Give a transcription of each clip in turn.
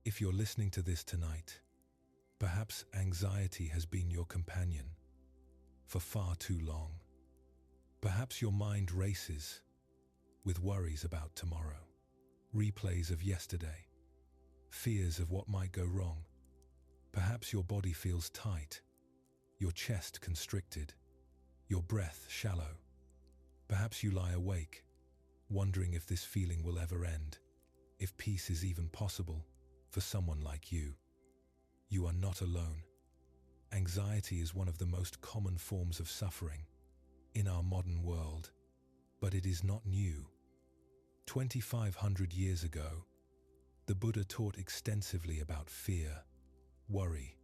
If you're listening to this tonight, perhaps anxiety has been your companion for far too long. Perhaps your mind races with worries about tomorrow, replays of yesterday, fears of what might go wrong. Perhaps your body feels tight, your chest constricted, your breath shallow. Perhaps you lie awake, wondering if this feeling will ever end, if peace is even possible for someone like you. You are not alone. Anxiety is one of the most common forms of suffering in our modern world, but it is not new. 2,500 years ago, the Buddha taught extensively about fear, worry,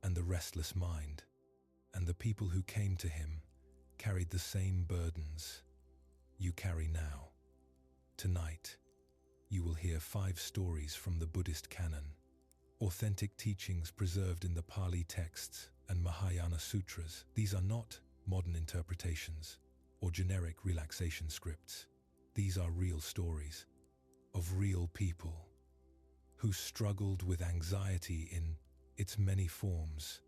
and the restless mind, and the people who came to him carried the same burdens you carry now. Tonight, you will hear 5 stories from the Buddhist canon, authentic teachings preserved in the Pāli texts and Mahayana sutras. These are not modern interpretations or generic relaxation scripts. These are real stories of real people who struggled with anxiety in its many forms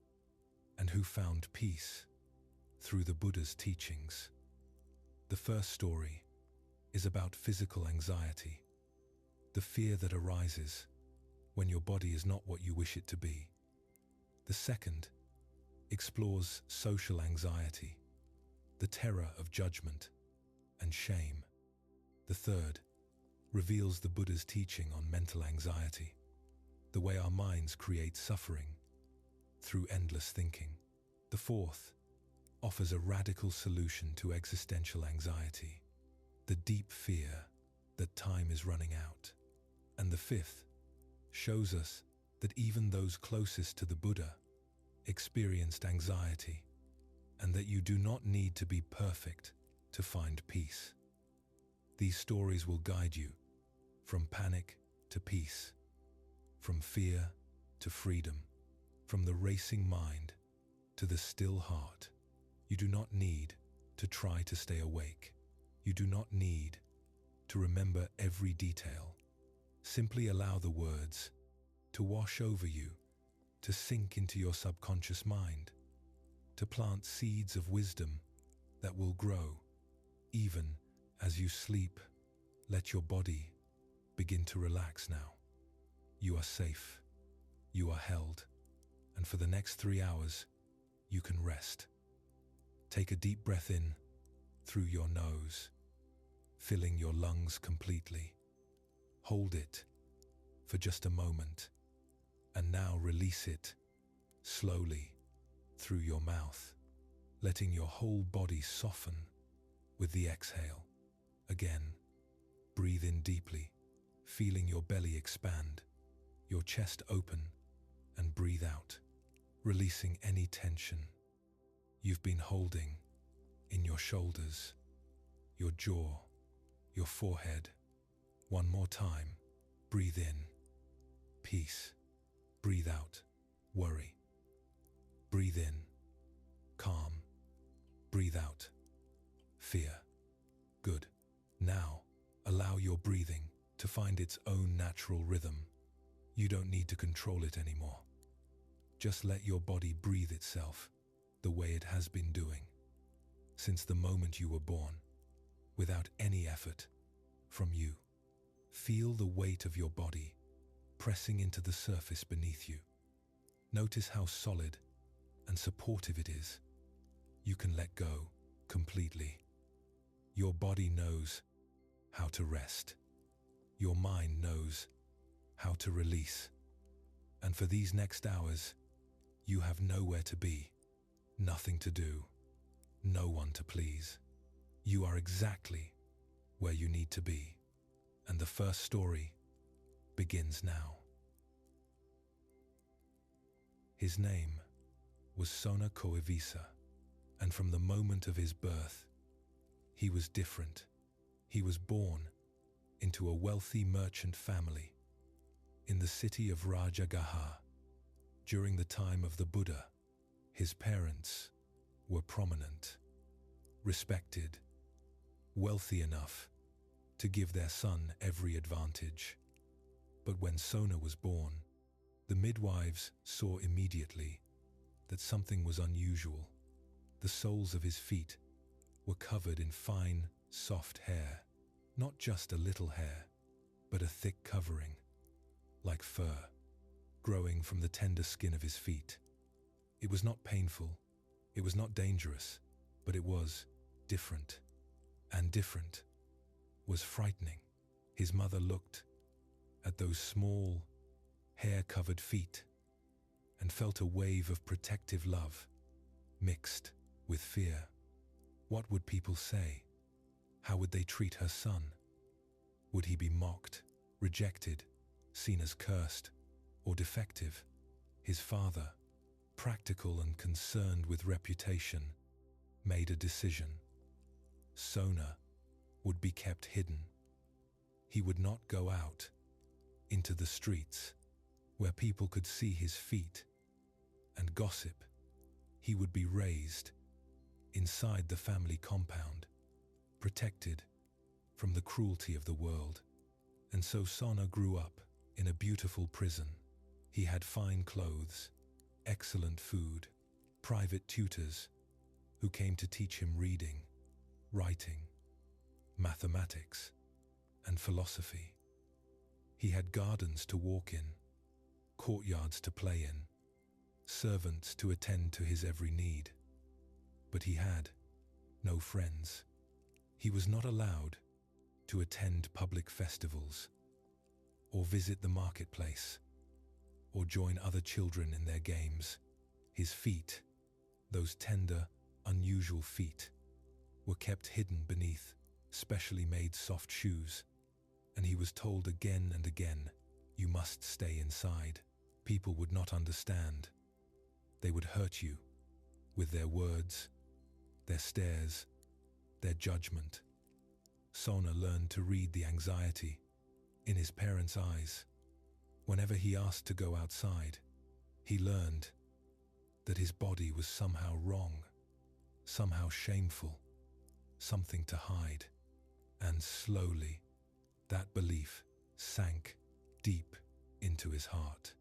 and who found peace through the Buddha's teachings. The first story is about physical anxiety, the fear that arises when your body is not what you wish it to be. The second explores social anxiety, the terror of judgment and shame. The third reveals the Buddha's teaching on mental anxiety, the way our minds create suffering through endless thinking. The fourth offers a radical solution to existential anxiety, the deep fear that time is running out. And the fifth shows us that even those closest to the Buddha experienced anxiety, and that you do not need to be perfect to find peace. These stories will guide you from panic to peace, from fear to freedom, from the racing mind to the still heart. You do not need to try to stay awake. You do not need to remember every detail. Simply allow the words to wash over you, to sink into your subconscious mind, to plant seeds of wisdom that will grow even as you sleep. Let your body begin to relax now. You are safe. You are held. And for the next 3 hours, you can rest. Take a deep breath in through your nose, filling your lungs completely. Hold it for just a moment, and now release it slowly through your mouth, letting your whole body soften with the exhale. Again, breathe in deeply, feeling your belly expand, your chest open, and breathe out, releasing any tension you've been holding in your shoulders, your jaw, your forehead. One more time. Breathe in, peace. Breathe out, worry. Breathe in, calm. Breathe out, fear. Good. Now, allow your breathing to find its own natural rhythm. You don't need to control it anymore. Just let your body breathe itself the way it has been doing since the moment you were born, without any effort from you. Feel the weight of your body pressing into the surface beneath you. Notice how solid and supportive it is. You can let go completely. Your body knows how to rest. Your mind knows how to release. And for these next hours, you have nowhere to be, nothing to do, no one to please. You are exactly where you need to be. And the first story begins now. His name was Sona Koivisa, and from the moment of his birth, he was different. He was born into a wealthy merchant family in the city of Rajagaha. During the time of the Buddha, his parents were prominent, respected, wealthy enough to give their son every advantage. But when Sona was born, the midwives saw immediately that something was unusual. The soles of his feet were covered in fine, soft hair, not just a little hair, but a thick covering, like fur, growing from the tender skin of his feet. It was not painful, it was not dangerous, but it was different. And different was frightening. His mother looked at those small, hair-covered feet and felt a wave of protective love mixed with fear. What would people say? How would they treat her son? Would he be mocked, rejected, seen as cursed or defective? His father, practical and concerned with reputation, made a decision. Sona would be kept hidden. He would not go out into the streets where people could see his feet and gossip. He would be raised inside the family compound, protected from the cruelty of the world. And so Sona grew up in a beautiful prison. He had fine clothes, excellent food, private tutors who came to teach him reading, writing, mathematics, and philosophy. He had gardens to walk in, courtyards to play in, servants to attend to his every need. But he had no friends. He was not allowed to attend public festivals, or visit the marketplace, or join other children in their games. His feet, those tender, unusual feet, were kept hidden beneath specially made soft shoes, and he was told again and again, "You must stay inside." People would not understand. They would hurt you with their words, their stares, their judgment. Sona learned to read the anxiety in his parents' eyes. Whenever he asked to go outside, he learned that his body was somehow wrong, somehow shameful, something to hide. And slowly, that belief sank deep into his heart.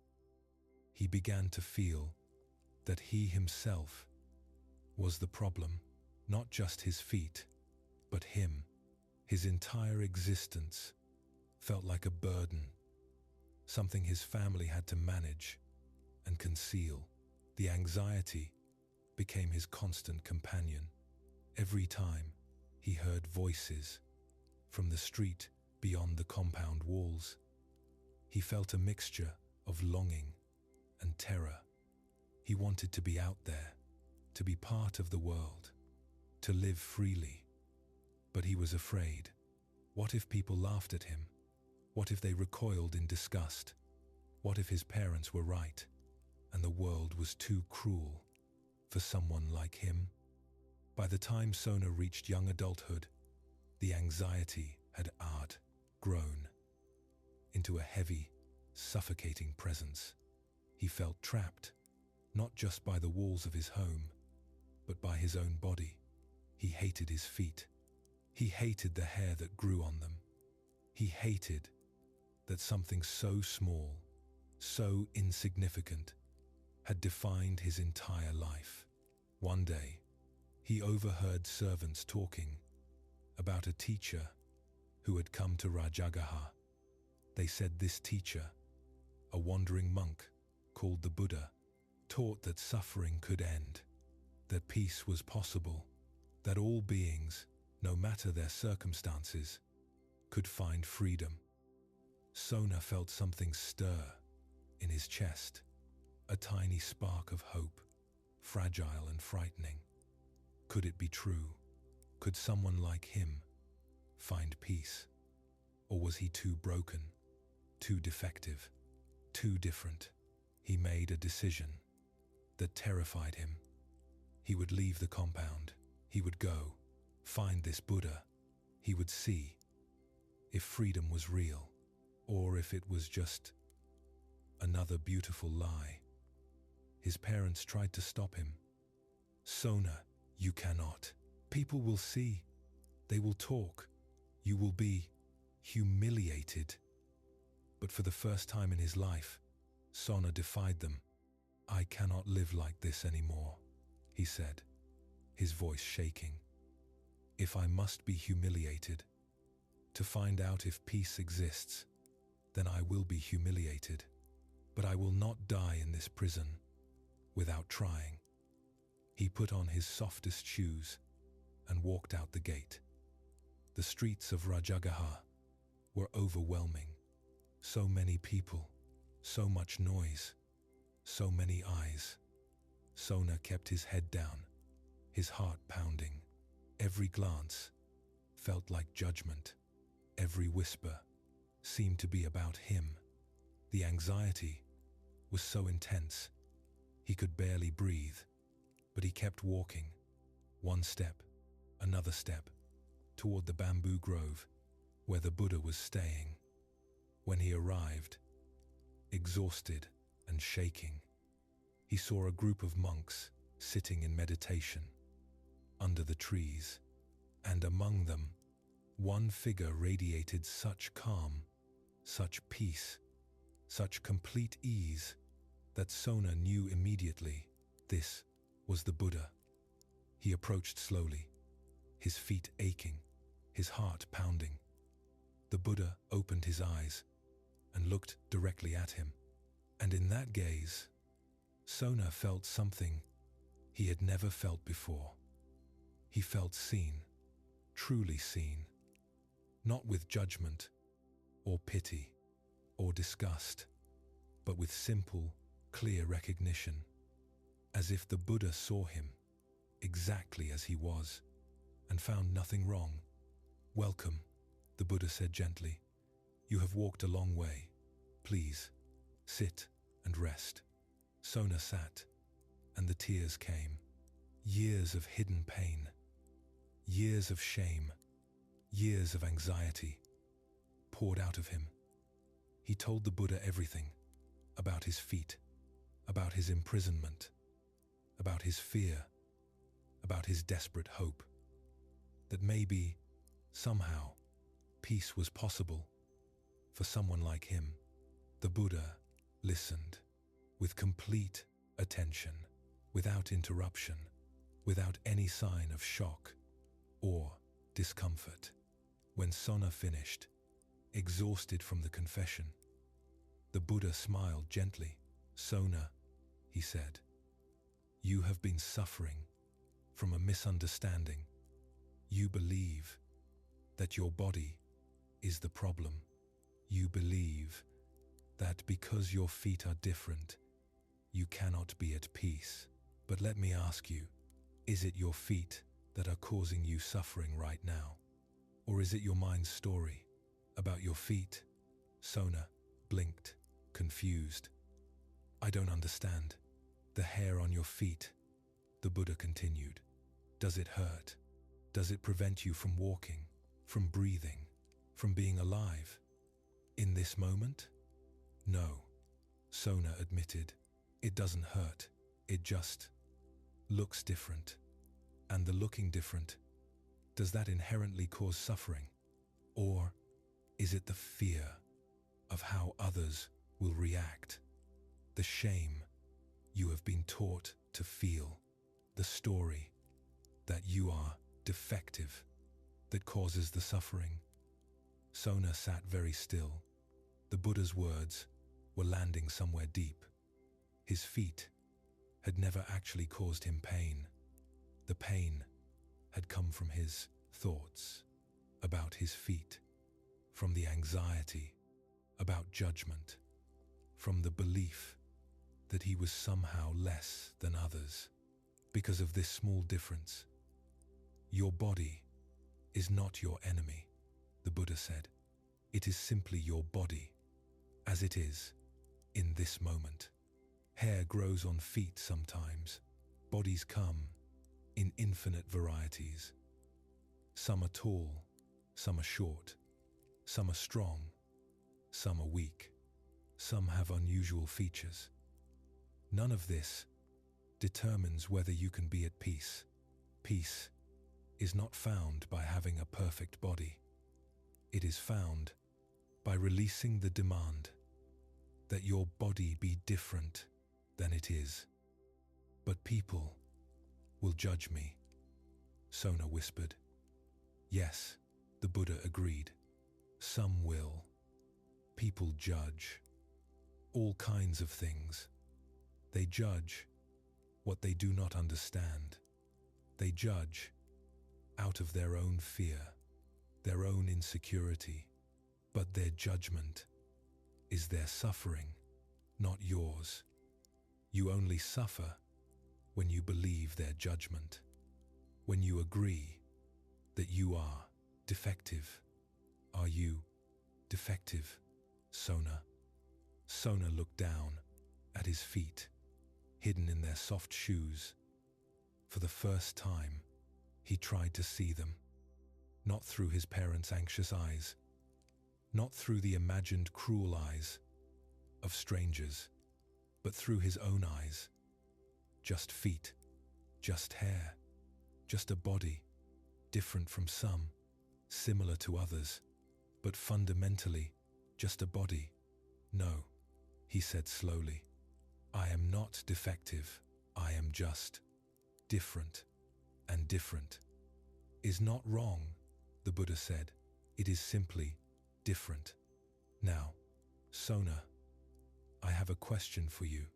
He began to feel that he himself was the problem, not just his feet, but him. His entire existence felt like a burden, something his family had to manage and conceal. The anxiety became his constant companion. Every time he heard voices from the street beyond the compound walls, he felt a mixture of longing and terror. He wanted to be out there, to be part of the world, to live freely. But he was afraid. What if people laughed at him? What if they recoiled in disgust? What if his parents were right, and the world was too cruel for someone like him? By the time Sona reached young adulthood, the anxiety had grown into a heavy, suffocating presence. He felt trapped, not just by the walls of his home, but by his own body. He hated his feet. He hated the hair that grew on them. He hated that something so small, so insignificant, had defined his entire life. One day, he overheard servants talking about a teacher who had come to Rajagaha. They said this teacher, a wandering monk called the Buddha, taught that suffering could end, that peace was possible, that all beings, no matter their circumstances, could find freedom. Sona felt something stir in his chest, a tiny spark of hope, fragile and frightening. Could it be true? Could someone like him find peace? Or was he too broken, too defective, too different? He made a decision that terrified him. He would leave the compound. He would go, find this Buddha. He would see if freedom was real, or if it was just another beautiful lie. His parents tried to stop him. "Sona, you cannot. People will see. They will talk. You will be humiliated." But for the first time in his life, Sona defied them. "I cannot live like this anymore," he said, his voice shaking. "If I must be humiliated to find out if peace exists, then I will be humiliated. But I will not die in this prison without trying." He put on his softest shoes and walked out the gate. The streets of Rajagaha were overwhelming. So many people, so much noise, so many eyes. Sona kept his head down, his heart pounding. Every glance felt like judgment. Every whisper seemed to be about him. The anxiety was so intense, he could barely breathe, but he kept walking, one step, another step, toward the bamboo grove where the Buddha was staying. When he arrived, exhausted and shaking, he saw a group of monks sitting in meditation under the trees, and among them, one figure radiated such calm, such peace, such complete ease that Sona knew immediately this was the Buddha. He approached slowly, his feet aching, his heart pounding. The Buddha opened his eyes and looked directly at him, and in that gaze, Sona felt something he had never felt before. He felt seen, truly seen, not with judgment or pity or disgust, but with simple, clear recognition, as if the Buddha saw him exactly as he was and found nothing wrong. "Welcome," the Buddha said gently. "You have walked a long way. Please, sit and rest." Sona sat, and the tears came. Years of hidden pain, years of shame, years of anxiety poured out of him. He told the Buddha everything about his feet, about his imprisonment, about his fear, about his desperate hope, that maybe, somehow, peace was possible for someone like him. The Buddha listened with complete attention, without interruption, without any sign of shock or discomfort. When Sona finished, exhausted from the confession, the Buddha smiled gently. "Sona," he said, "you have been suffering from a misunderstanding. You believe that your body is the problem. You believe that because your feet are different, you cannot be at peace. But let me ask you, is it your feet that are causing you suffering right now? Or is it your mind's story about your feet?" Sona blinked, confused. "I don't understand. The hair on your feet," the Buddha continued. "Does it hurt? Does it prevent you from walking, from breathing, from being alive? In this moment?" "No," Sona admitted. "It doesn't hurt. It just looks different." "And the looking different, does that inherently cause suffering? Or is it the fear of how others will react? The shame you have been taught to feel? The story that you are defective that causes the suffering?" Sona sat very still. The Buddha's words were landing somewhere deep. His feet had never actually caused him pain. The pain had come from his thoughts about his feet, from the anxiety about judgment, from the belief that he was somehow less than others because of this small difference. "Your body is not your enemy," the Buddha said. "It is simply your body, as it is in this moment. Hair grows on feet sometimes. Bodies come in infinite varieties. Some are tall, some are short, some are strong, some are weak, some have unusual features. None of this determines whether you can be at peace. Peace is not found by having a perfect body. It is found by releasing the demand that your body be different than it is. But people will judge me, Sona whispered. Yes, the Buddha agreed. Some will. People judge all kinds of things. They judge what they do not understand. They judge out of their own fear, their own insecurity. But their judgment is their suffering, not yours. You only suffer when you believe their judgment, when you agree that you are defective. Are you defective, Sona? Sona looked down at his feet, hidden in their soft shoes. For the first time, he tried to see them, not through his parents' anxious eyes, not through the imagined cruel eyes of strangers, but through his own eyes. Just feet, just hair, just a body, different from some, similar to others, but fundamentally just a body. No, he said slowly, I am not defective, I am just different. And different is not wrong, the Buddha said. It is simply different. Now, Sona, I have a question for you.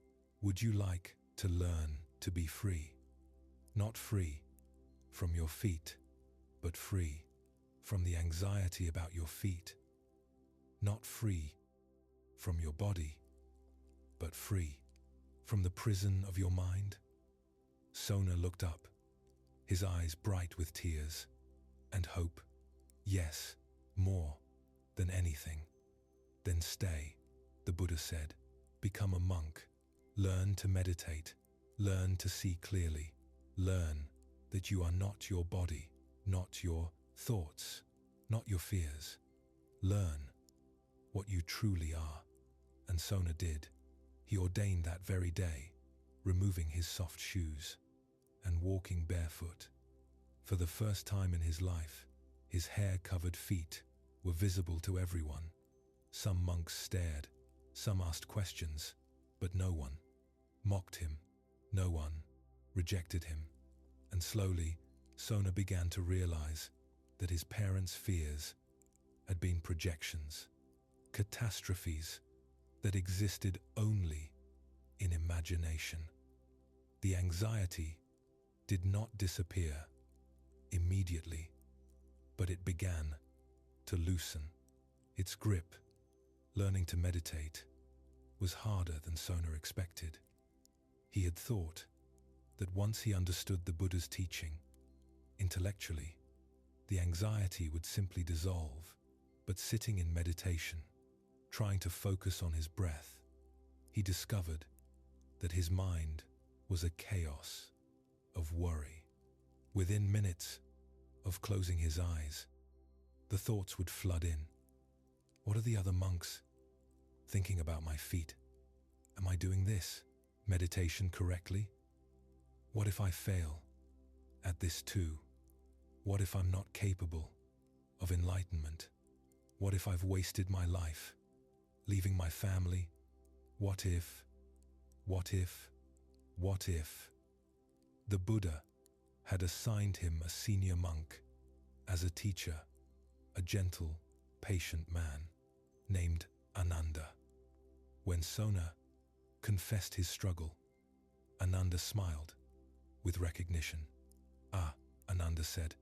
Would you like to learn to be free? Not free from your feet, but free from the anxiety about your feet. Not free from your body, but free from the prison of your mind? Sona looked up, his eyes bright with tears and hope. Yes, more than anything. Then stay, the Buddha said. Become a monk. Learn to meditate. Learn to see clearly. Learn that you are not your body, not your thoughts, not your fears. Learn what you truly are. And Sona did. He ordained that very day, removing his soft shoes and walking barefoot. For the first time in his life, his hair-covered feet were visible to everyone. Some monks stared, some asked questions, but no one mocked him. No one rejected him. And slowly, Sona began to realize that his parents' fears had been projections, catastrophes that existed only in imagination. The anxiety did not disappear immediately, but it began to loosen its grip. Learning to meditate was harder than Sona expected. He had thought that once he understood the Buddha's teaching intellectually, the anxiety would simply dissolve. But sitting in meditation, trying to focus on his breath, he discovered that his mind was a chaos of worry. Within minutes of closing his eyes, the thoughts would flood in. What are the other monks thinking about my feet? Am I doing this meditation correctly? What if I fail at this too? What if I'm not capable of enlightenment? What if I've wasted my life, leaving my family? What if? What if? What if? The Buddha had assigned him a senior monk as a teacher, a gentle, patient man named Ananda. When Sona confessed his struggle, Ananda smiled with recognition. Ah, Ananda said,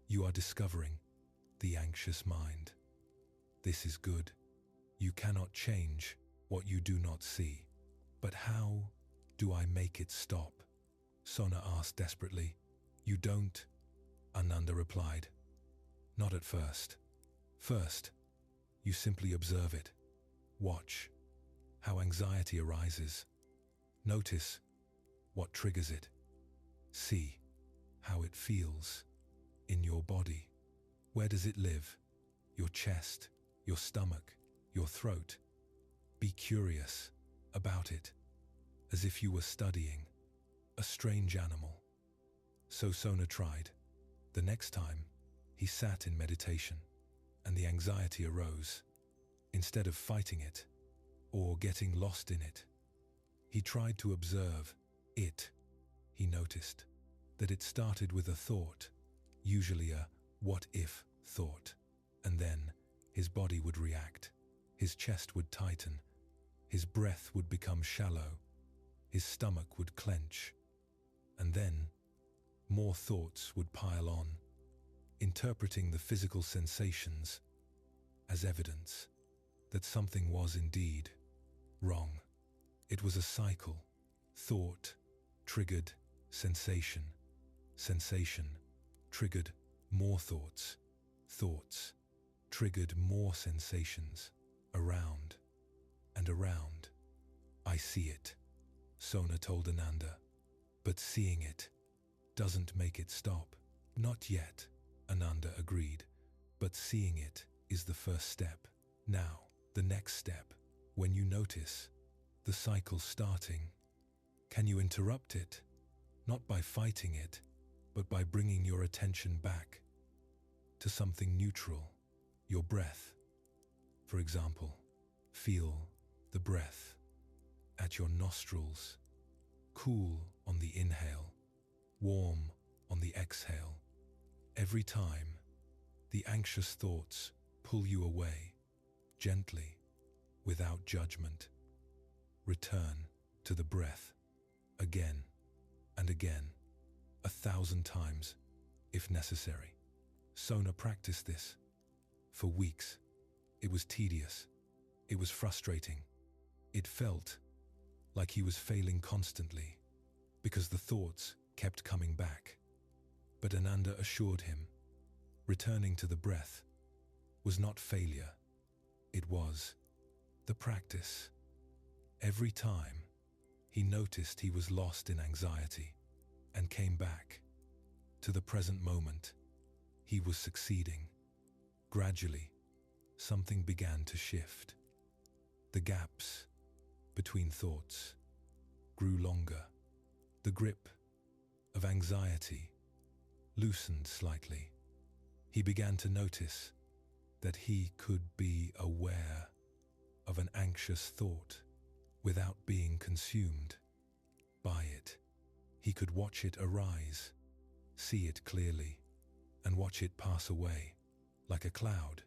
you are discovering the anxious mind. This is good. You cannot change what you do not see. But how do I make it stop? Sona asked desperately. You don't, Ananda replied. Not at first. First, you simply observe it. Watch how anxiety arises. Notice what triggers it. See how it feels in your body. Where does it live? Your chest, your stomach, your throat. Be curious about it, as if you were studying a strange animal. So Sona tried. The next time, he sat in meditation, and the anxiety arose. Instead of fighting it or getting lost in it, he tried to observe it. He noticed that it started with a thought, usually a what-if thought, and then his body would react. His chest would tighten, his breath would become shallow, his stomach would clench, and then more thoughts would pile on, interpreting the physical sensations as evidence that something was indeed wrong. It was a cycle. Thought triggered sensation. Sensation triggered more thoughts. Thoughts triggered more sensations. Around and around. I see it, Sona told Ananda. But seeing it doesn't make it stop. Not yet, Ananda agreed. But seeing it is the first step. Now, the next step. When you notice the cycle starting, can you interrupt it? Not by fighting it, but by bringing your attention back to something neutral. Your breath. For example, feel the breath at your nostrils, cool on the inhale, warm on the exhale. Every time the anxious thoughts pull you away, gently, without judgment, return to the breath again and again, 1,000 times if necessary. Sona practiced this for weeks. It was tedious. It was frustrating. It felt like he was failing constantly because the thoughts kept coming back. But Ananda assured him, returning to the breath was not failure. It was the practice. Every time he noticed he was lost in anxiety and came back to the present moment, he was succeeding. Gradually, something began to shift. The gaps between thoughts grew longer. The grip of anxiety loosened slightly. He began to notice that he could be aware of an anxious thought without being consumed by it. He could watch it arise, see it clearly, and watch it pass away like a cloud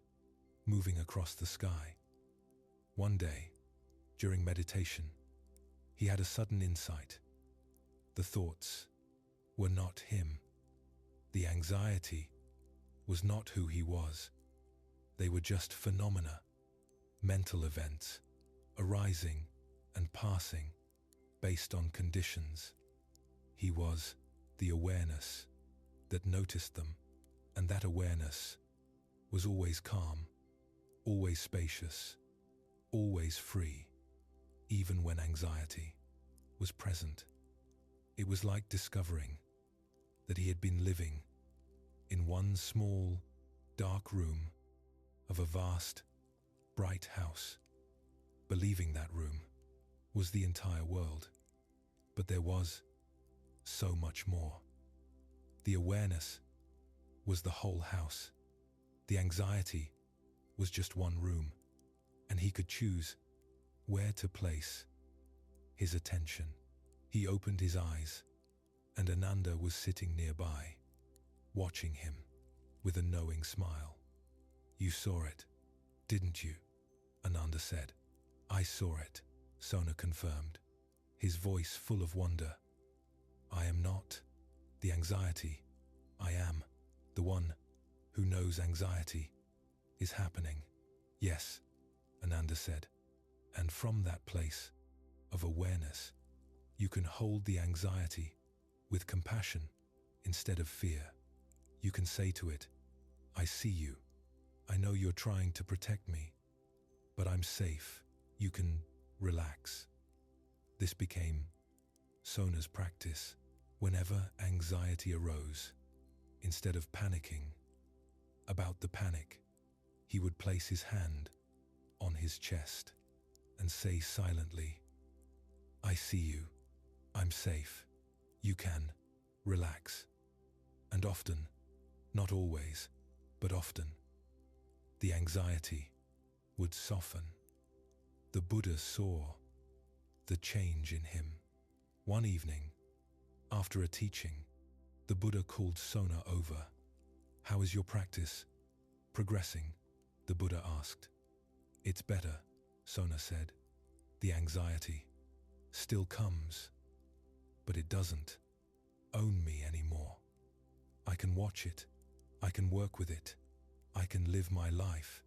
moving across the sky. One day, during meditation, he had a sudden insight. The thoughts were not him. The anxiety was not who he was. They were just phenomena, mental events, arising and passing based on conditions. He was the awareness that noticed them, and that awareness was always calm, always spacious, always free, even when anxiety was present. It was like discovering that he had been living in one small, dark room of a vast, bright house, believing that room was the entire world. But there was so much more. The awareness was the whole house. The anxiety was just one room, and he could choose where to place his attention. He opened his eyes, and Ananda was sitting nearby, watching him with a knowing smile. "You saw it, didn't you?" Ananda said. "I saw it," Sona confirmed, his voice full of wonder. "I am not the anxiety. I am the one who knows anxiety is happening." "Yes," Ananda said, "and from that place of awareness, you can hold the anxiety with compassion instead of fear. You can say to it, 'I see you. I know you're trying to protect me, but I'm safe. You can relax.'" This became Sona's practice. Whenever anxiety arose, instead of panicking about the panic, he would place his hand on his chest and say silently, "I see you. I'm safe. You can relax." And often, not always, but often, the anxiety would soften. The Buddha saw the change in him. One evening, after a teaching, the Buddha called Sona over. "How is your practice progressing?" the Buddha asked. "It's better," Sona said. "The anxiety still comes, but it doesn't own me anymore. I can watch it, I can work with it, I can live my life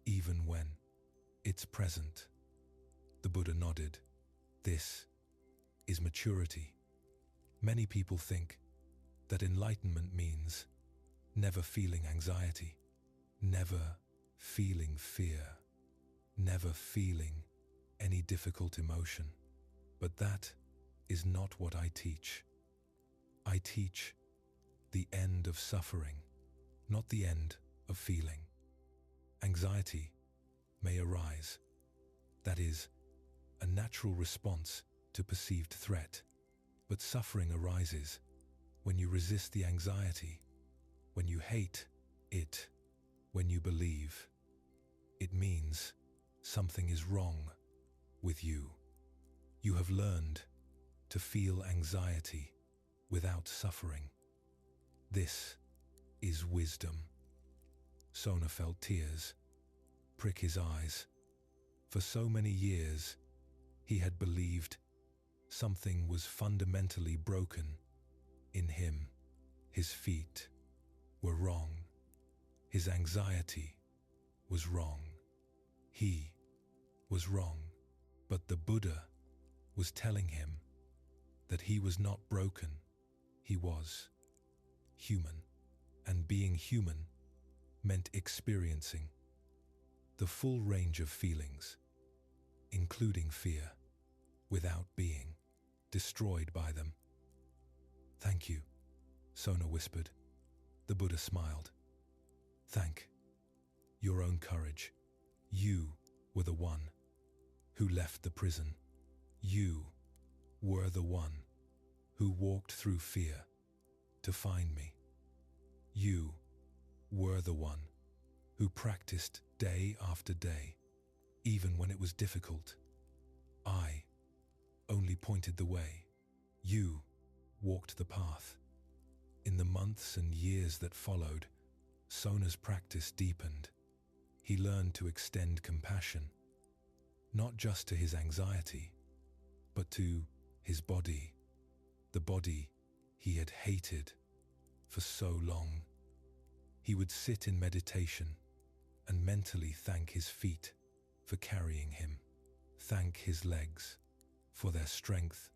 even when it's present." The Buddha nodded. This is maturity. Many people think that enlightenment means never feeling anxiety, never feeling fear, never feeling any difficult emotion. But that is not what I teach. I teach the end of suffering, not the end of feeling. Anxiety may arise. That is a natural response to perceived threat. But suffering arises when you resist the anxiety, when you hate it, when you believe. It means something is wrong with you. You have learned to feel anxiety without suffering. This is wisdom. Sona felt tears prick his eyes. For so many years, he had believed something was fundamentally broken in him. His feet were wrong. His anxiety was wrong. He was wrong. But the Buddha was telling him that he was not broken. He was human. And being human meant experiencing the full range of feelings, including fear, without being destroyed by them. "Thank you," Sona whispered. The Buddha smiled. "Thank your own courage. You were the one who left the prison. You were the one who walked through fear to find me. You were the one who practiced day after day, even when it was difficult. I only pointed the way. You walked the path." In the months and years that followed, Sona's practice deepened. He learned to extend compassion, not just to his anxiety, but to his body, the body he had hated for so long. He would sit in meditation and mentally thank his feet for carrying him, thank his legs for their strength,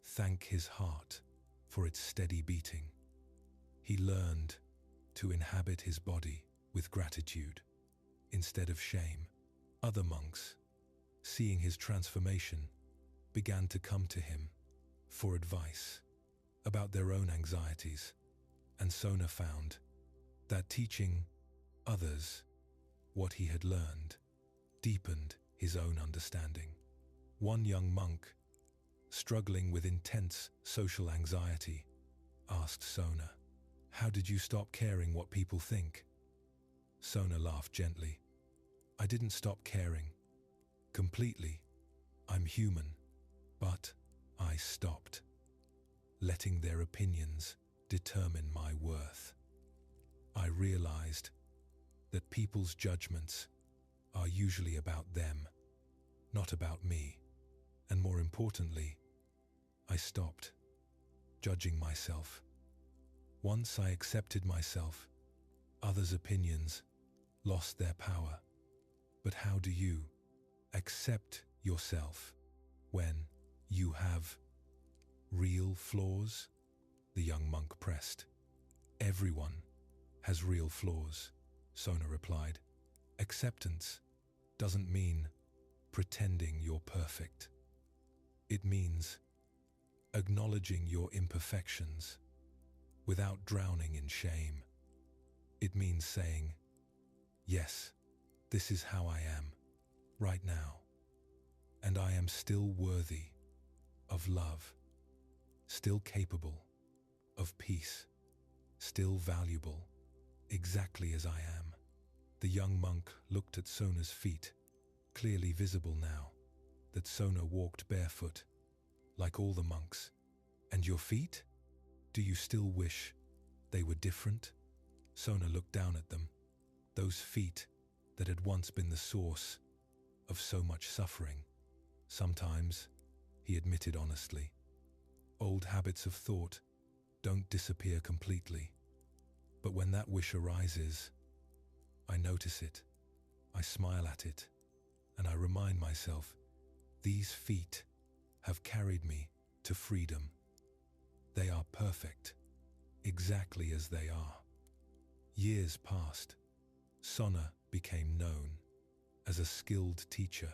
thank his heart for its steady beating. He learned to inhabit his body with gratitude instead of shame. Other monks, seeing his transformation, began to come to him for advice about their own anxieties, and Sona found that teaching others what he had learned deepened his own understanding. One young monk, struggling with intense social anxiety, asked Sona, "How did you stop caring what people think?" Sona laughed gently. "I didn't stop caring completely. I'm human, but I stopped letting their opinions determine my worth. I realized that people's judgments are usually about them, not about me. And more importantly, I stopped judging myself. Once I accepted myself, others' opinions lost their power. But how do you accept yourself when you have real flaws?" the young monk pressed. "Everyone has real flaws," Sona replied. "Acceptance doesn't mean pretending you're perfect. It means acknowledging your imperfections without drowning in shame. It means saying, 'Yes, this is how I am right now, and I am still worthy of love, still capable of peace, still valuable exactly as I am.'" The young monk looked at Sona's feet clearly visible now that Sona walked barefoot, like all the monks. And your feet? Do you still wish they were different? Sona looked down at them, those feet that had once been the source of so much suffering. Sometimes, he admitted honestly, old habits of thought don't disappear completely. But when that wish arises, I notice it, I smile at it, and I remind myself, these feet have carried me to freedom. They are perfect, exactly as they are. Years passed. Sona became known as a skilled teacher,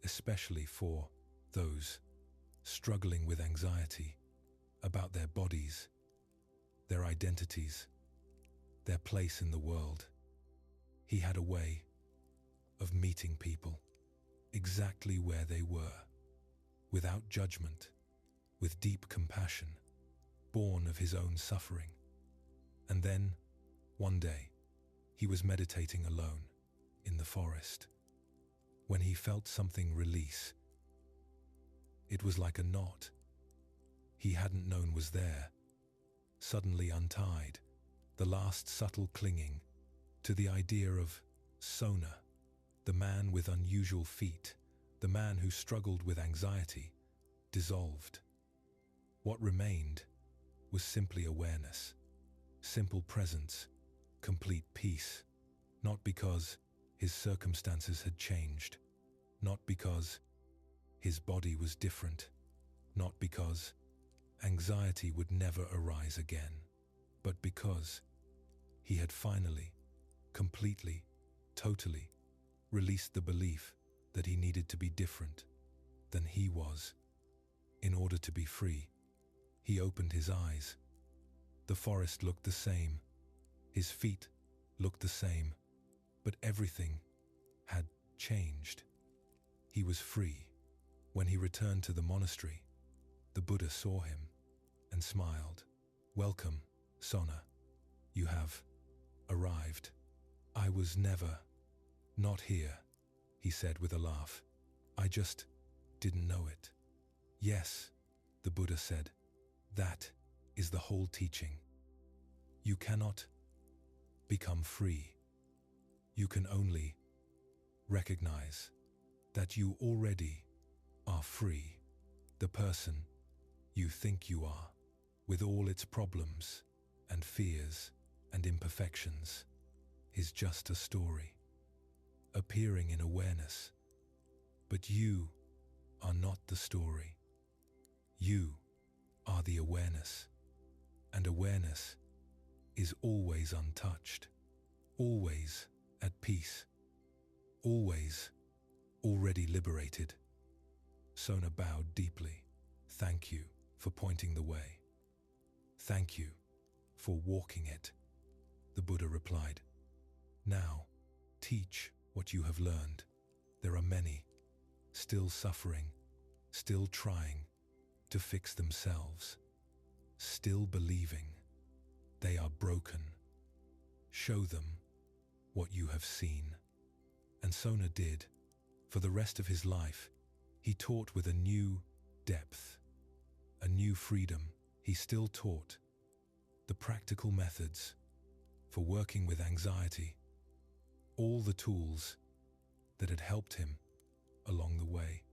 especially for those struggling with anxiety about their bodies, their identities, their place in the world. He had a way of meeting people exactly where they were, without judgment, with deep compassion, born of his own suffering. And then, one day, he was meditating alone in the forest when he felt something release. It was like a knot he hadn't known was there, suddenly untied, the last subtle clinging to the idea of Sona, the man with unusual feet, the man who struggled with anxiety, dissolved. What remained was simply awareness, simple presence, complete peace, not because his circumstances had changed, not because his body was different, not because anxiety would never arise again, but because he had finally, completely, totally released the belief that he needed to be different than he was in order to be free. He opened his eyes. The forest looked the same. His feet looked the same, but everything had changed. He was free. When he returned to the monastery, the Buddha saw him and smiled. "Welcome, Sona. You have arrived. I was never not here," he said with a laugh. "I just didn't know it." "Yes," the Buddha said, "that is the whole teaching. You cannot become free. You can only recognize that you already are free. The person you think you are, with all its problems and fears and imperfections, is just a story, appearing in awareness. But you are not the story. You are the awareness, and awareness is always untouched, always at peace, always already liberated." Sona bowed deeply. "Thank you for pointing the way. Thank you for walking it," the Buddha replied. "Now, teach what you have learned. There are many still suffering, still trying to fix themselves, still believing they are broken. Show them what you have seen." And Sona did. For the rest of his life, he taught with a new depth, a new freedom. He still taught the practical methods for working with anxiety, all the tools that had helped him along the way.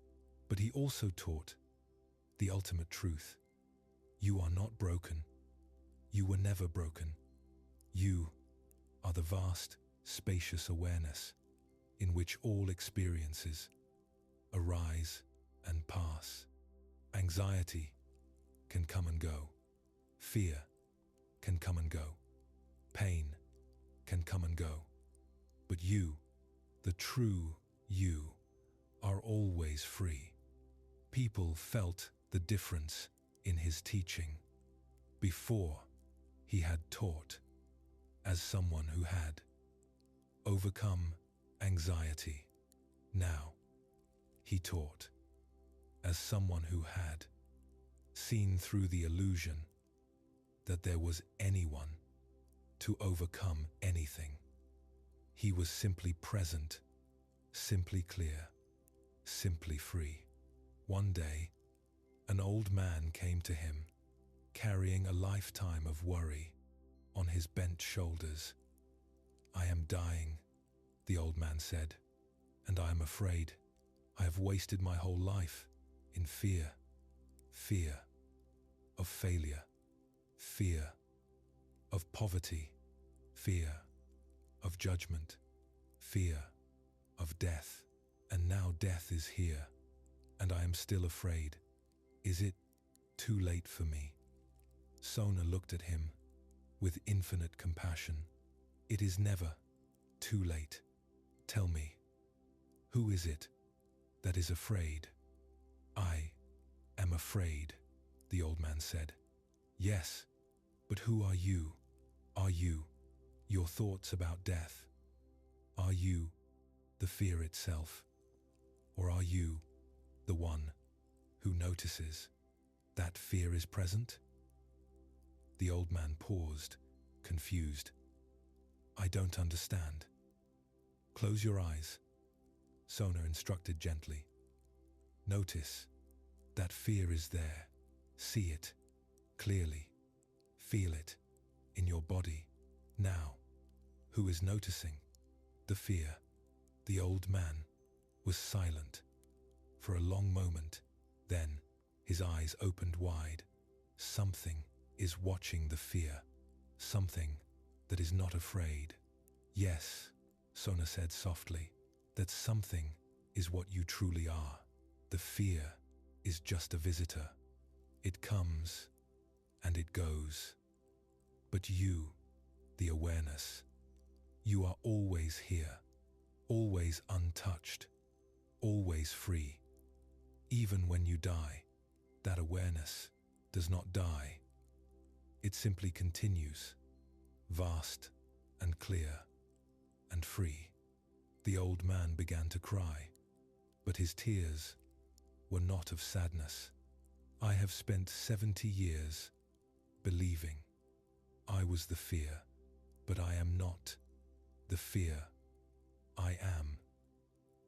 But he also taught the ultimate truth. You are not broken. You were never broken. You are the vast, spacious awareness in which all experiences arise and pass. Anxiety can come and go. Fear can come and go. Pain can come and go. But you, the true you, are always free. People felt the difference in his teaching. Before, he had taught as someone who had overcome anxiety. Now, he taught as someone who had seen through the illusion that there was anyone to overcome anything. He was simply present, simply clear, simply free. One day, an old man came to him, carrying a lifetime of worry on his bent shoulders. "I am dying," the old man said, "and I am afraid. I have wasted my whole life in fear. Fear of failure, fear of poverty, fear of judgment, fear of death. And now death is here, and I am still afraid. Is it too late for me?" Sona looked at him with infinite compassion. "It is never too late. Tell me, who is it that is afraid?" "I am afraid," the old man said. "Yes, but who are you? Are you your thoughts about death? Are you the fear itself? Or are you the one who notices that fear is present?" The old man paused, confused. "I don't understand." "Close your eyes," Sona instructed gently. "Notice that fear is there. See it clearly. Feel it in your body. Now, who is noticing the fear?" The old man was silent for a long moment. Then his eyes opened wide. "Something is watching the fear. Something that is not afraid." "Yes," Sona said softly, "that something is what you truly are. The fear is just a visitor. It comes and it goes. But you, the awareness, you are always here, always untouched, always free. Even when you die, that awareness does not die. It simply continues, vast and clear and free." The old man began to cry, but his tears were not of sadness. "I have spent 70 years believing I was the fear, but I am not the fear. I am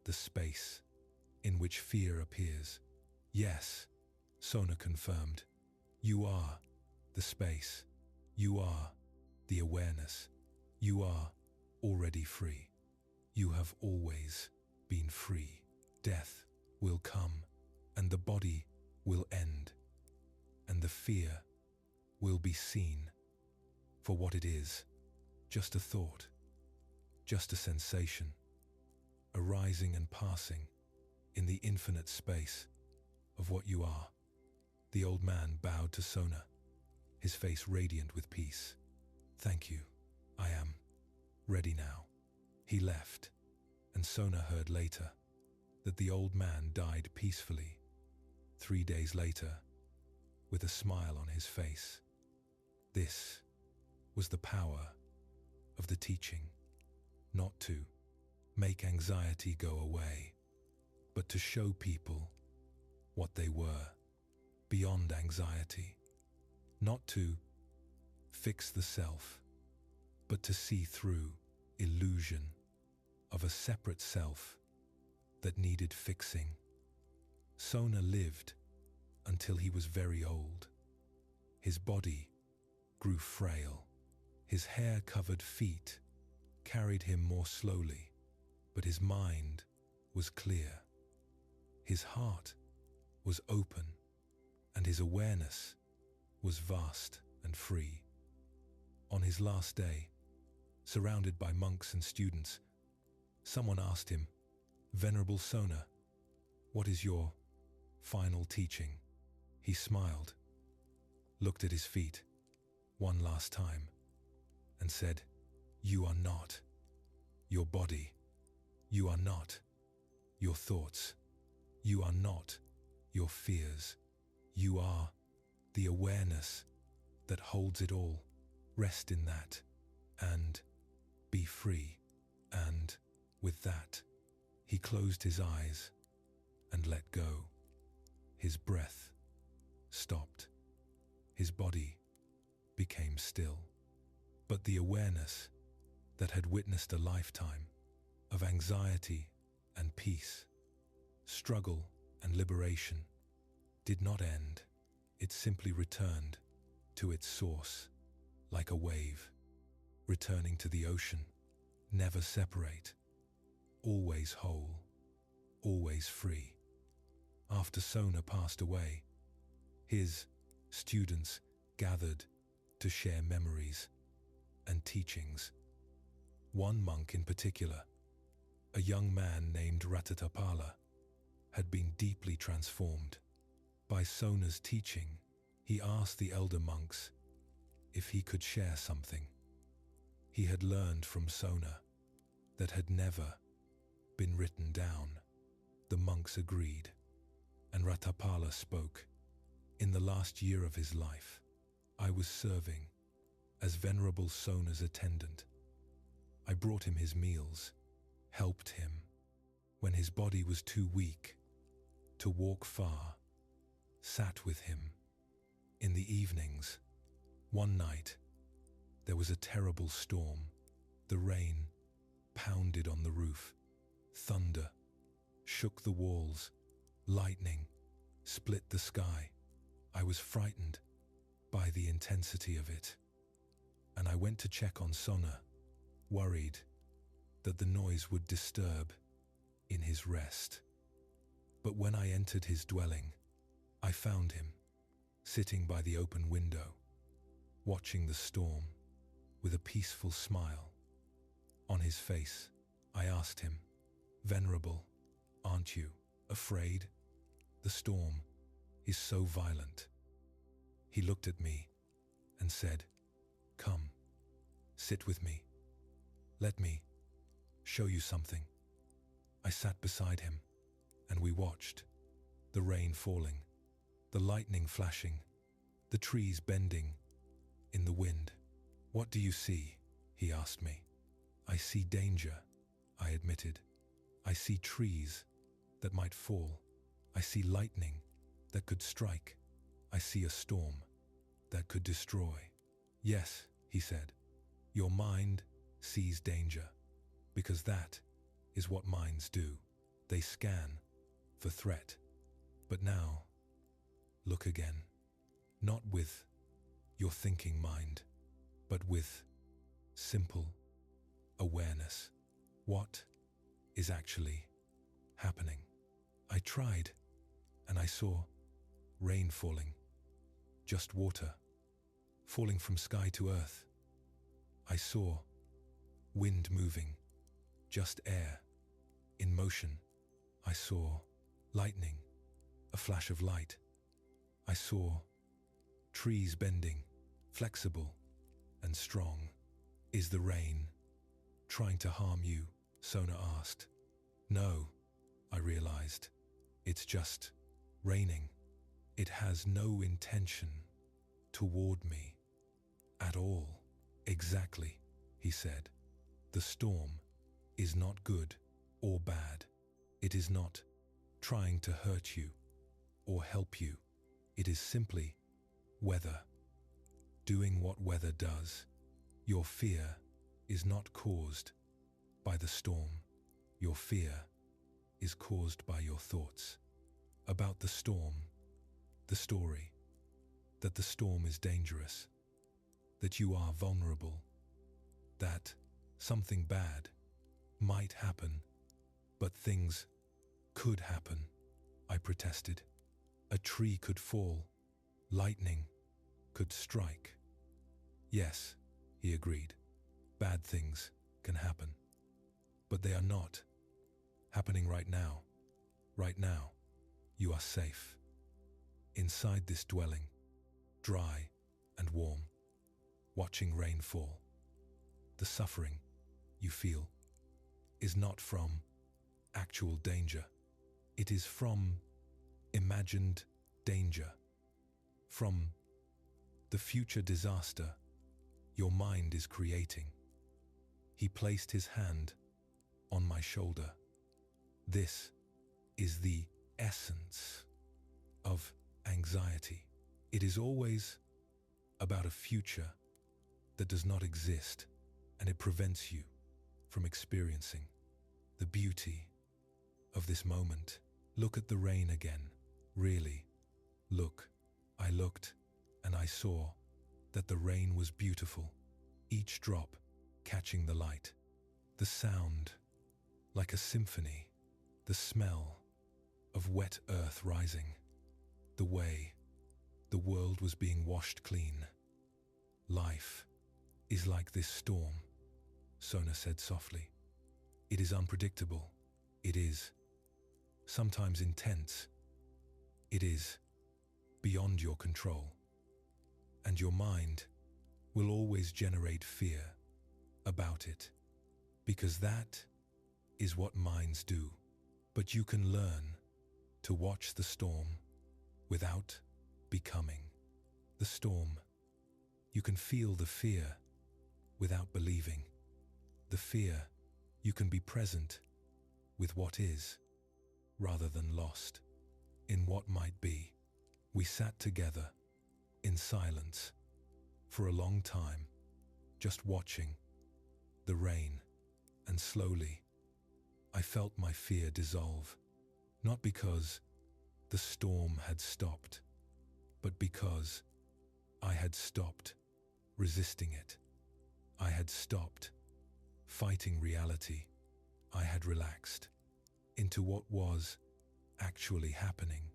the space in which fear appears." "Yes," Sona confirmed, "you are the space. You are the awareness. You are already free. You have always been free. Death will come, and the body will end, and the fear will be seen for what it is, just a thought, just a sensation, arising and passing in the infinite space of what you are." The old man bowed to Sona, his face radiant with peace. "Thank you. I am ready now." He left, and Sona heard later that the old man died peacefully 3 days later with a smile on his face. This was the power of the teaching, not to make anxiety go away, but to show people what they were beyond anxiety, not to fix the self, but to see through illusion of a separate self that needed fixing. Sona lived until he was very old. His body grew frail. His hair-covered feet carried him more slowly, but his mind was clear. His heart was open, and his awareness was vast and free. On his last day, surrounded by monks and students, someone asked him, "Venerable Sona, what is your final teaching?" He smiled, looked at his feet one last time, and said, "You are not your body. You are not your thoughts. You are not your fears. You are the awareness that holds it all. Rest in that and be free." And with that, he closed his eyes and let go. His breath stopped. His body became still. But the awareness that had witnessed a lifetime of anxiety and peace struggle and liberation did not end. It simply returned to its source, like a wave, returning to the ocean, never separate, always whole, always free. After Sona passed away, his students gathered to share memories and teachings. One monk in particular, a young man named Ratatapala, had been deeply transformed by Sona's teaching. He asked the elder monks if he could share something he had learned from Sona that had never been written down. The monks agreed, and Ratapala spoke. In the last year of his life, I was serving as Venerable Sona's attendant. I brought him his meals, helped him when his body was too weak to walk far, sat with him in the evenings. One night, there was a terrible storm. The rain pounded on the roof. Thunder shook the walls. Lightning split the sky. I was frightened by the intensity of it, and I went to check on Sona, worried that the noise would disturb in his rest. But when I entered his dwelling, I found him sitting by the open window, watching the storm with a peaceful smile on his face. I asked him, "Venerable, aren't you afraid? The storm is so violent." He looked at me and said, "Come, sit with me. Let me show you something." I sat beside him, and we watched the rain falling, the lightning flashing, the trees bending in the wind. "What do you see?" he asked me. "I see danger," I admitted. "I see trees that might fall. I see lightning that could strike. I see a storm that could destroy." "Yes," he said, "your mind sees danger, because that is what minds do. They scan for threat. But now, look again, not with your thinking mind, but with simple awareness. What is actually happening?" I tried, and I saw rain falling, just water, falling from sky to earth. I saw wind moving, just air in motion. I saw lightning, a flash of light. I saw trees bending, flexible and strong. "Is the rain trying to harm you?" Sona asked. "No," I realized. "It's just raining. It has no intention toward me at all." "Exactly," he said. "The storm is not good or bad. It is not trying to hurt you or help you. It is simply weather, doing what weather does. Your fear is not caused by the storm. Your fear is caused by your thoughts about the storm, the story that the storm is dangerous, that you are vulnerable, that something bad might happen, but things could happen." I protested. "A tree could fall, lightning could strike." "Yes," he agreed, "bad things can happen, but they are not happening right now. Right now, you are safe inside this dwelling, dry and warm, watching rain fall. The suffering you feel is not from actual danger. It is from imagined danger, from the future disaster your mind is creating." He placed his hand on my shoulder. "This is the essence of anxiety. It is always about a future that does not exist, and it prevents you from experiencing the beauty of this moment, Look at the rain again. Really. Look. I looked, and I saw that the rain was beautiful, each drop catching the light. The sound, like a symphony. The smell of wet earth rising. The way the world was being washed clean. Life is like this storm, Sona said softly. It is unpredictable. It is sometimes intense. It is beyond your control. And your mind will always generate fear about it, because that is what minds do. But you can learn to watch the storm without becoming the storm. You can feel the fear without believing the fear. You can be present with what is, rather than lost in what might be. We sat together in silence for a long time, just watching the rain, and slowly I felt my fear dissolve, not because the storm had stopped, but because I had stopped resisting it. I had stopped fighting reality. I had relaxed into what was actually happening,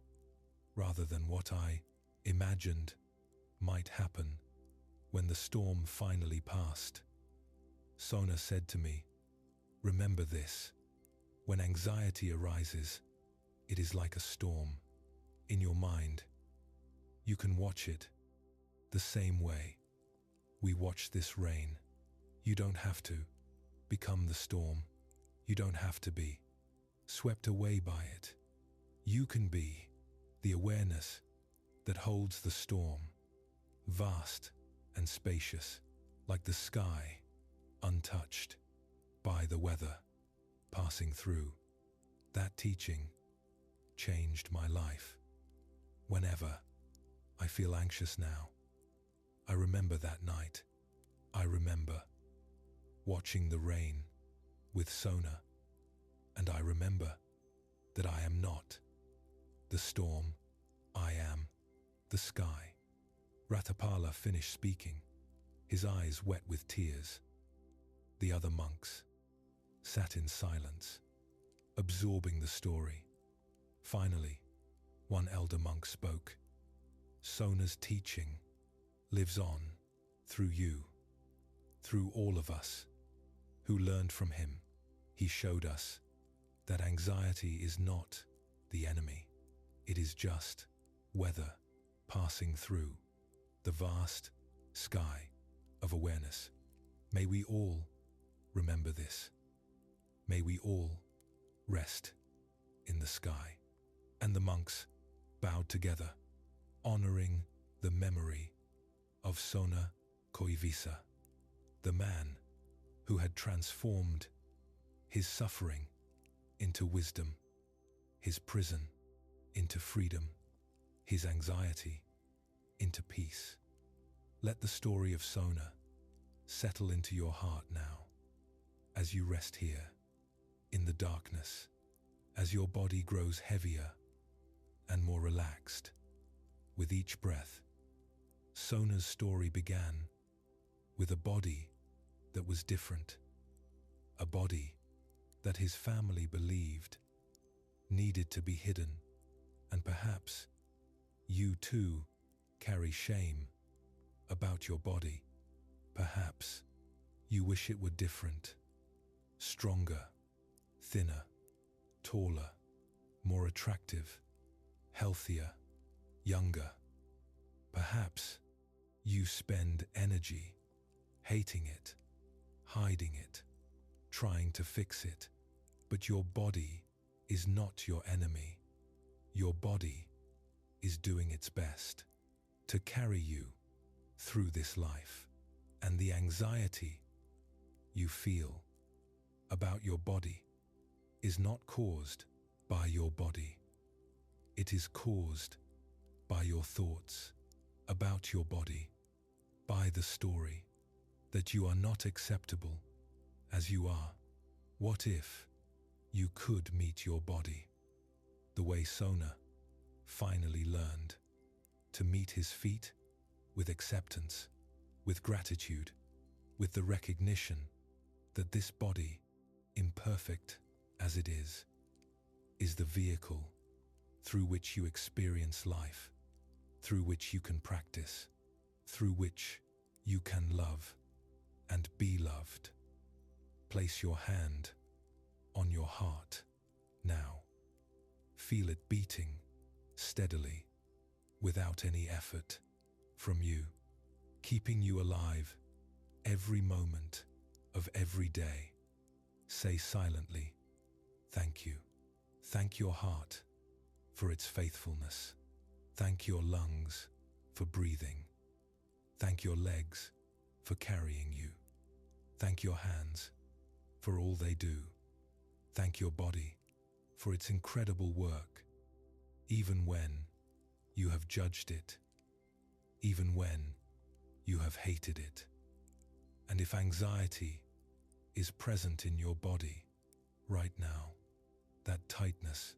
rather than what I imagined might happen when the storm finally passed. Sona said to me, "Remember this. When anxiety arises, it is like a storm in your mind. You can watch it the same way we watch this rain. You don't have to become the storm. You don't have to be swept away by it. You can be the awareness that holds the storm, vast and spacious, like the sky, untouched by the weather passing through." That teaching changed my life. Whenever I feel anxious now, I remember that night. I remember watching the rain with Sona, and I remember that I am not the storm. I am the sky. Ratapala finished speaking, his eyes wet with tears. The other monks sat in silence, absorbing the story. Finally, one elder monk spoke. "Sona's teaching lives on through you, through all of us who learned from him. He showed us that anxiety is not the enemy. It is just weather passing through the vast sky of awareness. May we all remember this. May we all rest in the sky." And the monks bowed together, honoring the memory of Sona Koivisa, the man who had transformed his suffering into wisdom, his prison into freedom, his anxiety into peace. Let the story of Sona settle into your heart now, as you rest here in the darkness, as your body grows heavier and more relaxed with each breath. Sona's story began with a body that was different, a body that his family believed needed to be hidden. And perhaps you too carry shame about your body. Perhaps you wish it were different, stronger, thinner, taller, more attractive, healthier, younger. Perhaps you spend energy hating it, hiding it, trying to fix it. But your body is not your enemy. Your body is doing its best to carry you through this life. And the anxiety you feel about your body is not caused by your body. It is caused by your thoughts about your body, by the story that you are not acceptable as you are. What if you could meet your body the way Sona finally learned to meet his feet with acceptance, with gratitude, with the recognition that this body, imperfect as it is the vehicle through which you experience life, through which you can practice, through which you can love and be loved. Place your hand on your heart now. Feel it beating steadily, without any effort from you, keeping you alive every moment of every day. Say silently, thank you. Thank your heart for its faithfulness. Thank your lungs for breathing. Thank your legs for carrying you. Thank your hands for all they do. Thank your body for its incredible work, even when you have judged it, even when you have hated it. And if anxiety is present in your body right now, that tightness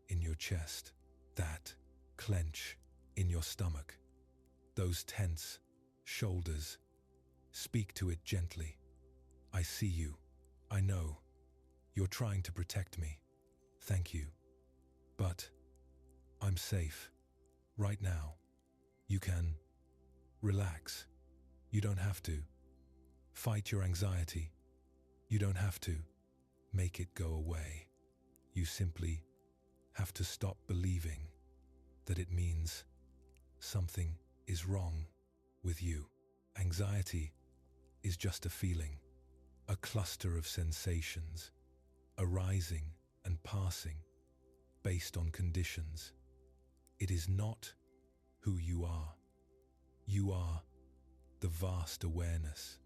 in your chest, that clench in your stomach, those tense shoulders, speak to it gently. I see you. I know you're trying to protect me. Thank you. But I'm safe right now. You can relax. You don't have to fight your anxiety. You don't have to make it go away. You simply have to stop believing that it means something is wrong with you. Anxiety is just a feeling, a cluster of sensations, arising and passing based on conditions. It is not who you are. You are the vast awareness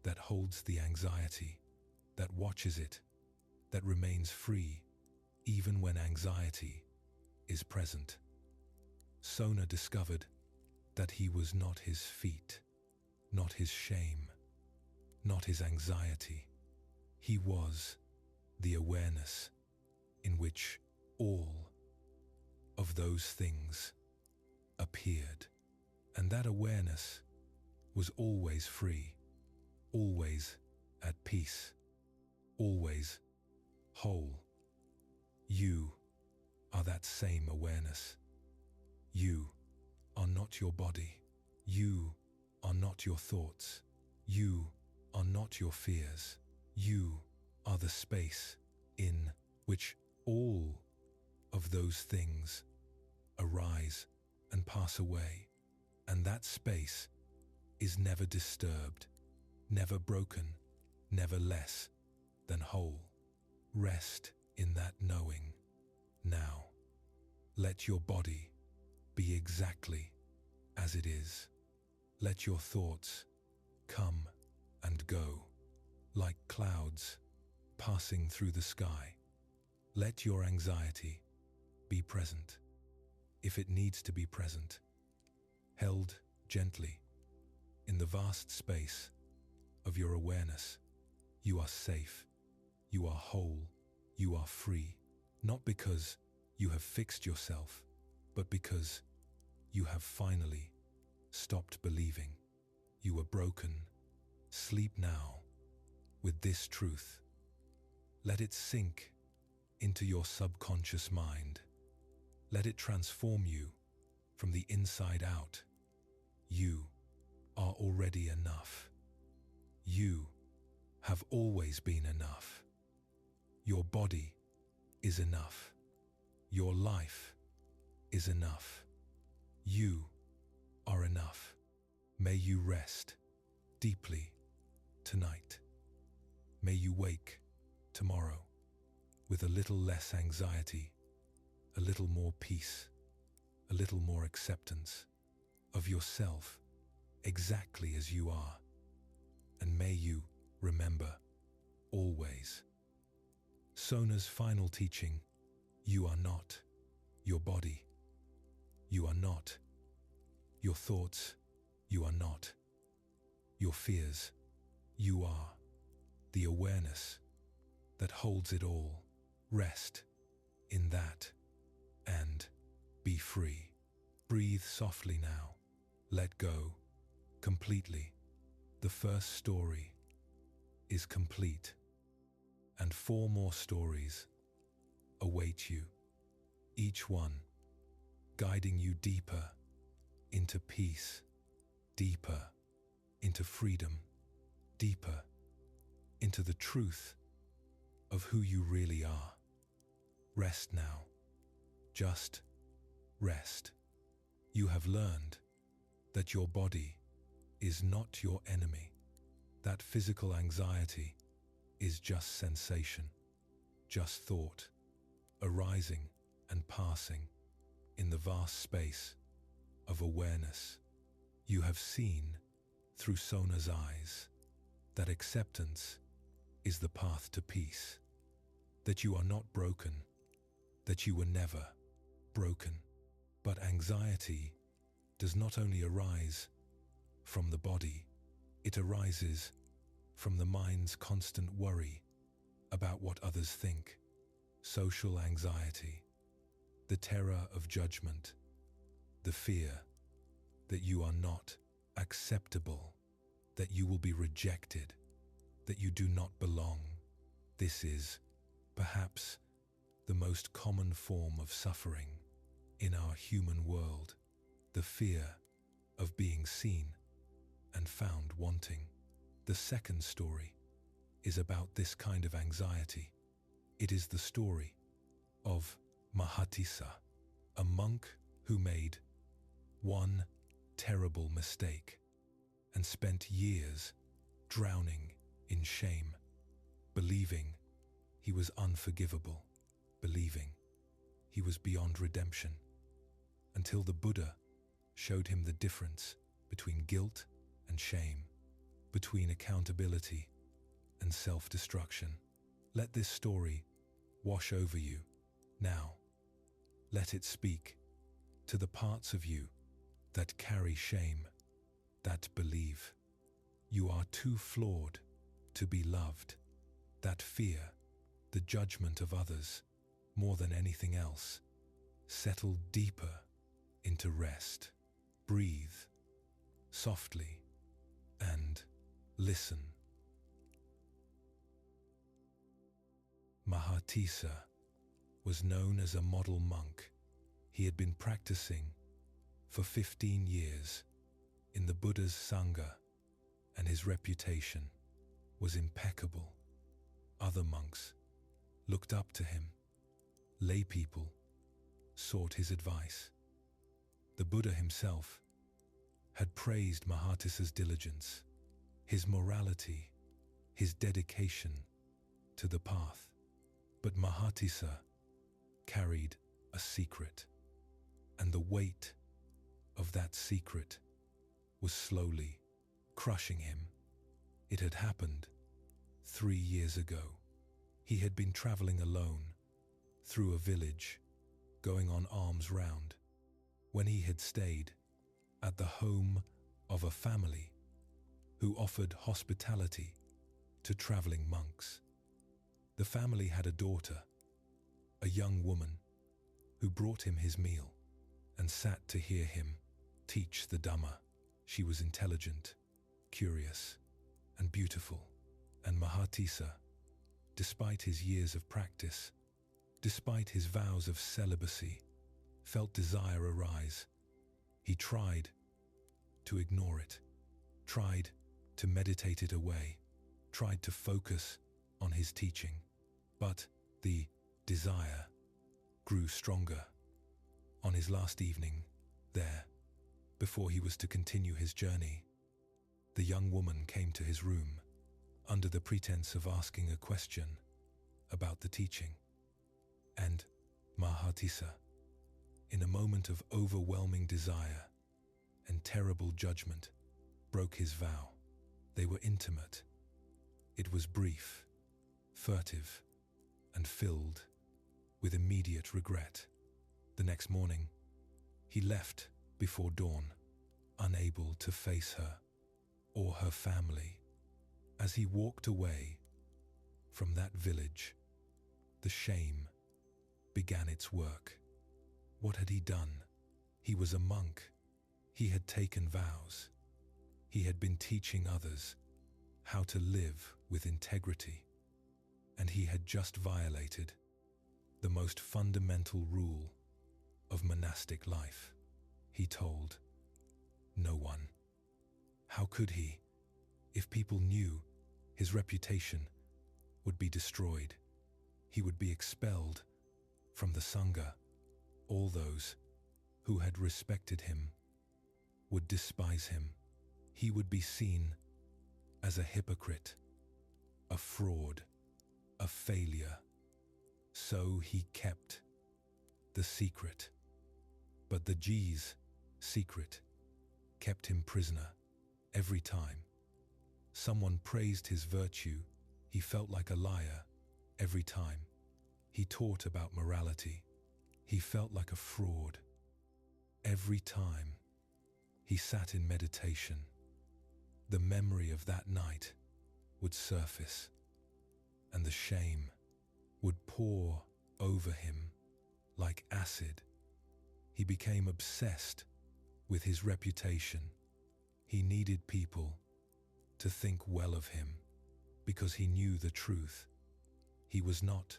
that holds the anxiety, that watches it, that remains free even when anxiety is present. Sona discovered that he was not his feet, not his shame, not his anxiety. He was the awareness in which all of those things appeared. And that awareness was always free, always at peace, always whole. You are that same awareness. You are not your body. You are not your thoughts. You are not your fears. You are the space in which all of those things arise and pass away. And that space is never disturbed, never broken, never less than whole. Rest in that knowing now. Let your body be exactly as it is. Let your thoughts come and go like clouds passing through the sky. Let your anxiety be present, if it needs to be present, held gently in the vast space of your awareness. You are safe, you are whole, you are free, not because you have fixed yourself, but because you have finally stopped believing you were broken. Sleep now with this truth. Let it sink into your subconscious mind. Let it transform you from the inside out. You are already enough. You have always been enough. Your body is enough. Your life is enough. You are enough. May you rest deeply tonight. May you wake tomorrow with a little less anxiety, a little more peace, a little more acceptance of yourself exactly as you are. And may you remember always Sona's final teaching: you are not your body. You are not your thoughts. You are not your fears. You are the awareness that holds it all. Rest in that and be free. Breathe softly now. Let go completely. The first story is complete, and 4 more stories await you, each one guiding you deeper into peace, deeper into freedom, deeper into the truth of who you really are. Rest now. Just rest. You have learned that your body is not your enemy, that physical anxiety is just sensation, just thought, arising and passing in the vast space of awareness. You have seen through Sona's eyes that acceptance is the path to peace, that you are not broken, that you were never broken. But anxiety does not only arise from the body, it arises from the mind's constant worry about what others think. Social anxiety, the terror of judgment, the fear that you are not acceptable, that you will be rejected, that you do not belong. This is perhaps the most common form of suffering in our human world, the fear of being seen and found wanting. The second story is about this kind of anxiety. It is the story of Mahātissa, a monk who made one terrible mistake and spent years drowning in shame, believing he was unforgivable, believing he was beyond redemption, until the Buddha showed him the difference between guilt and shame, between accountability and self-destruction. Let this story wash over you now. Let it speak to the parts of you that carry shame, that believe you are too flawed to be loved, that fear the judgment of others more than anything else. Settle deeper into rest. Breathe softly and listen. Mahātissa was known as a model monk. He had been practicing for 15 years in the Buddha's Sangha, and his reputation was impeccable. Other monks looked up to him. Lay people sought his advice. The Buddha himself had praised Mahātissa's diligence, his morality, his dedication to the path. But Mahātissa carried a secret, and the weight of that secret was slowly crushing him. It had happened 3 years ago. He had been traveling alone through a village, going on alms round, when he had stayed at the home of a family who offered hospitality to traveling monks. The family had a daughter, a young woman, who brought him his meal and sat to hear him teach the Dhamma. She was intelligent, curious, and beautiful, and Mahātissa, despite his years of practice, despite his vows of celibacy, felt desire arise. He tried to ignore it, tried to meditate it away, tried to focus on his teaching, but the desire grew stronger. On his last evening there, before he was to continue his journey, the young woman came to his room under the pretense of asking a question about the teaching. And Mahātissa, in a moment of overwhelming desire and terrible judgment, broke his vow. They were intimate. It was brief, furtive, and filled with immediate regret. The next morning, he left before dawn, unable to face her or her family. As he walked away from that village, the shame began its work. What had he done? He was a monk. He had taken vows. He had been teaching others how to live with integrity. And he had just violated the most fundamental rule of monastic life. He told no one. How could he? If people knew, his reputation would be destroyed. He would be expelled from the Sangha. All those who had respected him would despise him. He would be seen as a hypocrite, a fraud, a failure. So he kept the secret. But the G's secret kept him prisoner. Every time someone praised his virtue, he felt like a liar. Every time he taught about morality, he felt like a fraud. Every time he sat in meditation, the memory of that night would surface, and the shame would pour over him like acid. He became obsessed with his reputation. He needed people to think well of him because he knew the truth. He was not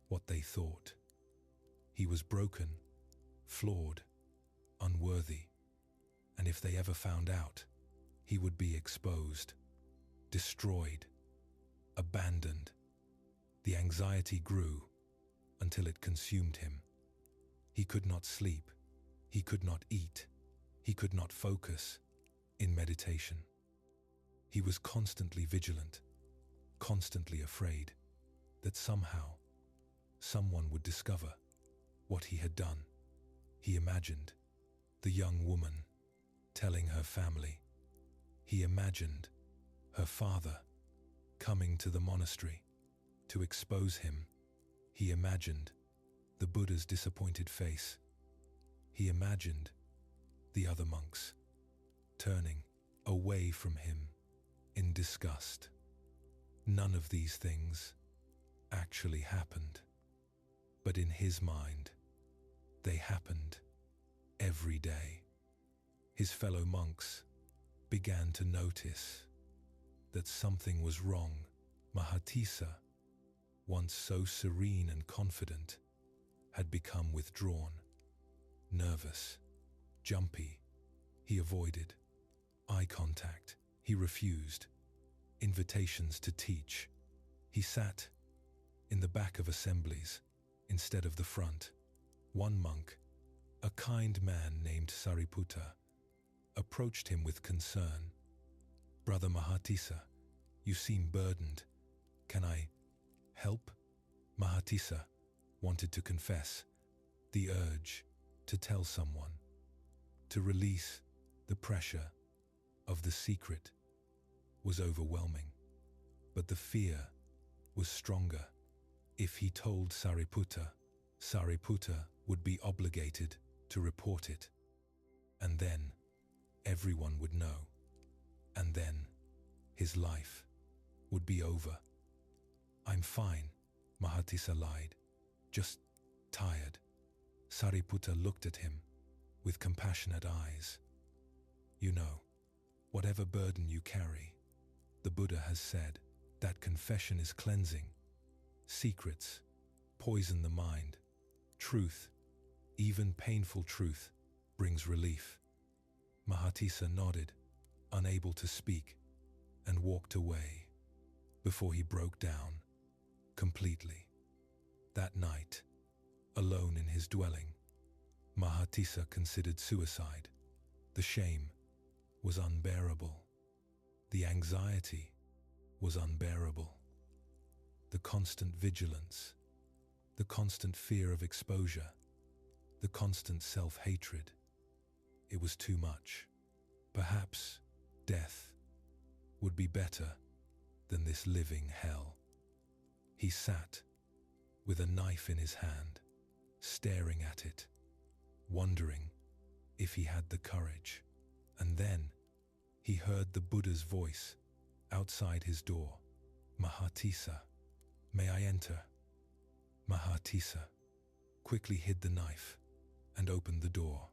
what they thought. He was broken, flawed, unworthy, and if they ever found out, he would be exposed, destroyed, abandoned. The anxiety grew until it consumed him. He could not sleep. He could not eat. He could not focus in meditation. He was constantly vigilant, constantly afraid that somehow someone would discover what he had done. He imagined the young woman telling her family. He imagined her father coming to the monastery to expose him. He imagined the Buddha's disappointed face. He imagined the other monks turning away from him in disgust. None of these things actually happened, but in his mind, they happened every day. His fellow monks began to notice that something was wrong. Mahatissa, once so serene and confident, had become withdrawn, nervous, jumpy. He avoided eye contact. He refused invitations to teach. He sat in the back of assemblies instead of the front. One monk, a kind man named Sariputta, approached him with concern. "Brother Mahatissa, you seem burdened. Can I help?" Mahatissa wanted to confess. The urge to tell someone, to release the pressure of the secret, was overwhelming. But the fear was stronger. If he told Sariputta, Sariputta would be obligated to report it. And then everyone would know. And then his life would be over. "I'm fine," Mahatissa lied. "Just tired." Sariputta looked at him with compassionate eyes. "You know, whatever burden you carry, the Buddha has said that confession is cleansing. Secrets poison the mind. Truth, even painful truth, brings relief." Mahatissa nodded, unable to speak, and walked away before he broke down completely. That night, alone in his dwelling, Mahatissa considered suicide. The shame was unbearable. The anxiety was unbearable. The constant vigilance, the constant fear of exposure, the constant self-hatred. It was too much. Perhaps death would be better than this living hell. He sat with a knife in his hand, staring at it, wondering if he had the courage. And then he heard the Buddha's voice outside his door. "Mahatissa, may I enter?" Mahatissa quickly hid the knife and opened the door.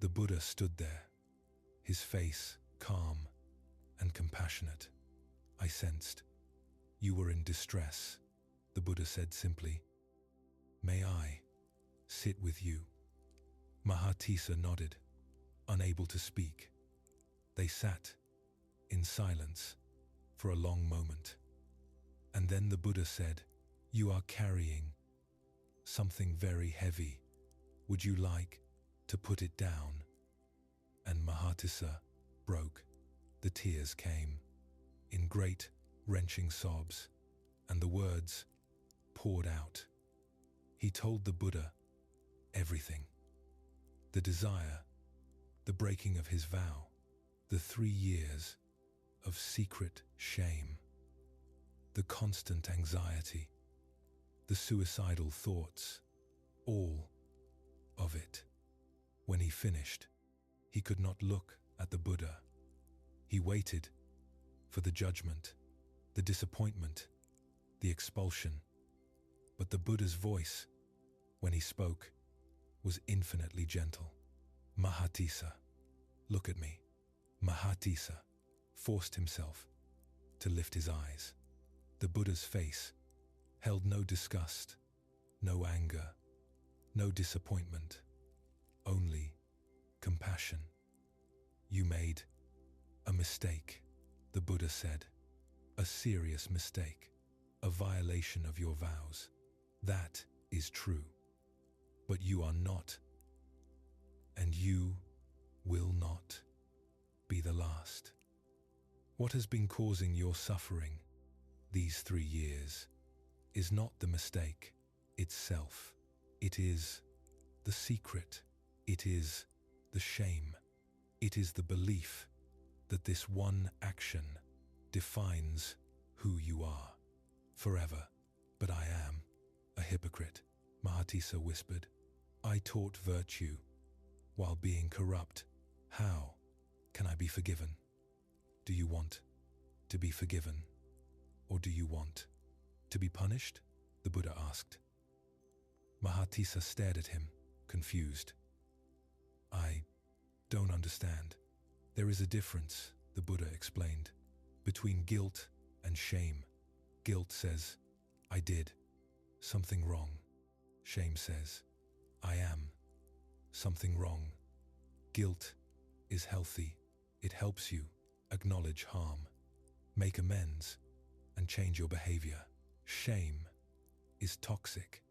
The Buddha stood there, his face calm and compassionate. I sensed you were in distress, the Buddha said simply. May I sit with you? Mahatisa nodded, unable to speak. They sat in silence for a long moment. And then the Buddha said, You are carrying something very heavy. Would you like to put it down? And Mahatisa broke. The tears came in great wrenching sobs, and the words poured out. He told the Buddha everything. The desire, the breaking of his vow, the 3 years of secret shame, the constant anxiety, the suicidal thoughts, all of it. When he finished, he could not look at the Buddha. He waited for the judgment, the disappointment, the expulsion. But the Buddha's voice, when he spoke, was infinitely gentle. Mahatisa, look at me. Mahatisa forced himself to lift his eyes. The Buddha's face held no disgust, no anger, no disappointment, only compassion. You made a mistake, the Buddha said. A serious mistake, a violation of your vows. That is true. But you are not, and you will not be the last. What has been causing your suffering these 3 years is not the mistake itself. It is the secret. It is the shame. It is the belief that this one action defines who you are forever. But I am a hypocrite, Mahatisa whispered. I taught virtue while being corrupt. How can I be forgiven? Do you want to be forgiven, or do you want to be punished? The Buddha asked. Mahatisa stared at him, confused. I don't understand. There is a difference, the Buddha explained, between guilt and shame. Guilt says, I did something wrong. Shame says, I am something wrong. Guilt is healthy. It helps you acknowledge harm, make amends, and change your behavior. Shame is toxic.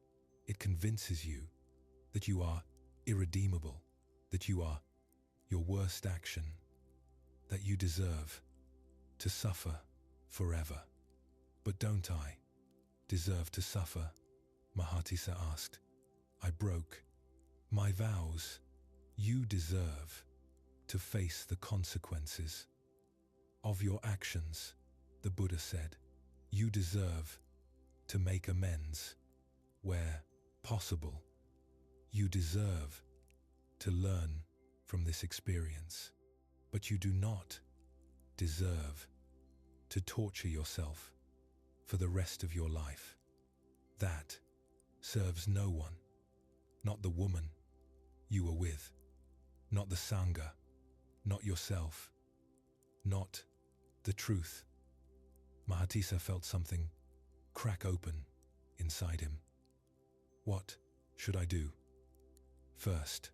It convinces you that you are irredeemable, that you are your worst action, that you deserve to suffer forever. But don't I deserve to suffer? Mahatisa asked. I broke my vows. You deserve to face the consequences of your actions, the Buddha said. You deserve to make amends where possible. You deserve to learn from this experience, but you do not deserve to torture yourself for the rest of your life. That serves no one, not the woman you were with, not the Sangha, not yourself, not the truth. Mahatisa felt something crack open inside him. What should I do? First,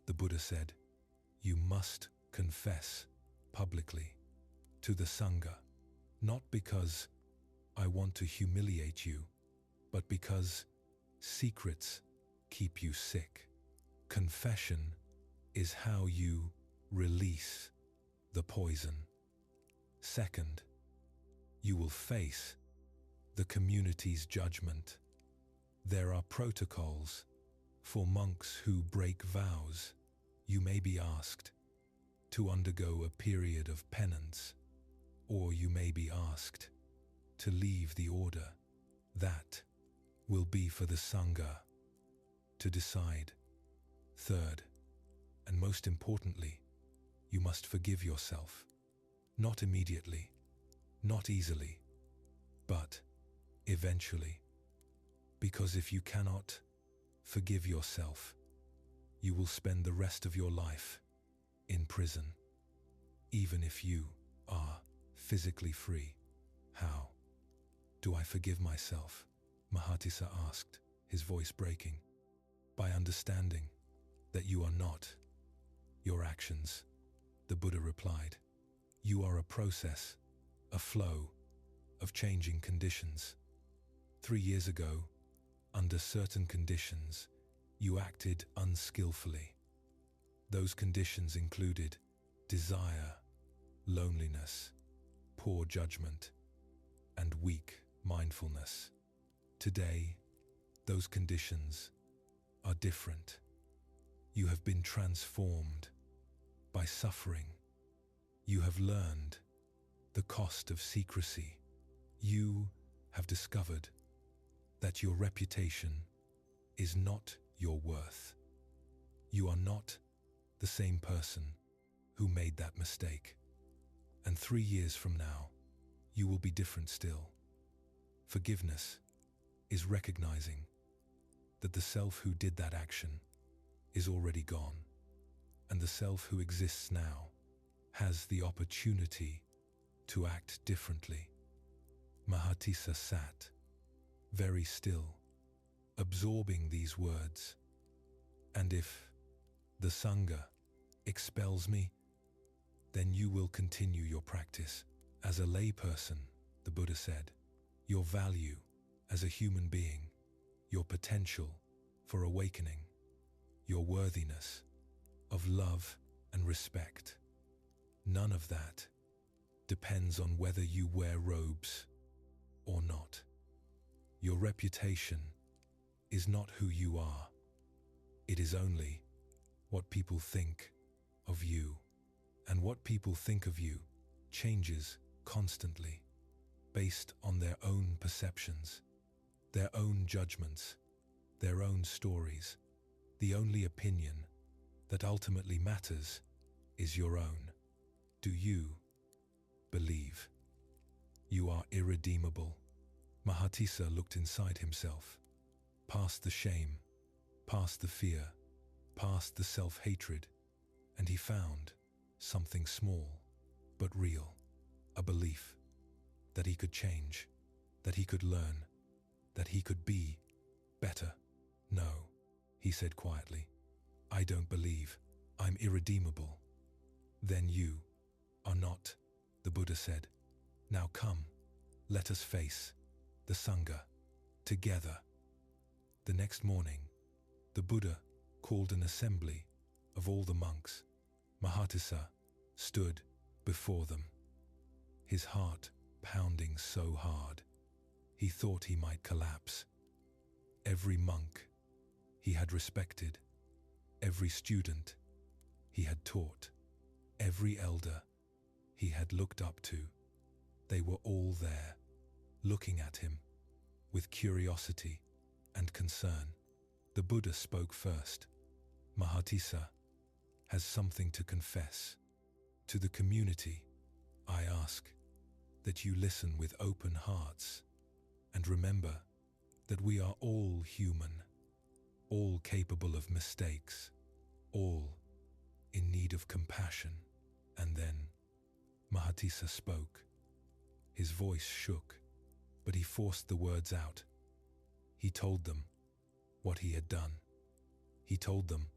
the Buddha said, you must confess publicly to the Sangha, not because I want to humiliate you, but because secrets keep you sick. Confession is how you release the poison. Second, you will face the community's judgment. There are protocols for monks who break vows. You may be asked to undergo a period of penance, or you may be asked to leave the order. That will be for the Sangha to decide. Third, and most importantly, you must forgive yourself. Not immediately, not easily, but eventually. Because if you cannot forgive yourself, you will spend the rest of your life in prison, even if you are physically free. How do I forgive myself? Mahatissa asked, his voice breaking. By understanding that you are not your actions, the Buddha replied. You are a process, a flow of changing conditions. 3 years ago, under certain conditions, you acted unskillfully. Those conditions included desire, loneliness, poor judgment, and weak mindfulness. Today, those conditions are different. You have been transformed by suffering. You have learned the cost of secrecy. You have discovered that your reputation is not your worth. You are not the same person who made that mistake. And 3 years from now, you will be different still. Forgiveness is recognizing that the self who did that action is already gone, and the self who exists now has the opportunity to act differently. Mahatissa sat very still, absorbing these words. And if the Sangha expels me, then you will continue your practice. As a layperson, the Buddha said, your value as a human being, your potential for awakening, your worthiness of love and respect, none of that depends on whether you wear robes or not. Your reputation is not who you are. It is only what people think of you, and what people think of you changes constantly based on their own perceptions, their own judgments, their own stories. The only opinion that ultimately matters is your own. Do you believe you are irredeemable? Mahatissa looked inside himself, past the shame, past the fear, past the self-hatred, and he found something small but real, a belief that he could change, that he could learn, that he could be better. No, he said quietly, I don't believe I'm irredeemable. Then you are not, the Buddha said. Now come, let us face the Sangha together. The next morning, the Buddha called an assembly of all the monks. Mahatissa stood before them, his heart pounding so hard he thought he might collapse. Every monk he had respected, every student he had taught, every elder he had looked up to, they were all there, looking at him with curiosity and concern. The Buddha spoke first. Mahatissa has something to confess. To the community, I ask that you listen with open hearts and remember that we are all human, all capable of mistakes, all in need of compassion. And then Mahatissa spoke. His voice shook, but he forced the words out. He told them what he had done. He told them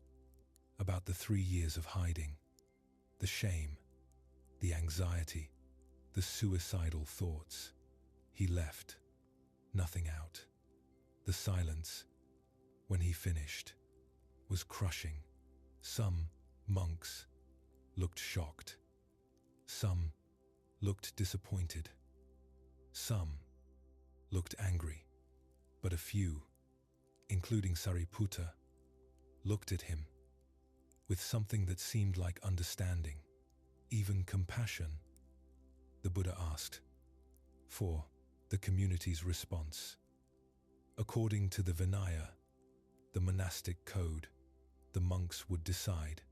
about the 3 years of hiding, the shame, the anxiety, the suicidal thoughts. He left nothing out. The silence, when he finished, was crushing. Some monks looked shocked. Some looked disappointed. Some looked angry. But a few, including Sariputta, looked at him with something that seemed like understanding, even compassion. The Buddha asked for the community's response. According to the Vinaya, the monastic code, the monks would decide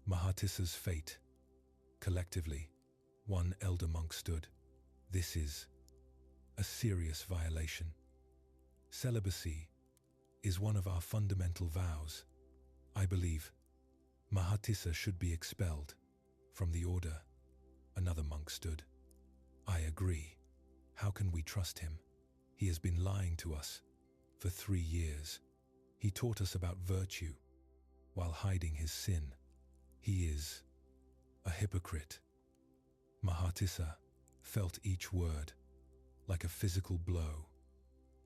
Mahatissa's fate. Collectively, one elder monk stood. This is a serious violation. Celibacy is one of our fundamental vows. I believe Mahatissa should be expelled from the order. Another monk stood. I agree. How can we trust him? He has been lying to us for 3 years. He taught us about virtue while hiding his sin. He is a hypocrite. Mahatissa felt each word like a physical blow.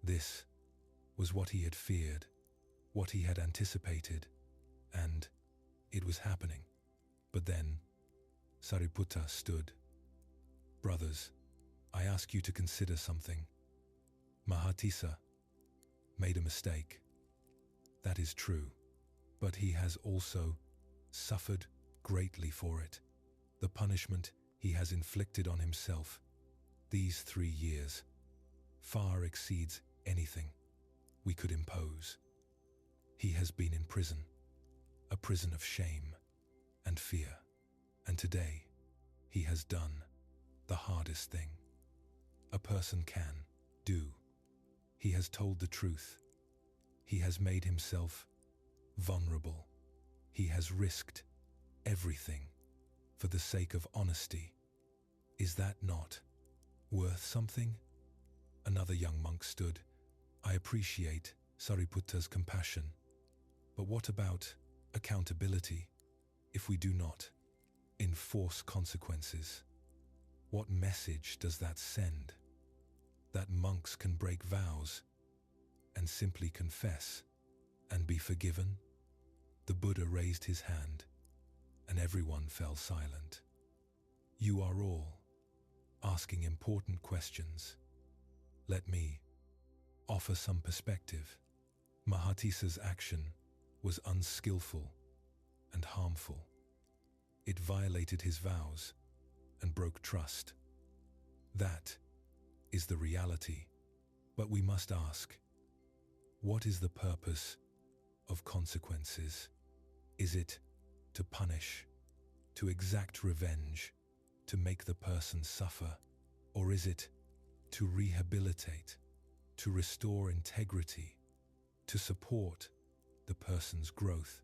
This was what he had feared, what he had anticipated, and it was happening. But then Sariputta stood. Brothers, I ask you to consider something. Mahatissa made a mistake. That is true, but he has also suffered greatly for it. The punishment he has inflicted on himself these 3 years far exceeds anything we could impose. He has been in prison, a prison of shame and fear, and today he has done the hardest thing a person can do. He has told the truth. He has made himself vulnerable. He has risked everything for the sake of honesty. Is that not worth something? Another young monk stood. I appreciate Sariputta's compassion, but what about accountability? If we do not enforce consequences, what message does that send? That monks can break vows and simply confess and be forgiven? The Buddha raised his hand and everyone fell silent. You are all asking important questions. Let me offer some perspective. Mahatissa's action was unskillful and harmful. It violated his vows and broke trust. That is the reality. But we must ask, what is the purpose of consequences? Is it to punish, to exact revenge, to make the person suffer? Or is it to rehabilitate, to restore integrity, to support the person's growth?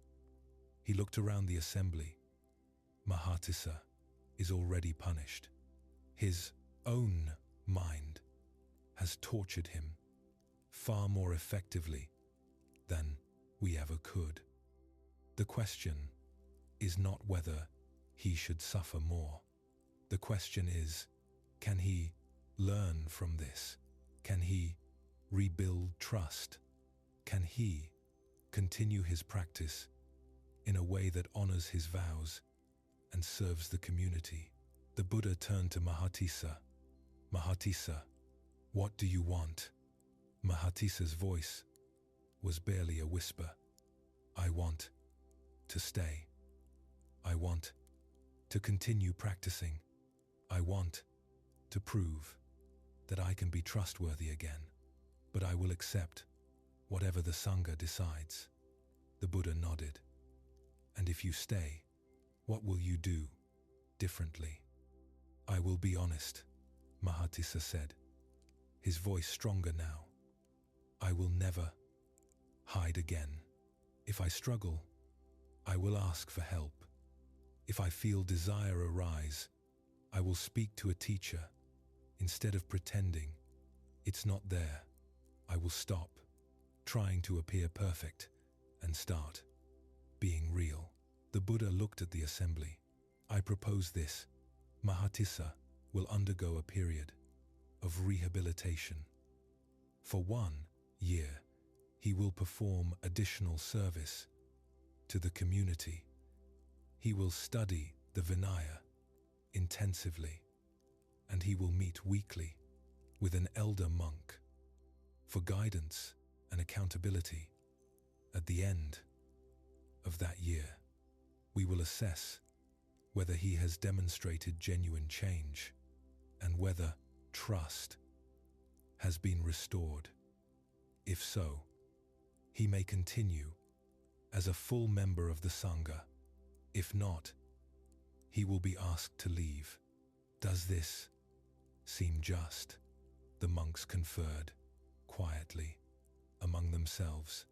He looked around the assembly. Mahatissa is already punished. His own mind has tortured him far more effectively than we ever could. The question is not whether he should suffer more. The question is, can he learn from this? Can he rebuild trust? Can he continue his practice in a way that honors his vows and serves the community? The Buddha turned to Mahatissa. Mahatissa, what do you want? Mahatissa's voice was barely a whisper. I want to stay. I want to continue practicing. I want to prove that I can be trustworthy again, but I will accept whatever the Sangha decides. The Buddha nodded. And if you stay, what will you do differently? I will be honest, Mahatissa said, his voice stronger now. I will never hide again. If I struggle, I will ask for help. If I feel desire arise, I will speak to a teacher. Instead of pretending it's not there, I will stop trying to appear perfect and start being real. The Buddha looked at the assembly. I propose this. Mahatissa will undergo a period of rehabilitation. For 1 year, he will perform additional service to the community. He will study the Vinaya intensively, and he will meet weekly with an elder monk for guidance and accountability. At the end of that year, we will assess whether he has demonstrated genuine change and whether trust has been restored. If so, he may continue as a full member of the Sangha. If not, he will be asked to leave. Does this seem just? The monks conferred quietly among themselves.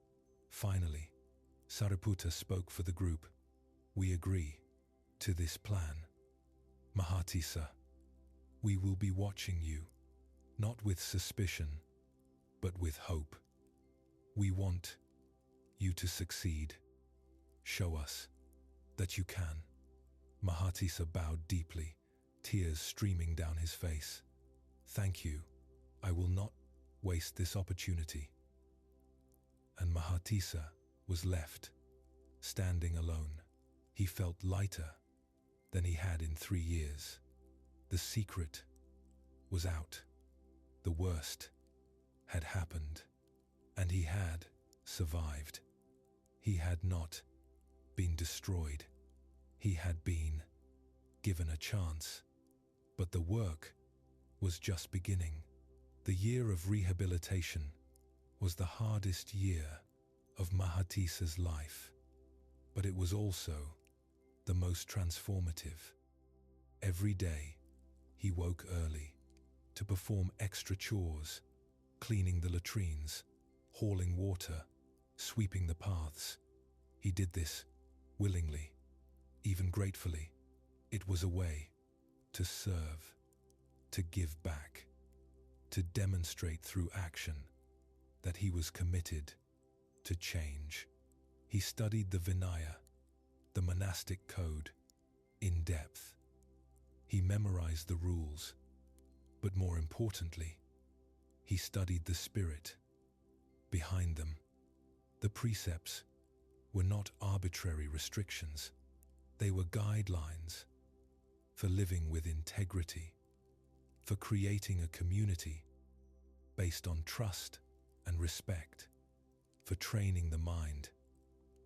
Finally, Sariputta spoke for the group. We agree to this plan. Mahatisa, we will be watching you, not with suspicion, but with hope. We want you to succeed. Show us that you can. Mahatisa bowed deeply, tears streaming down his face. Thank you. I will not waste this opportunity. And Mahatisa was left, standing alone. He felt lighter than he had in 3 years. The secret was out. The worst had happened, and he had survived. He had not been destroyed. He had been given a chance. But the work was just beginning. The year of rehabilitation was the hardest year of Mahatisa's life, but it was also the most transformative. Every day, he woke early to perform extra chores, cleaning the latrines, hauling water, sweeping the paths. He did this willingly, even gratefully. It was a way to serve, to give back, to demonstrate through action that he was committed to change. He studied the Vinaya, the monastic code, in depth. He memorized the rules, but more importantly, he studied the spirit behind them. The precepts were not arbitrary restrictions. They were guidelines for living with integrity, for creating a community based on trust and respect, for training the mind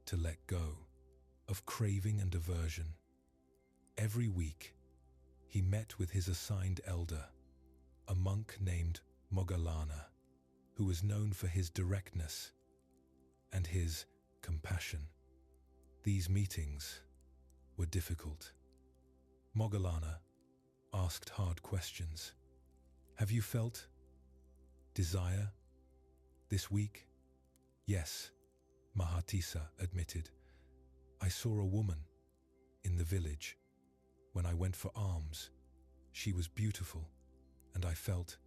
to let go of craving and aversion. Every week, he met with his assigned elder, a monk named Moggallana, who was known for his directness and his compassion. These meetings were difficult. Moggallana asked hard questions. Have you felt desire this week? Yes, Mahatisa admitted. I saw a woman in the village. When I went for alms, she was beautiful, and I felt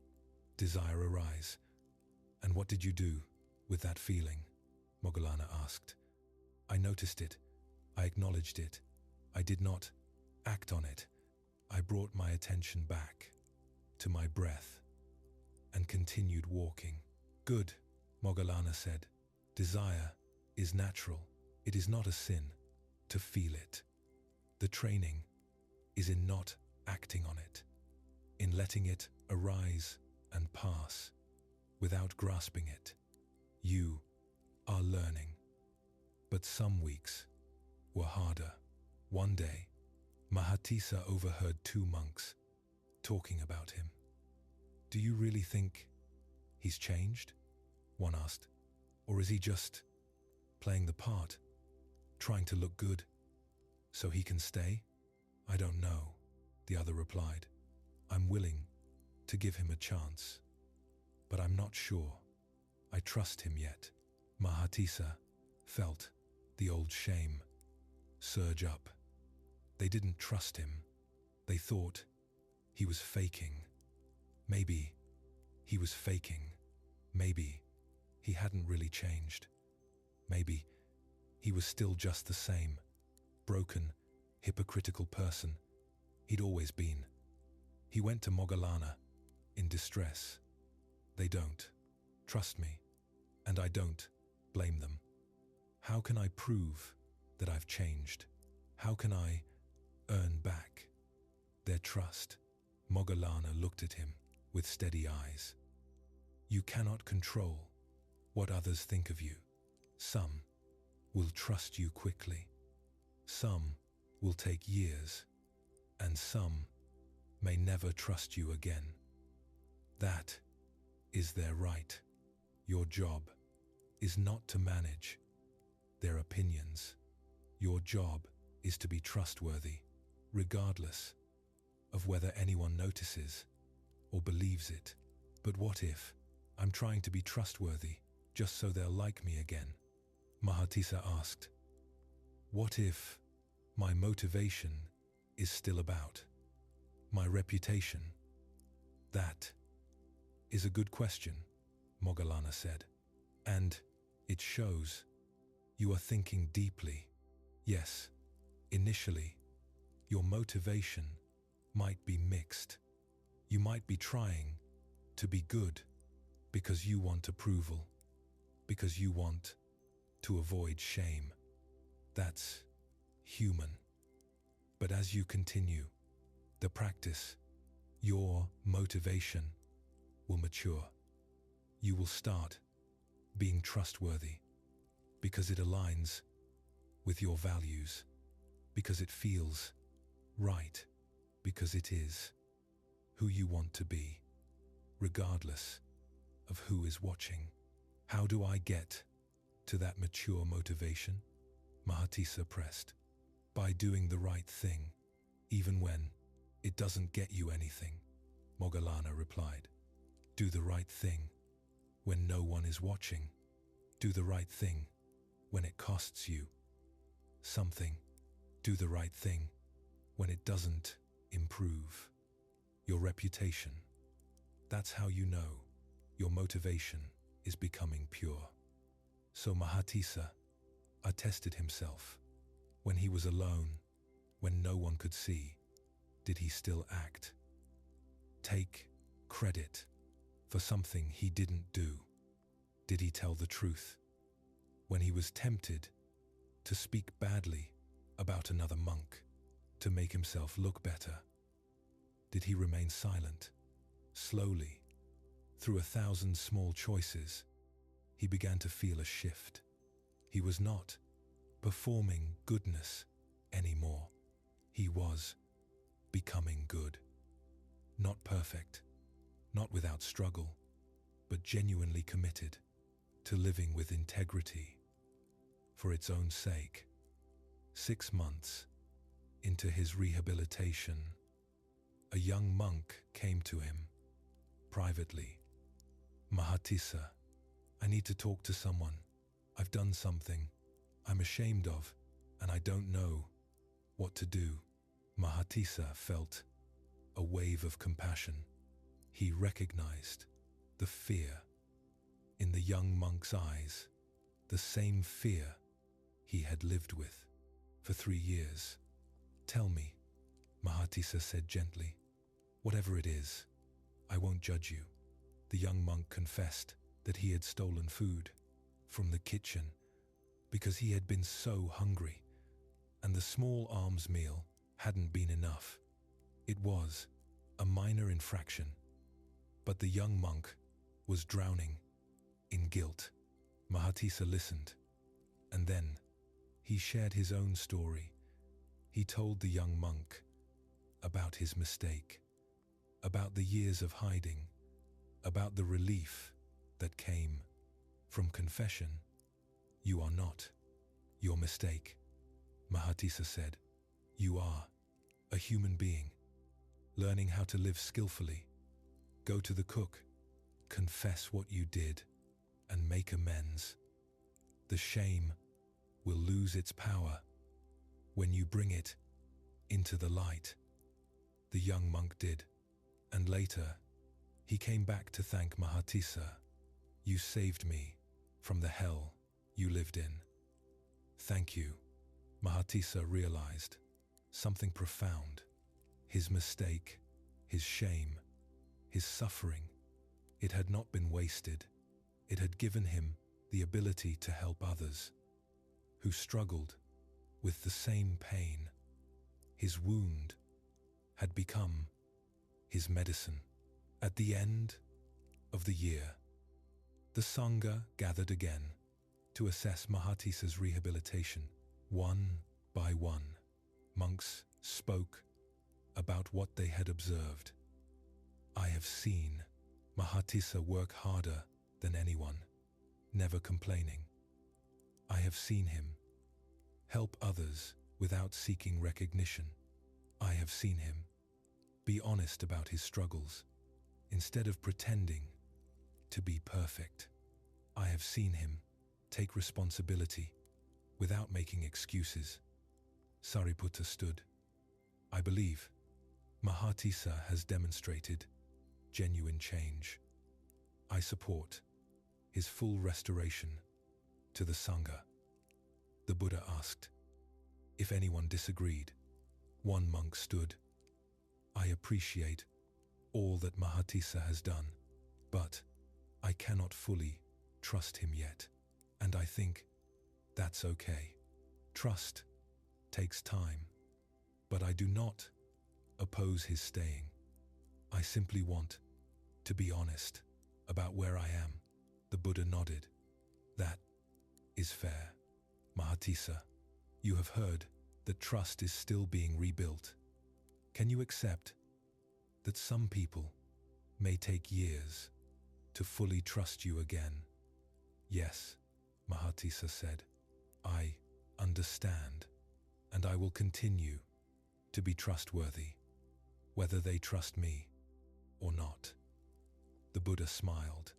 desire arise. And what did you do with that feeling? Moggallana asked. I noticed it. I acknowledged it. I did not act on it. I brought my attention back to my breath and continued walking. Good, Moggallana said. Desire is natural. It is not a sin to feel it. The training is in not acting on it, in letting it arise and pass without grasping it. You are learning. But some weeks were harder. One day, Mahatisa overheard 2 monks talking about him. Do you really think he's changed? One asked. Or is he just playing the part, trying to look good so he can stay? I don't know, the other replied. I'm willing to give him a chance, but I'm not sure I trust him yet. Mahatisa felt the old shame surge up. They didn't trust him. They thought he was faking. Maybe he was faking. Maybe he hadn't really changed. Maybe he was still just the same broken, hypocritical person he'd always been. He went to Moggallana in distress. They don't trust me, and I don't blame them. How can I prove that I've changed? How can I earn back their trust? Moggallana looked at him with steady eyes. You cannot control what others think of you. Some will trust you quickly. Some will take years, and some may never trust you again. That is their right. Your job is not to manage their opinions. Your job is to be trustworthy, regardless of whether anyone notices or believes it. But what if I'm trying to be trustworthy just so they'll like me again? Mahatisa asked. What if my motivation is still about my reputation? That is a good question, Moggallana said. And it shows you are thinking deeply. Yes, initially, your motivation might be mixed. You might be trying to be good because you want approval, because you want to avoid shame. That's human. But as you continue the practice, your motivation will mature. You will start being trustworthy because it aligns with your values, because it feels right, because it is who you want to be, regardless of who is watching. How do I get to that mature motivation? Mahatisa pressed. By doing the right thing, even when it doesn't get you anything, Moggallana replied. Do the right thing when no one is watching. Do the right thing when it costs you something. Do the right thing when it doesn't improve your reputation. That's how you know your motivation is becoming pure. So Mahatisa attested himself. When he was alone, when no one could see, did he still act? Take credit for something he didn't do? Did he tell the truth when he was tempted to speak badly about another monk to make himself look better? Did he remain silent? Slowly, through 1,000 small choices, he began to feel a shift. He was not performing goodness anymore. He was becoming good. Not perfect, not without struggle, but genuinely committed to living with integrity for its own sake. 6 months into his rehabilitation, a young monk came to him privately. Mahatisa, I need to talk to someone. I've done something I'm ashamed of, and I don't know what to do. Mahatisa felt a wave of compassion. He recognized the fear in the young monk's eyes, the same fear he had lived with for 3 years. Tell me, Mahatisa said gently. Whatever it is, I won't judge you. The young monk confessed that he had stolen food from the kitchen because he had been so hungry, and the small alms meal hadn't been enough. It was a minor infraction, but the young monk was drowning in guilt. Mahatisa listened, and then he shared his own story. He told the young monk about his mistake, about the years of hiding, about the relief that came from confession. You are not your mistake, Mahatisa said. You are a human being, learning how to live skillfully. Go to the cook, confess what you did, and make amends. The shame will lose its power when you bring it into the light. The young monk did, and later he came back to thank Mahatisa. You saved me from the hell you lived in. Thank you. Mahatisa realized something profound. His mistake, his shame, his suffering, it had not been wasted. It had given him the ability to help others who struggled with the same pain. His wound had become his medicine. At the end of the year, the Sangha gathered again to assess Mahatisa's rehabilitation. One by one, monks spoke about what they had observed. I have seen Mahatisa work harder than anyone, never complaining. I have seen him help others without seeking recognition. I have seen him be honest about his struggles instead of pretending to be perfect. I have seen him Take responsibility without making excuses. Sariputta stood. I believe Mahatissa has demonstrated genuine change. I support his full restoration to the Sangha. The Buddha asked if anyone disagreed. One monk stood. I appreciate all that Mahatissa has done, but I cannot fully trust him yet, and I think that's okay. Trust takes time, but I do not oppose his staying. I simply want to be honest about where I am. The Buddha nodded. That is fair. Mahatissa, you have heard that trust is still being rebuilt. Can you accept that some people may take years to fully trust you again? Yes, Mahatissa said. I understand, and I will continue to be trustworthy, whether they trust me or not. The Buddha smiled.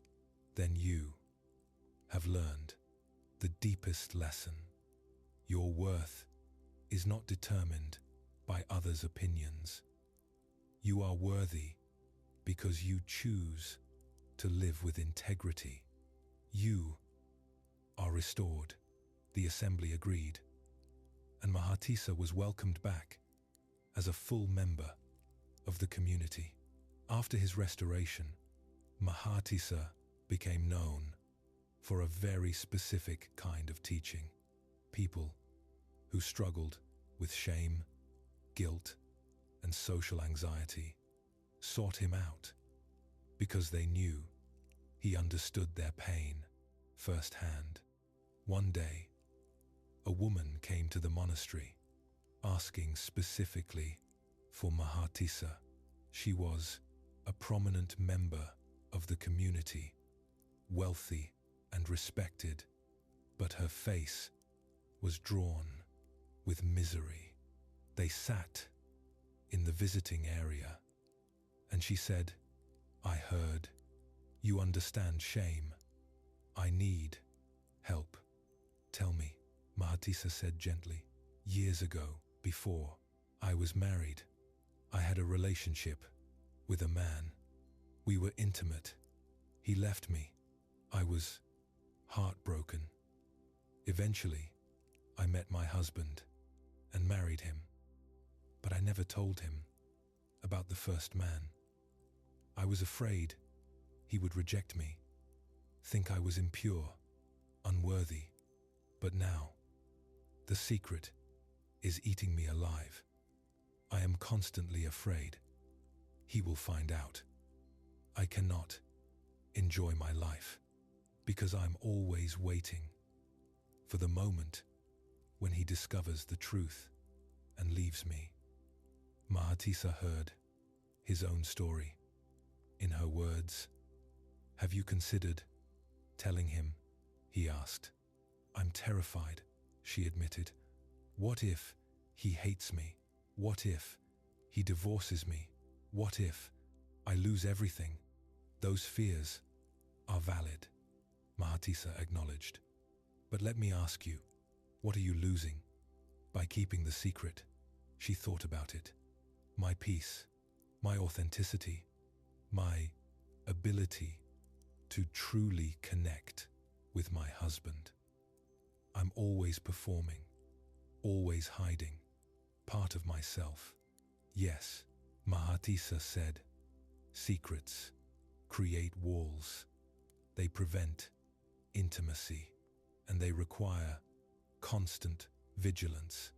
Then you have learned the deepest lesson. Your worth is not determined by others' opinions. You are worthy because you choose to live with integrity. You are restored. The assembly agreed, and Mahatissa was welcomed back as a full member of the community. After his restoration, Mahatissa became known for a very specific kind of teaching. People who struggled with shame, guilt, and social anxiety sought him out because they knew he understood their pain firsthand. One day, a woman came to the monastery asking specifically for Mahatissa. She was a prominent member of the community, wealthy and respected, but her face was drawn with misery. They sat in the visiting area, and she said, I heard you understand shame. I need help. Tell me, Mahatissa said gently. Years ago, before I was married, I had a relationship with a man. We were intimate. He left me. I was heartbroken. Eventually, I met my husband and married him, but I never told him about the first man. I was afraid he would reject me, think I was impure, unworthy. But now, the secret is eating me alive. I am constantly afraid he will find out. I cannot enjoy my life because I'm always waiting for the moment when he discovers the truth and leaves me. Mahatissa heard his own story. In her words, have you considered telling him? He asked. I'm terrified, she admitted. What if he hates me? What if he divorces me? What if I lose everything? Those fears are valid, Mahatissa acknowledged. But let me ask you, what are you losing by keeping the secret? She thought about it. My peace, my authenticity, my ability to truly connect with my husband. I'm always performing, always hiding part of myself. Yes, Mahatissa said, secrets create walls. They prevent intimacy, and they require constant vigilance,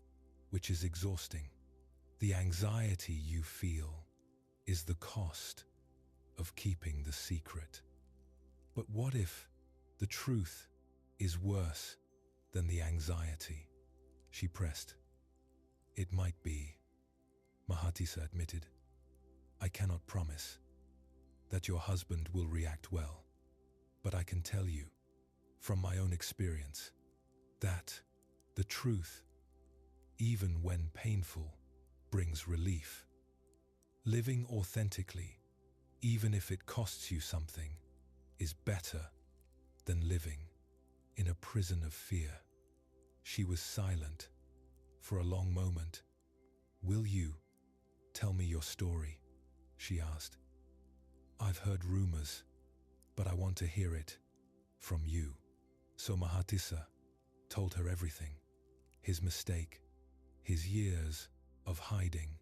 which is exhausting. The anxiety you feel is the cost of keeping the secret. But what if the truth is worse than the anxiety? She pressed. It might be, Mahatissa admitted. I cannot promise that your husband will react well, but I can tell you from my own experience that the truth, even when painful, brings relief. Living authentically, even if it costs you something, is better than living in a prison of fear. She was silent for a long moment. "Will you tell me your story?" she asked. "I've heard rumors, but I want to hear it from you." So Mahatissa told her everything. His mistake, his years of hiding,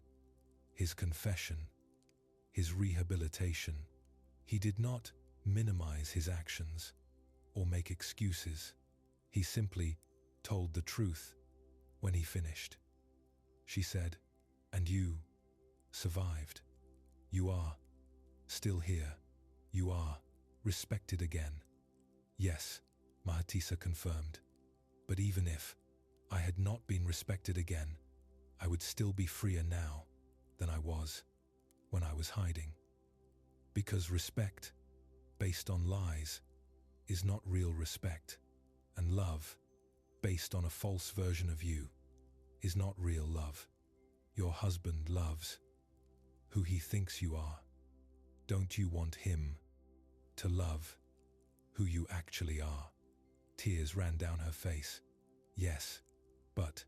his confession, his rehabilitation. He did not minimize his actions or make excuses. He simply told the truth. When he finished, she said, "And you survived. You are still here. You are respected again." "Yes," Mahatissa confirmed. "But even if I had not been respected again, I would still be freer now than I was when I was hiding. Because respect based on lies is not real respect, and love based on a false version of you is not real love. Your husband loves who he thinks you are. Don't you want him to love who you actually are?" Tears ran down her face. "Yes, but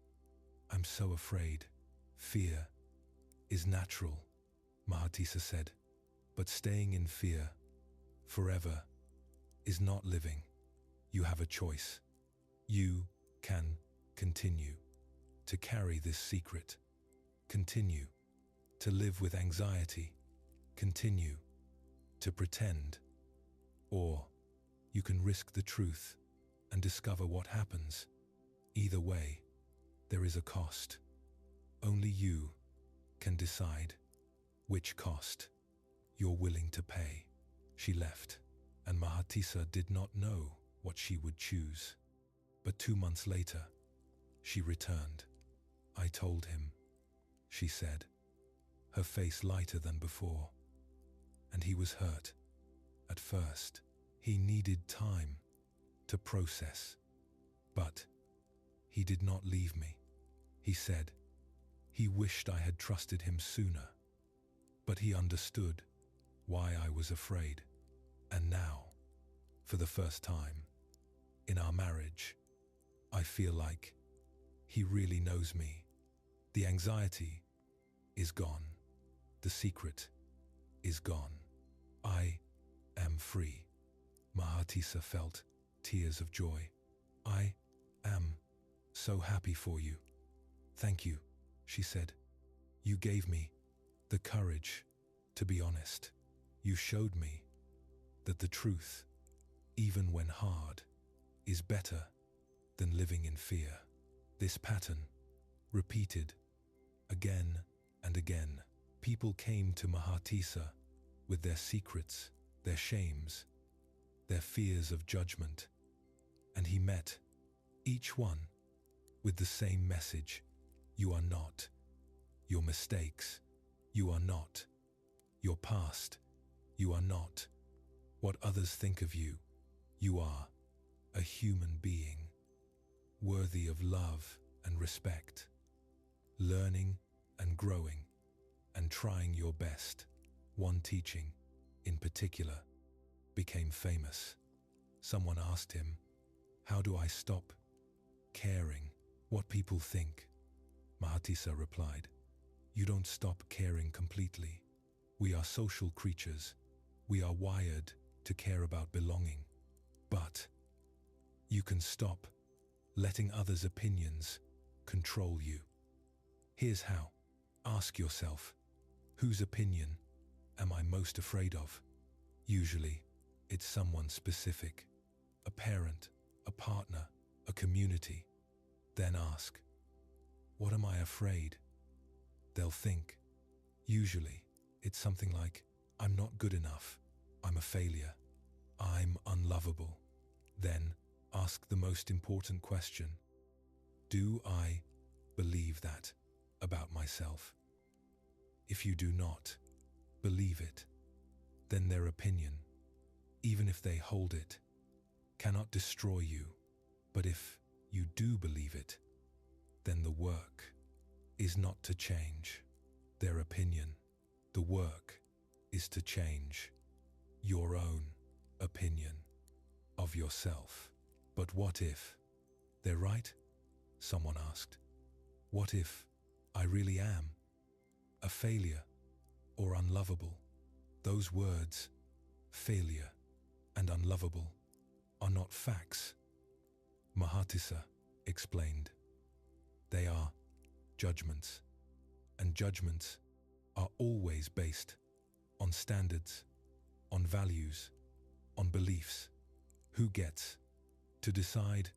I'm so afraid." "Fear is natural," Mahatissa said, "but staying in fear forever is not living. You have a choice. You can continue to carry this secret, continue to live with anxiety, continue to pretend, or you can risk the truth and discover what happens. Either way, there is a cost. Only you can decide which cost you're willing to pay." She left, and Mahatissa did not know what she would choose. But 2 months later, she returned. "I told him," she said, her face lighter than before. "And he was hurt. At first, he needed time to process. But he did not leave me. He said he wished I had trusted him sooner. But he understood why I was afraid. And now, for the first time in our marriage, I feel like he really knows me. The anxiety is gone. The secret is gone. I am free." Mahatissa felt tears of joy. "I am so happy for you. Thank you," she said. "You gave me the courage to be honest. You showed me that the truth, even when hard, is better than living in fear." This pattern repeated again and again. People came to Mahatissa with their secrets, their shames, their fears of judgment, and he met each one with the same message: you are not your mistakes, you are not your past, you are not what others think of you. You are a human being, worthy of love and respect, learning and growing and trying your best. One teaching, in particular, became famous. Someone asked him, "How do I stop caring what people think?" Mahatissa replied, "You don't stop caring completely. We are social creatures. We are wired to care about belonging. But you can stop letting others' opinions control you. Here's how. Ask yourself, whose opinion am I most afraid of? Usually, it's someone specific, a parent, a partner, a community. Then ask, what am I afraid they'll think? Usually, it's something like, I'm not good enough, I'm a failure, I'm unlovable. Then ask the most important question, do I believe that about myself? If you do not believe it, then their opinion, even if they hold it, cannot destroy you. But if you do believe it, then the work is not to change their opinion. The work is to change your own opinion of yourself. But what if they're right? Someone asked. What if I really am a failure or unlovable? Those words, failure and unlovable, are not facts, Mahatissa explained. They are judgments, and judgments are always based on standards, on values, on beliefs. Who gets to decide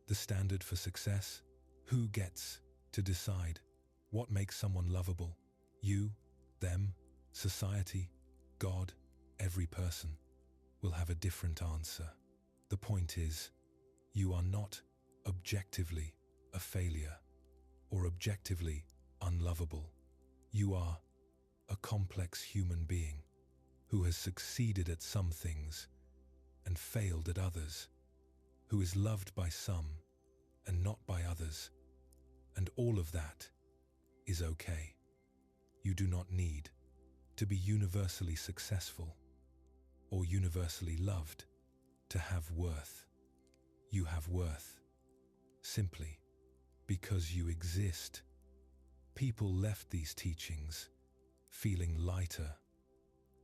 the standard for success? Who gets to decide what makes someone lovable? You, them, society, God, every person will have a different answer. The point is, you are not objectively a failure or objectively unlovable. You are a complex human being who has succeeded at some things and failed at others, who is loved by some and not by others, and all of that is okay. You do not need to be universally successful or universally loved to have worth. You have worth simply because you exist. People left these teachings feeling lighter,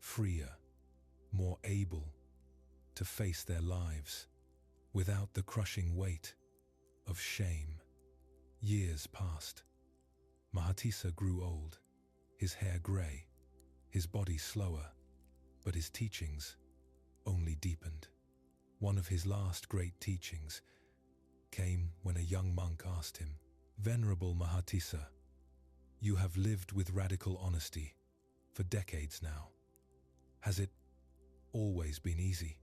freer, more able to face their lives without the crushing weight of shame. Years passed. Mahatissa grew old, his hair grey, his body slower, but his teachings only deepened. One of his last great teachings came when a young monk asked him, "Venerable Mahatissa, you have lived with radical honesty for decades now. Has it always been easy?"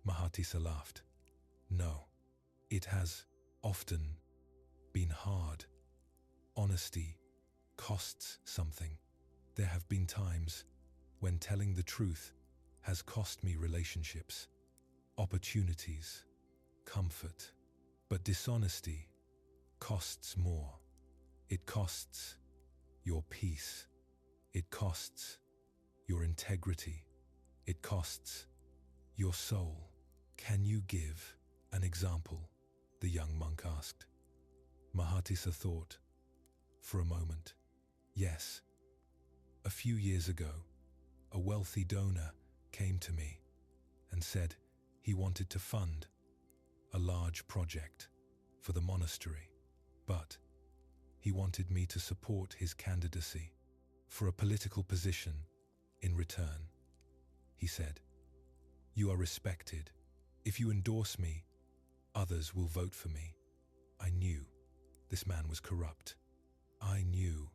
Mahatissa laughed. "No, it has often been hard. Honesty costs something. There have been times when telling the truth has cost me relationships, opportunities, comfort. But dishonesty costs more. It costs your peace. It costs your integrity. It costs your soul." "Can you give an example?" the young monk asked. Mahatissa thought for a moment. "Yes. A few years ago, a wealthy donor came to me and said he wanted to fund a large project for the monastery, but he wanted me to support his candidacy for a political position in return. He said, 'You are respected. If you endorse me, others will vote for me.' I knew this man was corrupt. I knew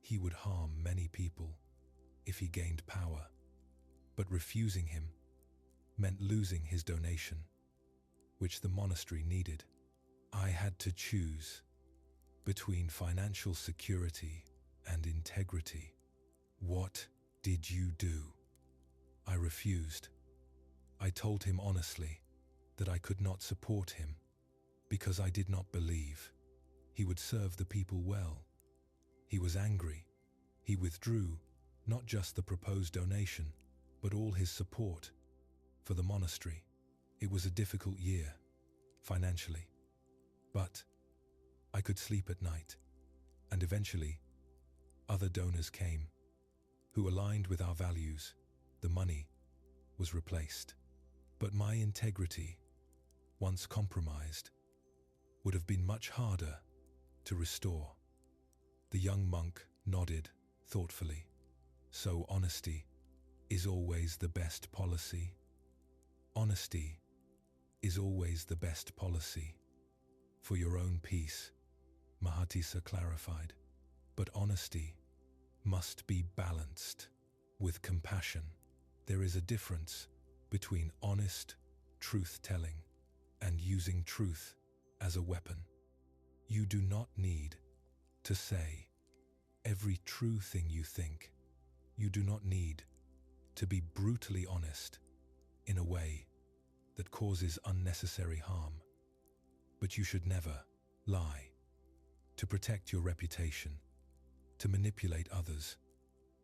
he would harm many people if he gained power, but refusing him meant losing his donation, which the monastery needed. I had to choose between financial security and integrity. What did you do?" I refused. I told him honestly that I could not support him because I did not believe he would serve the people well. He was angry. He withdrew not just the proposed donation, but all his support for the monastery. It was a difficult year, financially, but I could sleep at night, and eventually other donors came who aligned with our values. The money was replaced, but my integrity, once compromised, would have been much harder to restore. The young monk nodded thoughtfully. "So honesty is always the best policy?" "Honesty is always the best policy for your own peace," Mahatissa clarified. "But honesty must be balanced with compassion. There is a difference between honest truth-telling and using truth as a weapon. You do not need to say every true thing you think. You do not need to be brutally honest in a way that causes unnecessary harm. But you should never lie to protect your reputation, to manipulate others,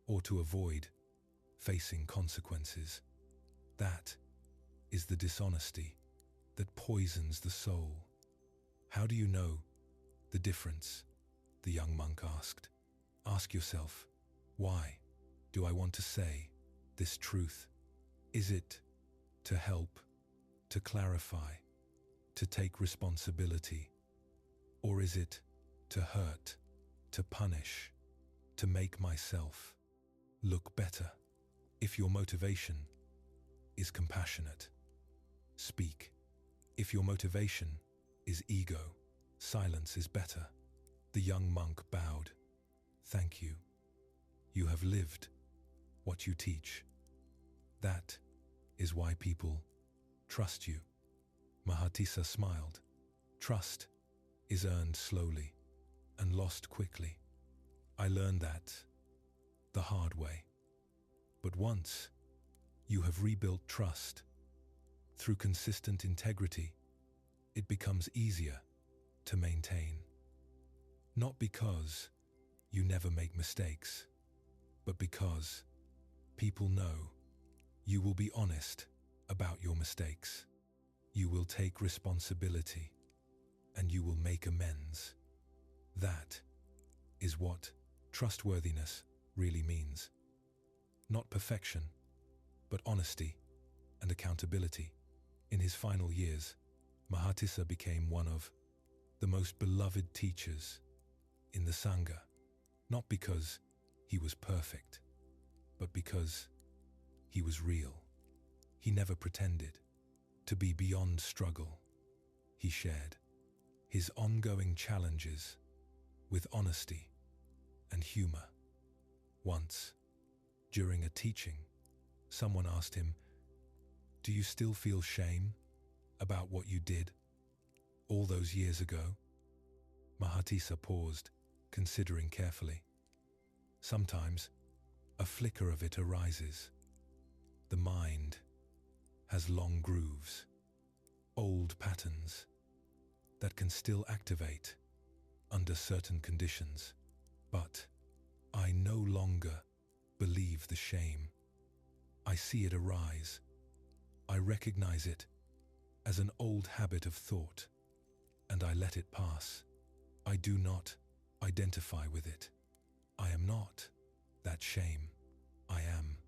or to avoid facing consequences. That is the dishonesty that poisons the soul. How do you know the difference? The young monk asked. Ask yourself, why do I want to say this truth? Is it to help, to clarify, to take responsibility? Or is it to hurt, to punish, to make myself look better? If your motivation is compassionate, speak. If your motivation is ego, silence is better. The young monk bowed. Thank you. You have lived what you teach. That is why people trust you. Mahatissa smiled. Trust is earned slowly and lost quickly. I learned that the hard way. But once you have rebuilt trust through consistent integrity, it becomes easier to maintain. Not because you never make mistakes, but because people know you will be honest about your mistakes. You will take responsibility and you will make amends. That is what trustworthiness really means. Not perfection, but honesty and accountability. In his final years, Mahatissa became one of the most beloved teachers in the Sangha, not because he was perfect, but because he was real. He never pretended to be beyond struggle. He shared his ongoing challenges with honesty and humor. Once, during a teaching, someone asked him, "Do you still feel shame about what you did all those years ago?" Mahatissa paused, considering carefully. Sometimes a flicker of it arises. The mind has long grooves, old patterns that can still activate under certain conditions. But I no longer believe the shame. I see it arise. I recognize it as an old habit of thought, and I let it pass. I do not identify with it. I am not that shame. I am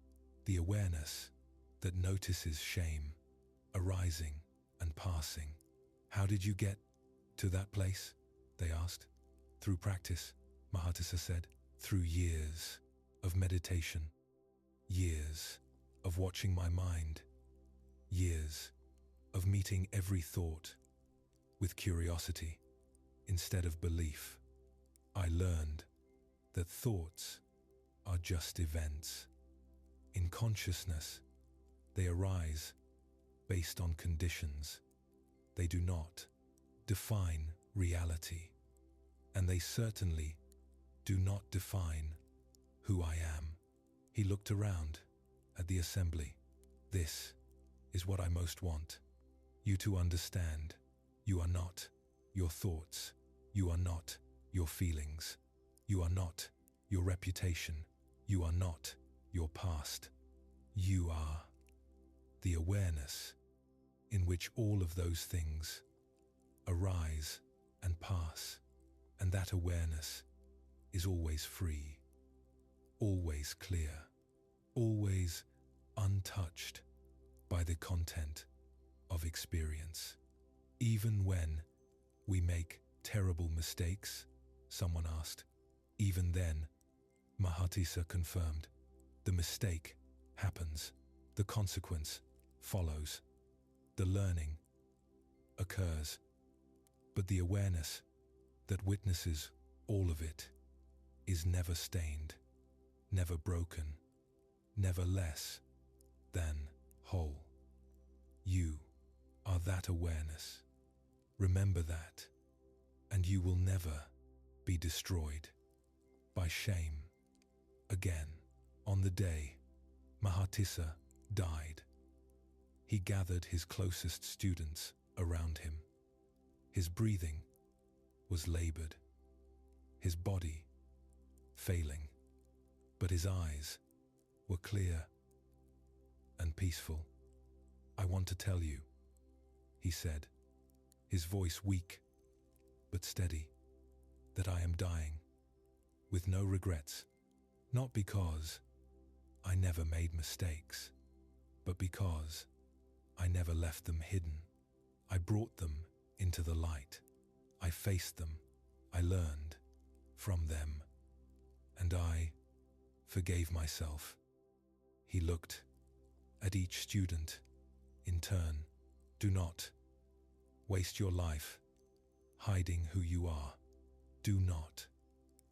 the awareness that notices shame arising and passing. How did you get to that place? They asked. Through practice, Mahatissa said. Through years of meditation, years of watching my mind, years of meeting every thought with curiosity instead of belief. I learned that thoughts are just events. In consciousness, they arise based on conditions. They do not define reality, and they certainly do not define who I am. He looked around at the assembly. This is what I most want you to understand. You are not your thoughts. You are not your feelings. You are not your reputation. You are not your past. You are the awareness in which all of those things arise and pass. And that awareness is always free, always clear, always untouched by the content of experience. Even when we make terrible mistakes, someone asked. Even then, Mahatissa confirmed, the mistake happens, the consequence follows, the learning occurs, but the awareness that witnesses all of it is never stained, never broken, never less than whole. You are that awareness. Remember that, and you will never be destroyed by shame again. On the day Mahatissa died, he gathered his closest students around him. His breathing was labored, his body failing, but his eyes were clear and peaceful. I want to tell you, he said, his voice weak but steady, that I am dying, with no regrets, not because I never made mistakes, but because I never left them hidden. I brought them into the light. I faced them. I learned from them. And I forgave myself. He looked at each student in turn. Do not waste your life hiding who you are. Do not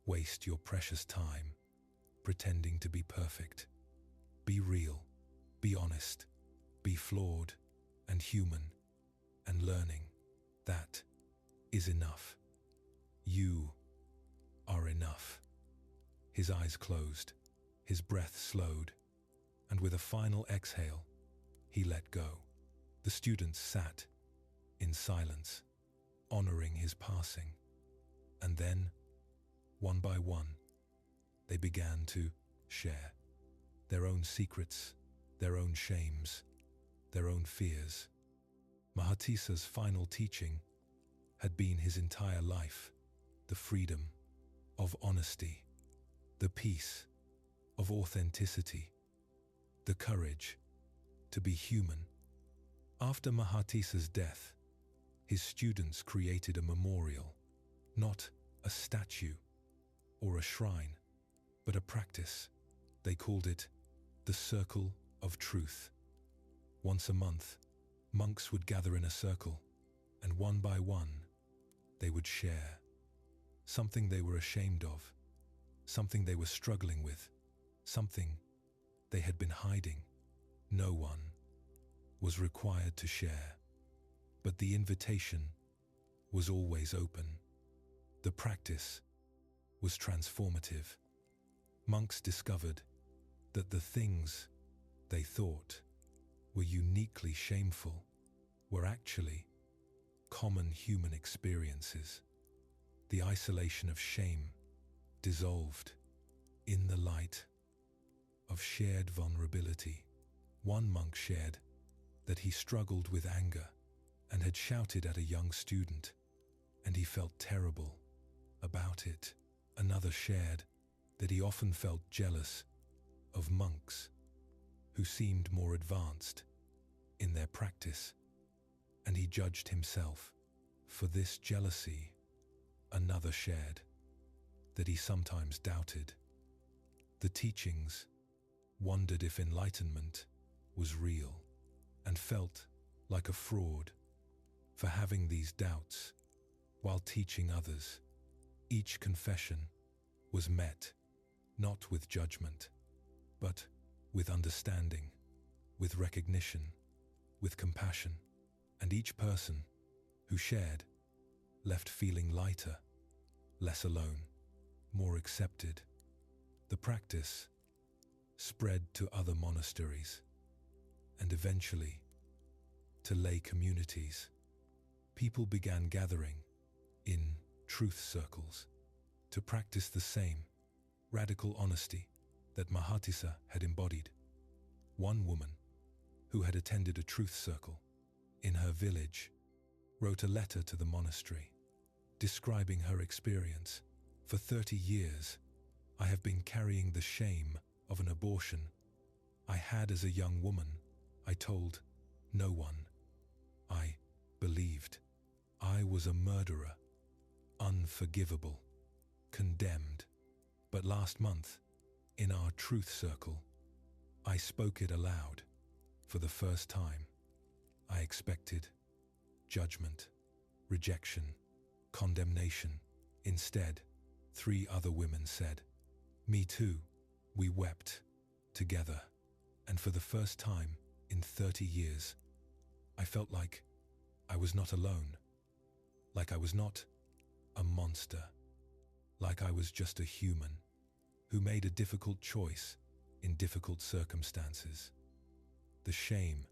waste your precious time pretending to be perfect. Be real, be honest, be flawed and human, and learning. That is enough. You are enough. His eyes closed, his breath slowed, and with a final exhale, he let go. The students sat in silence, honoring his passing. And then, one by one, they began to share their own secrets, their own shames, their own fears. Mahatisa's final teaching had been his entire life, the freedom of honesty, the peace of authenticity, the courage to be human. After Mahatisa's death, his students created a memorial, not a statue or a shrine, but a practice. They called it the Circle of Truth. Once a month, monks would gather in a circle, and one by one, they would share something they were ashamed of, something they were struggling with, something they had been hiding. No one was required to share, but the invitation was always open. The practice was transformative. Monks discovered that the things they thought were uniquely shameful were actually common human experiences. The isolation of shame dissolved in the light of shared vulnerability. One monk shared that he struggled with anger and had shouted at a young student, and he felt terrible about it. Another shared that he often felt jealous of monks who seemed more advanced in their practice, and he judged himself for this jealousy. Another shared that he sometimes doubted the teachings, wondered if enlightenment was real, and felt like a fraud for having these doubts while teaching others. Each confession was met not with judgment, but with understanding, with recognition, with compassion, and each person who shared left feeling lighter, less alone, more accepted. The practice spread to other monasteries and eventually to lay communities. People began gathering in truth circles to practice the same radical honesty that Mahatisa had embodied. One woman who had attended a truth circle in her village wrote a letter to the monastery describing her experience. For 30 years, I have been carrying the shame of an abortion I had as a young woman. I told no one. I believed I was a murderer, unforgivable, condemned. But last month, in our truth circle, I spoke it aloud. For the first time, I expected judgment, rejection, condemnation. Instead, 3 other women said, "Me too." We wept together, and for the first time in 30 years, I felt like I was not alone, like I was not a monster, like I was just a human who made a difficult choice in difficult circumstances. The shame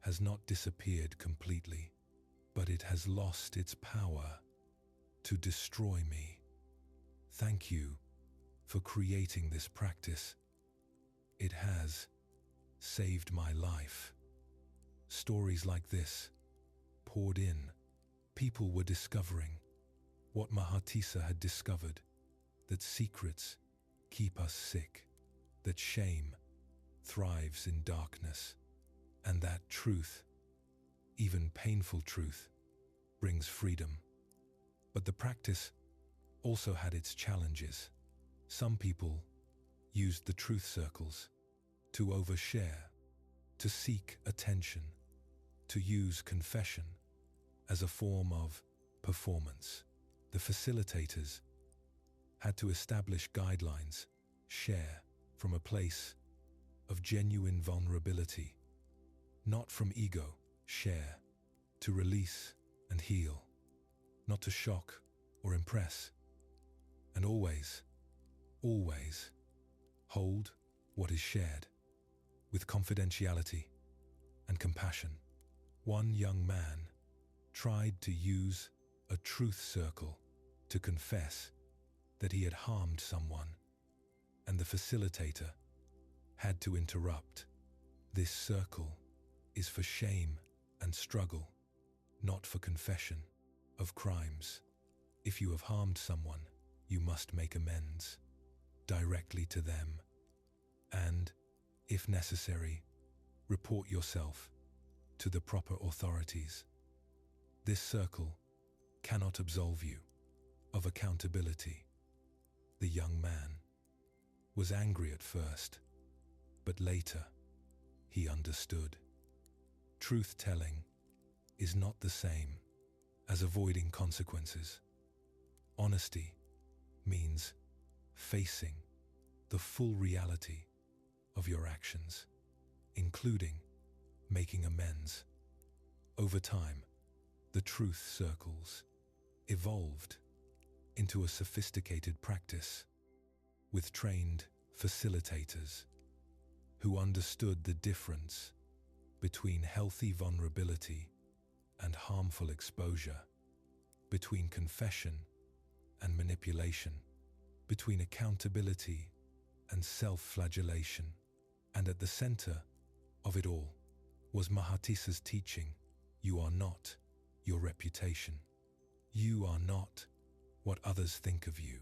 has not disappeared completely, but it has lost its power to destroy me. Thank you for creating this practice. It has saved my life. Stories like this poured in. People were discovering what Mahatisa had discovered, that secrets keep us sick, that shame thrives in darkness, and that truth, even painful truth, brings freedom. But the practice also had its challenges. Some people used the truth circles to overshare, to seek attention, to use confession as a form of performance. The facilitators had to establish guidelines, share from a place of genuine vulnerability, not from ego, share to release and heal, not to shock or impress, and always, always hold what is shared with confidentiality and compassion. One young man tried to use a truth circle to confess that he had harmed someone, and the facilitator had to interrupt. This circle is for shame and struggle, not for confession of crimes. If you have harmed someone, you must make amends directly to them, and, if necessary, report yourself to the proper authorities. This circle cannot absolve you of accountability. The young man was angry at first, but later he understood. Truth-telling is not the same as avoiding consequences. Honesty means facing the full reality of your actions, including making amends. Over time, the truth circles evolved into a sophisticated practice with trained facilitators who understood the difference between healthy vulnerability and harmful exposure, between confession and manipulation, between accountability and self-flagellation. And at the center of it all was Mahatisa's teaching: you are not your reputation. You are not what others think of you.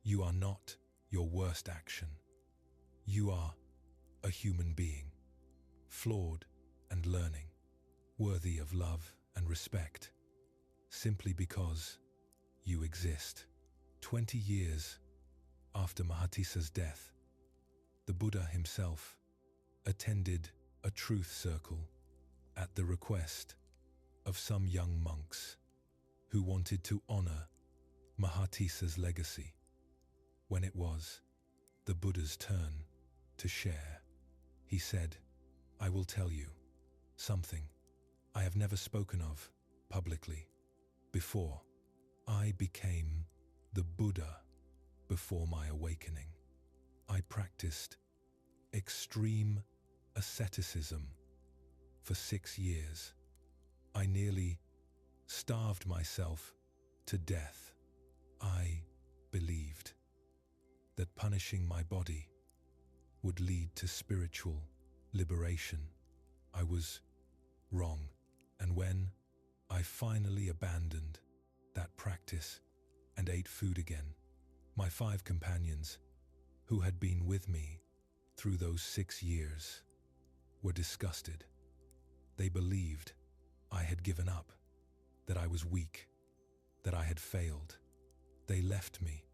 You are not your worst action. You are a human being, flawed and learning, worthy of love and respect, simply because you exist. 20 years after Mahatisa's death, the Buddha himself attended a truth circle at the request of some young monks who wanted to honor Mahatisa's legacy. When it was the Buddha's turn to share, he said, "I will tell you something I have never spoken of publicly before. I became the Buddha before my awakening. I practiced extreme asceticism for 6 years. I nearly starved myself to death. I believed that punishing my body would lead to spiritual liberation. I was wrong, and when I finally abandoned that practice and ate food again, my 5 companions, who had been with me through those 6 years, were disgusted. They believed I had given up, that I was weak, that I had failed. They left me,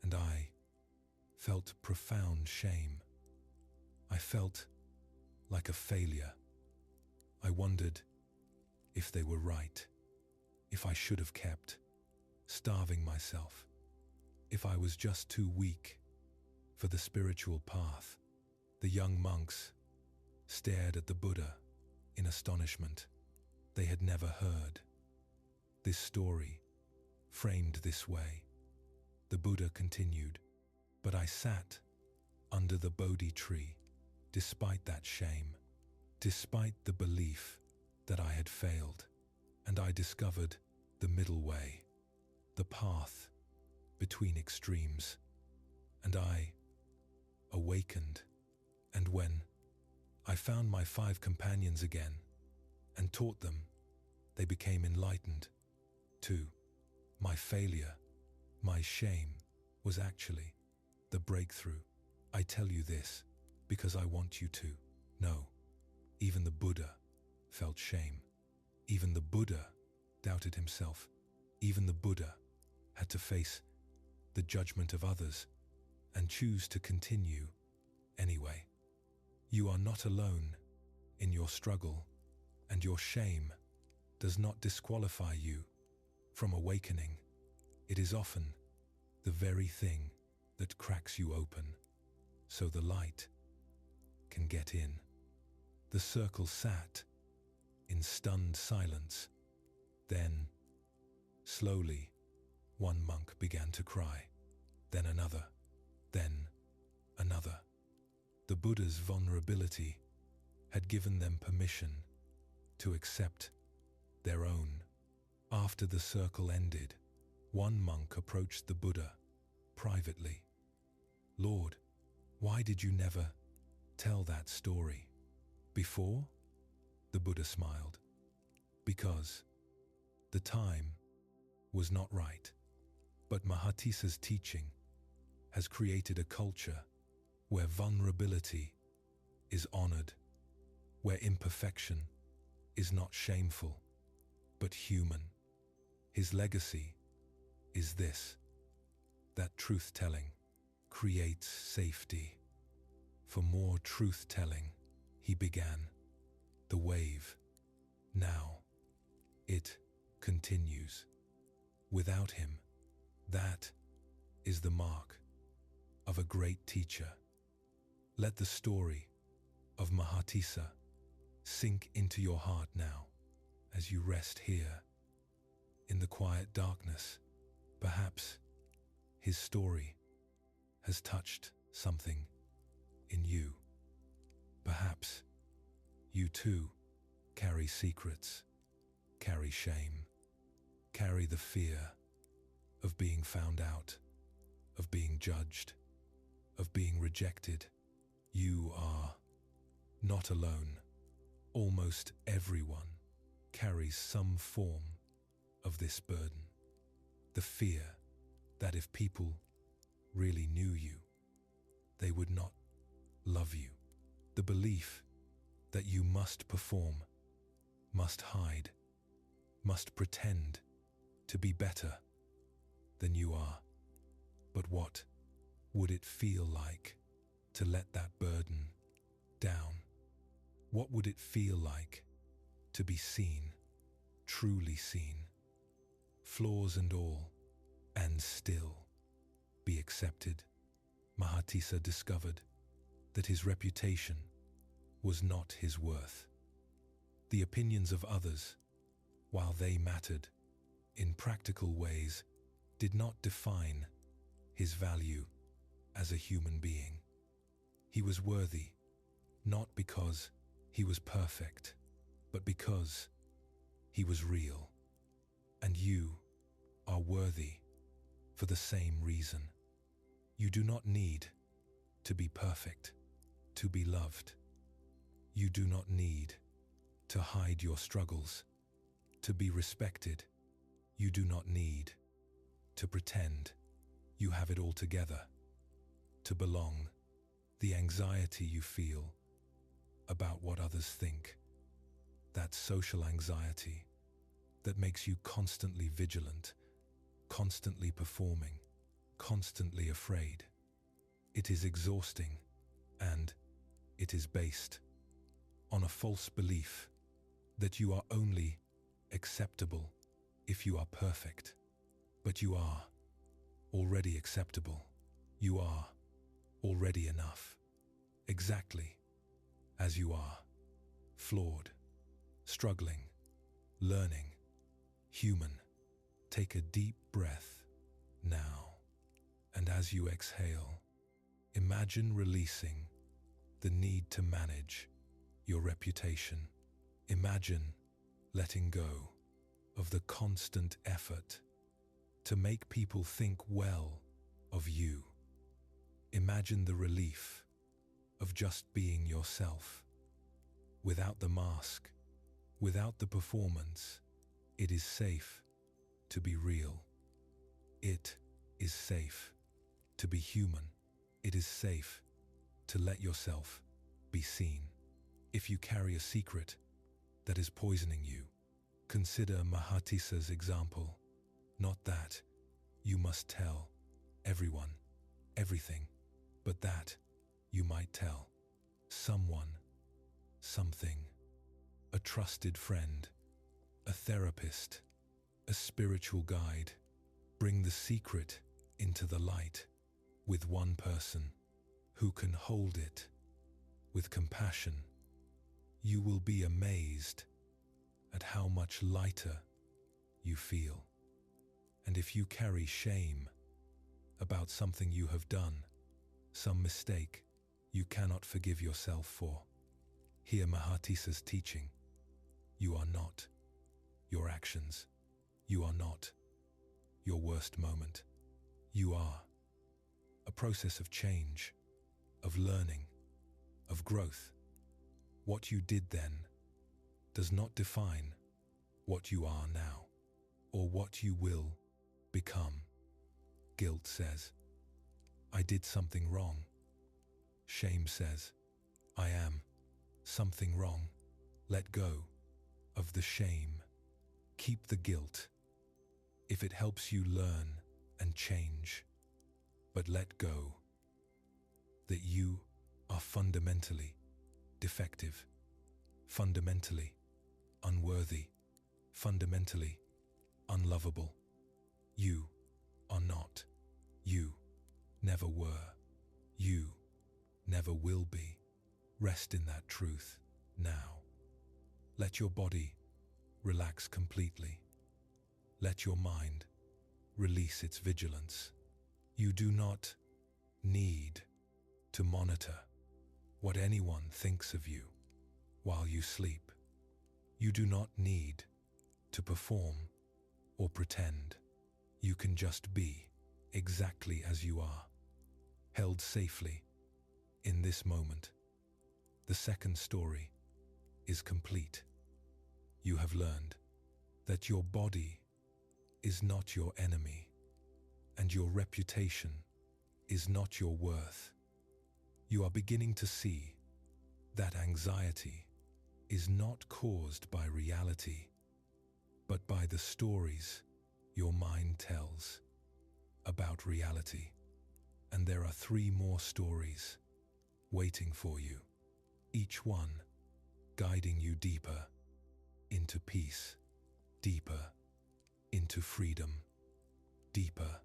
and I felt profound shame. I felt like a failure. I wondered if they were right, if I should have kept starving myself, if I was just too weak for the spiritual path. The young monks stared at the Buddha in astonishment. They had never heard this story framed this way. The Buddha continued, "But I sat under the Bodhi tree despite that shame, despite the belief that I had failed, and I discovered the middle way, the path between extremes, and I awakened. And when I found my 5 companions again and taught them they became enlightened. 2. My failure, my shame, was actually the breakthrough. I tell you this because I want you to know. Even the Buddha felt shame. Even the Buddha doubted himself. Even the Buddha had to face the judgment of others and choose to continue anyway. You are not alone in your struggle, and your shame does not disqualify you from awakening. It is often the very thing that cracks you open so the light can get in. The circle sat in stunned silence. Then, slowly, one monk began to cry. Then another. Then another. The Buddha's vulnerability had given them permission to accept their own. After the circle ended, one monk approached the Buddha privately. Lord, why did you never tell that story before? The Buddha smiled. Because the time was not right. But Mahatisa's teaching has created a culture where vulnerability is honored, where imperfection is not shameful, but human. His legacy is this, that truth-telling creates safety. For more truth-telling, he began the wave. Now, it continues. Without him, that is the mark of a great teacher. Let the story of Mahatisa sink into your heart now as you rest here in the quiet darkness. Perhaps his story has touched something in you. Perhaps you too carry secrets, carry shame, carry the fear of being found out, of being judged, of being rejected. You are not alone. Almost everyone carries some form of this burden. The fear that if people really knew you, they would not love you. The belief that you must perform, must hide, must pretend to be better than you are. But what would it feel like to let that burden down? What would it feel like to be seen, truly seen, flaws and all, and still be accepted? Mahatisa discovered that his reputation was not his worth. The opinions of others, while they mattered in practical ways, did not define his value as a human being. He was worthy, not because he was perfect, but because he was real. And you are worthy for the same reason. You do not need to be perfect to be loved. You do not need to hide your struggles to be respected. You do not need to pretend you have it all together to belong. The anxiety you feel about what others think, that social anxiety that makes you constantly vigilant, constantly performing, constantly afraid. It is exhausting, and it is based on a false belief that you are only acceptable if you are perfect. But you are already acceptable. You are already enough, exactly as you are, flawed, struggling, learning, human. Take a deep breath now, and as you exhale, imagine releasing the need to manage your reputation. Imagine letting go of the constant effort to make people think well of you. Imagine the relief of just being yourself, without the mask, without the performance, It is safe to be real. It is safe to be human. It is safe to let yourself be seen. If you carry a secret that is poisoning you, consider Mahatisa's example. Not that you must tell everyone everything, but that you might tell someone something. A trusted friend, a therapist, a spiritual guide. Bring the secret into the light with one person who can hold it with compassion. You will be amazed at how much lighter you feel. And if you carry shame about something you have done, some mistake you cannot forgive yourself for, hear Mahatisa's teaching. You are not your actions. You are not your worst moment. You are a process of change, of learning, of growth. What you did then does not define what you are now or what you will become. Guilt says, I did something wrong. Shame says, I am something wrong. Let go of the shame. Keep the guilt if it helps you learn and change. But let go that you are fundamentally defective, fundamentally unworthy, fundamentally unlovable. You are not. You never were. You never will be. Rest in that truth now. Let your body relax completely. Let your mind release its vigilance. You do not need to monitor what anyone thinks of you while you sleep. You do not need to perform or pretend. You can just be exactly as you are, held safely in this moment. The second story is complete. You have learned that your body is not your enemy, and your reputation is not your worth. You are beginning to see that anxiety is not caused by reality, but by the stories your mind tells about reality. And there are 3 more stories waiting for you, each one guiding you deeper into peace, deeper into freedom, deeper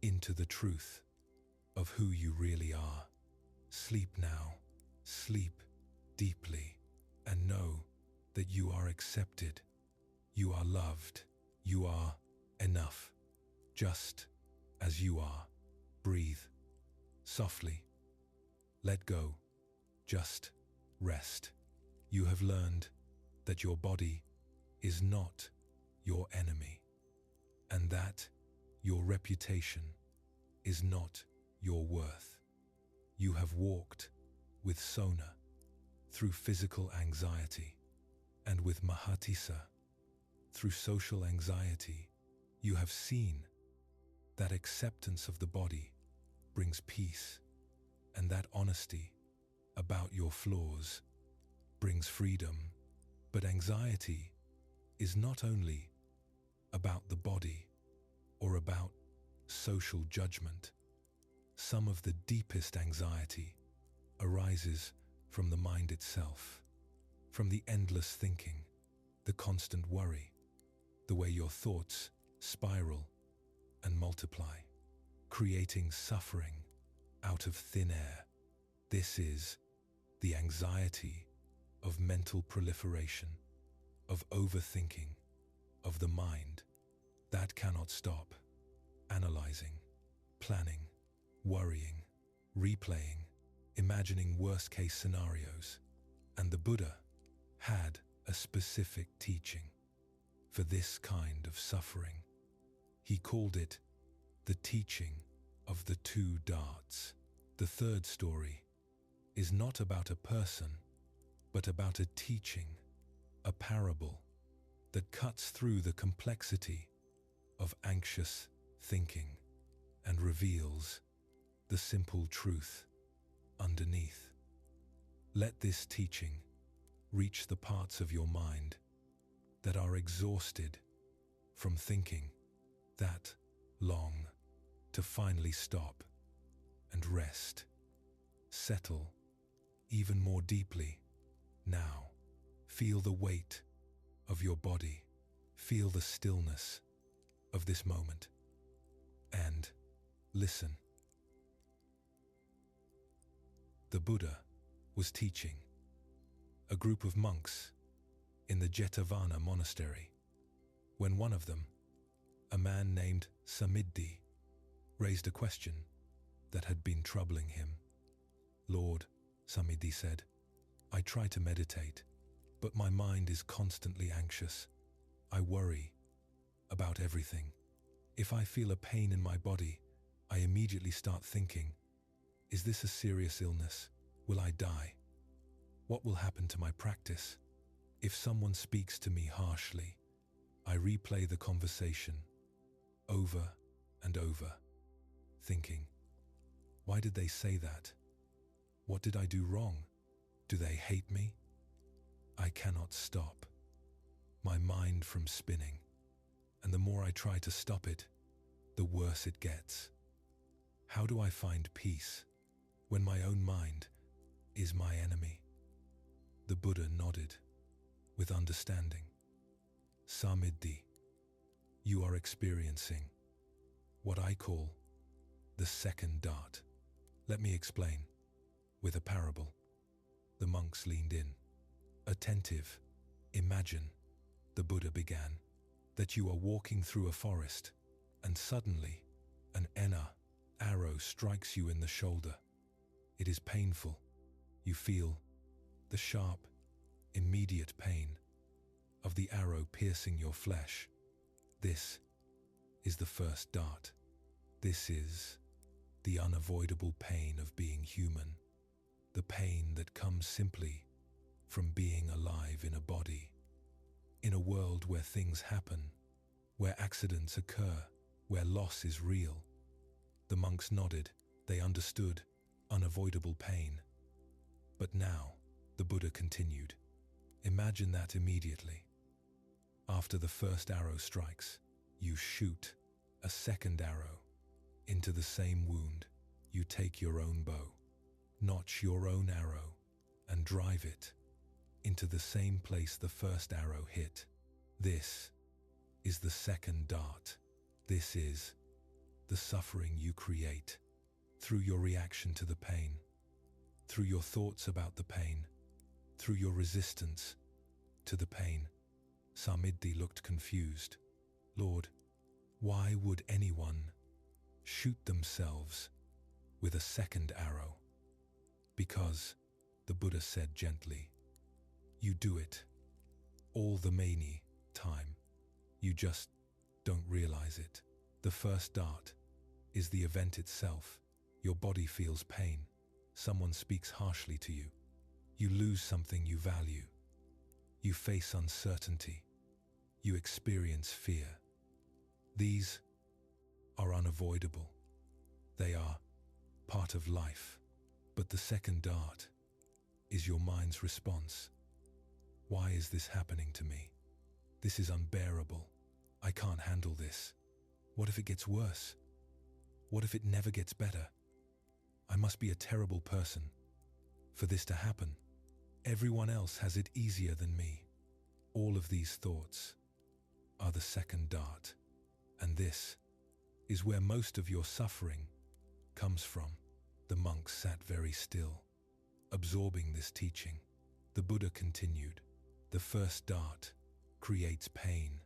into the truth of who you really are. Sleep now, sleep deeply, and know that you are accepted, you are loved, you are enough, just as you are. Breathe softly. Let go. Just rest. You have learned that your body is not your enemy, and that your reputation is not your worth. You have walked with Sona through physical anxiety, and with Mahatisa through social anxiety. You have seen that acceptance of the body brings peace, and that honesty about your flaws brings freedom. But anxiety is not only about the body or about social judgment. Some of the deepest anxiety arises from the mind itself, from the endless thinking, the constant worry, the way your thoughts spiral and multiply, creating suffering out of thin air. This is the anxiety of mental proliferation, of overthinking, of the mind that cannot stop, analyzing, planning, worrying, replaying, imagining worst-case scenarios. And the Buddha had a specific teaching for this kind of suffering. He called it the teaching of the 2 darts. The third story is not about a person, but about a teaching, a parable that cuts through the complexity of anxious thinking and reveals the simple truth underneath. Let this teaching reach the parts of your mind that are exhausted from thinking, that long to finally stop and rest. Settle even more deeply now. Feel the weight of your body. Feel the stillness of this moment. And listen. The Buddha was teaching a group of monks in the Jetavana monastery when one of them, a man named Samidhi, raised a question that had been troubling him. "Lord," Samidhi said, "I try to meditate, but my mind is constantly anxious. I worry about everything. If I feel a pain in my body, I immediately start thinking, is this a serious illness? Will I die? What will happen to my practice? If someone speaks to me harshly, I replay the conversation over and over, thinking, why did they say that? What did I do wrong? Do they hate me? I cannot stop my mind from spinning, and the more I try to stop it, the worse it gets. How do I find peace when my own mind is my enemy?" The Buddha nodded with understanding. "Samidhi, you are experiencing what I call the second dart. Let me explain with a parable." The monks leaned in, attentive. "Imagine," the Buddha began, "that you are walking through a forest, and suddenly an arrow strikes you in the shoulder. It is painful. You feel the sharp, immediate pain of the arrow piercing your flesh. This is the first dart. This is the unavoidable pain of being human, the pain that comes simply from being alive in a body, in a world where things happen, where accidents occur, where loss is real." The monks nodded. They understood unavoidable pain. "But now," the Buddha continued, "imagine that immediately, after the first arrow strikes, you shoot a second arrow into the same wound. You take your own bow, notch your own arrow, and drive it into the same place the first arrow hit. This is the second dart. This is the suffering you create through your reaction to the pain, through your thoughts about the pain, through your resistance to the pain." Samidhi looked confused. "Lord, why would anyone shoot themselves with a second arrow?" "Because," the Buddha said gently, "you do it all the many time. You just don't realize it. The first dart is the event itself. Your body feels pain. Someone speaks harshly to you. You lose something you value. You face uncertainty. You experience fear. These are unavoidable. They are part of life. But the second dart is your mind's response. Why is this happening to me? This is unbearable. I can't handle this. What if it gets worse? What if it never gets better? I must be a terrible person for this to happen. Everyone else has it easier than me." All of these thoughts are the second dart, and this is where most of your suffering comes from. The monks sat very still, absorbing this teaching. The Buddha continued, "The first dart creates pain.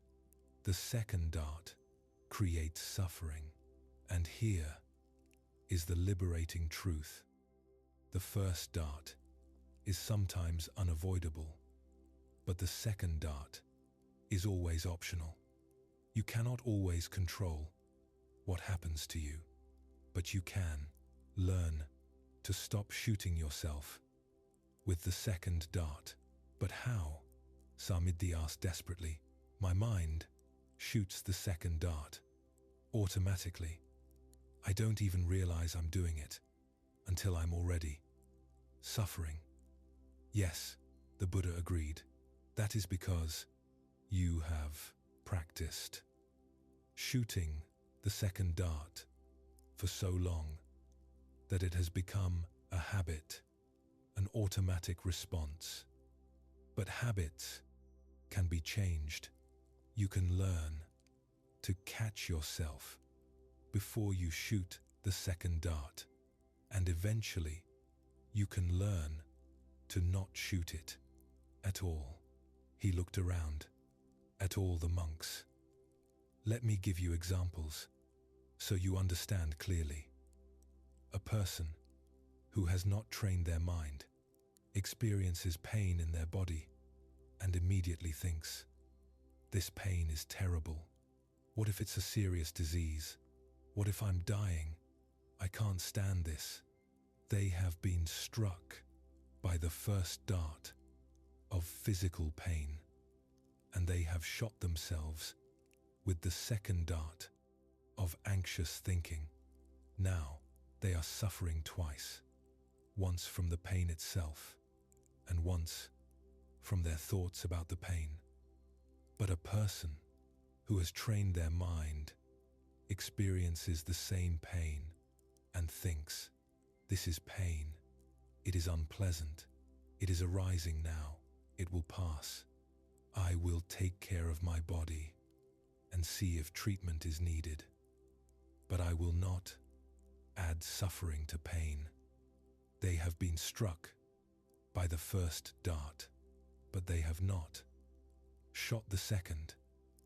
The second dart creates suffering. And here is the liberating truth. The first dart is sometimes unavoidable, but the second dart is always optional. You cannot always control what happens to you, but you can learn to stop shooting yourself with the second dart." "But how?" Samidhi asked desperately. My mind shoots the second dart automatically. I don't even realize I'm doing it until I'm already suffering. Yes, the Buddha agreed. That is because you have practiced shooting the second dart for so long that it has become a habit, an automatic response. But habits can be changed. You can learn to catch yourself before you shoot the second dart, and eventually you can learn to not shoot it at all. He looked around at all the monks. Let me give you examples so you understand clearly. A person who has not trained their mind experiences pain in their body and immediately thinks, "This pain is terrible. What if it's a serious disease? What if I'm dying? I can't stand this." They have been struck by the first dart of physical pain, and they have shot themselves with the second dart of anxious thinking. Now they are suffering twice, once from the pain itself, and once from their thoughts about the pain. But a person who has trained their mind experiences the same pain and thinks, "This is pain. It is unpleasant. It is arising now. It will pass. I will take care of my body and see if treatment is needed. But I will not add suffering to pain." They have been struck by the first dart, but they have not shot the second.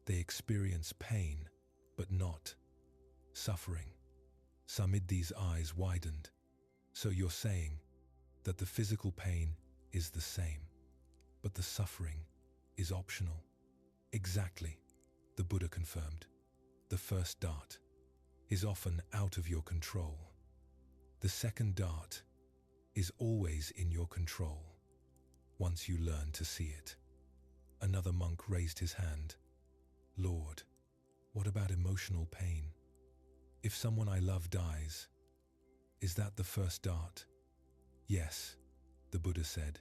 They experience pain, but not suffering. Samidhi's eyes widened. "So you're saying that the physical pain is the same, but the suffering is optional?" "Exactly," the Buddha confirmed. "The first dart is often out of your control. The second dart is always in your control, once you learn to see it." Another monk raised his hand. "Lord, what about emotional pain? If someone I love dies, is that the first dart?" "Yes," the Buddha said.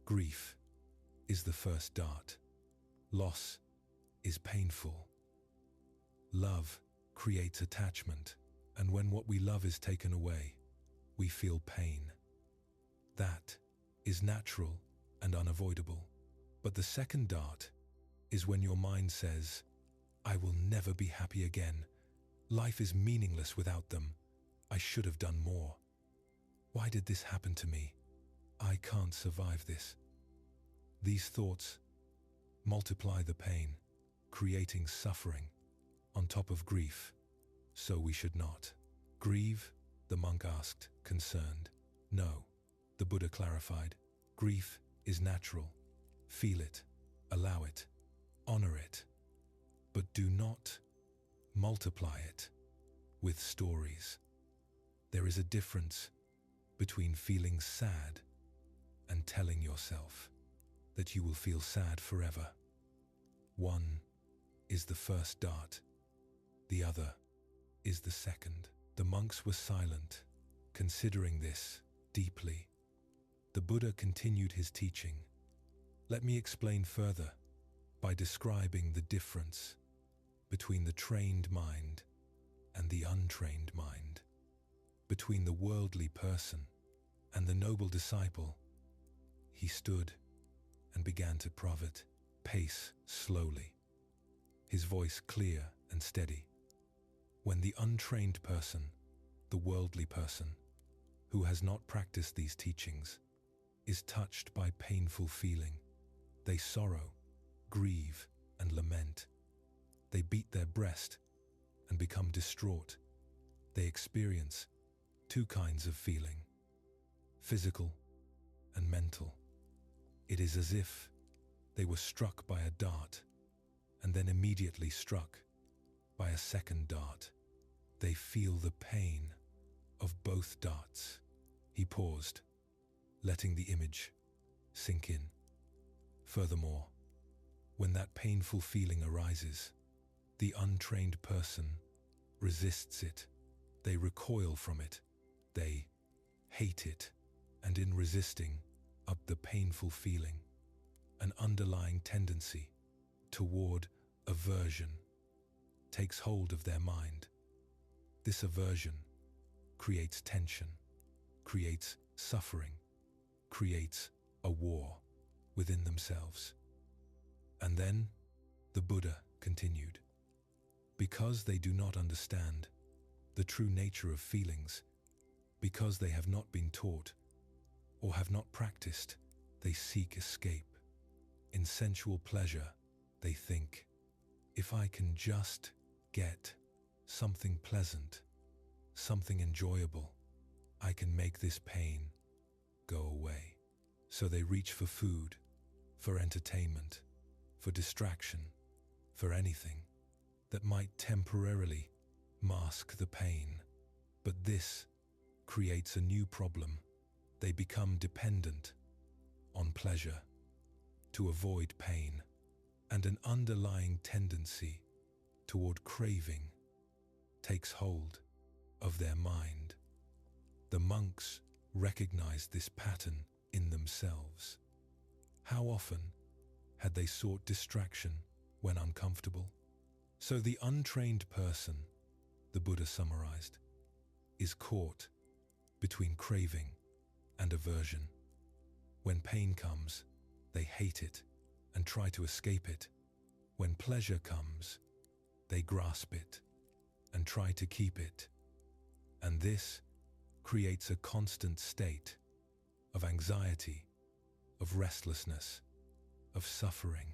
"Grief is the first dart. Loss is painful. Love creates attachment, and when what we love is taken away, we feel pain. That is natural and unavoidable. But the second dart is when your mind says, "I will never be happy again. Life is meaningless without them. I should have done more. Why did this happen to me? I can't survive this." These thoughts multiply the pain, creating suffering on top of grief. "So we should not grieve?" the monk asked, concerned. "No," the Buddha clarified. "Grief is natural. Feel it, allow it, honor it, but do not multiply it with stories. There is a difference between feeling sad and telling yourself that you will feel sad forever. One is the first dart, the other is the second." The monks were silent, considering this deeply. The Buddha continued his teaching. "Let me explain further by describing the difference between the trained mind and the untrained mind, between the worldly person and the noble disciple." He stood and began to pace slowly, his voice clear and steady. "When the untrained person, the worldly person, who has not practiced these teachings, is touched by painful feeling, they sorrow, grieve, and lament. They beat their breast and become distraught. They experience two kinds of feeling, physical and mental. It is as if they were struck by a dart and then immediately struck by a second dart. They feel the pain of both darts." He paused, letting the image sink in. "Furthermore, When that painful feeling arises, the untrained person resists it. They recoil from it. They hate it. And in resisting up the painful feeling, an underlying tendency toward aversion takes hold of their mind. This aversion creates tension, creates suffering, creates a war within themselves. And then the Buddha continued, because they do not understand the true nature of feelings, because they have not been taught or have not practiced, they seek escape. In sensual pleasure, they think, if I can just get something pleasant, something enjoyable, I can make this pain go away. So they reach for food, for entertainment, for distraction, for anything that might temporarily mask the pain. But this creates a new problem. They become dependent on pleasure to avoid pain, and an underlying tendency toward craving takes hold of their mind. The monks recognized this pattern in themselves. How often had they sought distraction when uncomfortable? So the untrained person, the Buddha summarized, is caught between craving and aversion. When pain comes, they hate it and try to escape it. When pleasure comes, they grasp it and try to keep it. And this creates a constant state of anxiety, of restlessness, of suffering.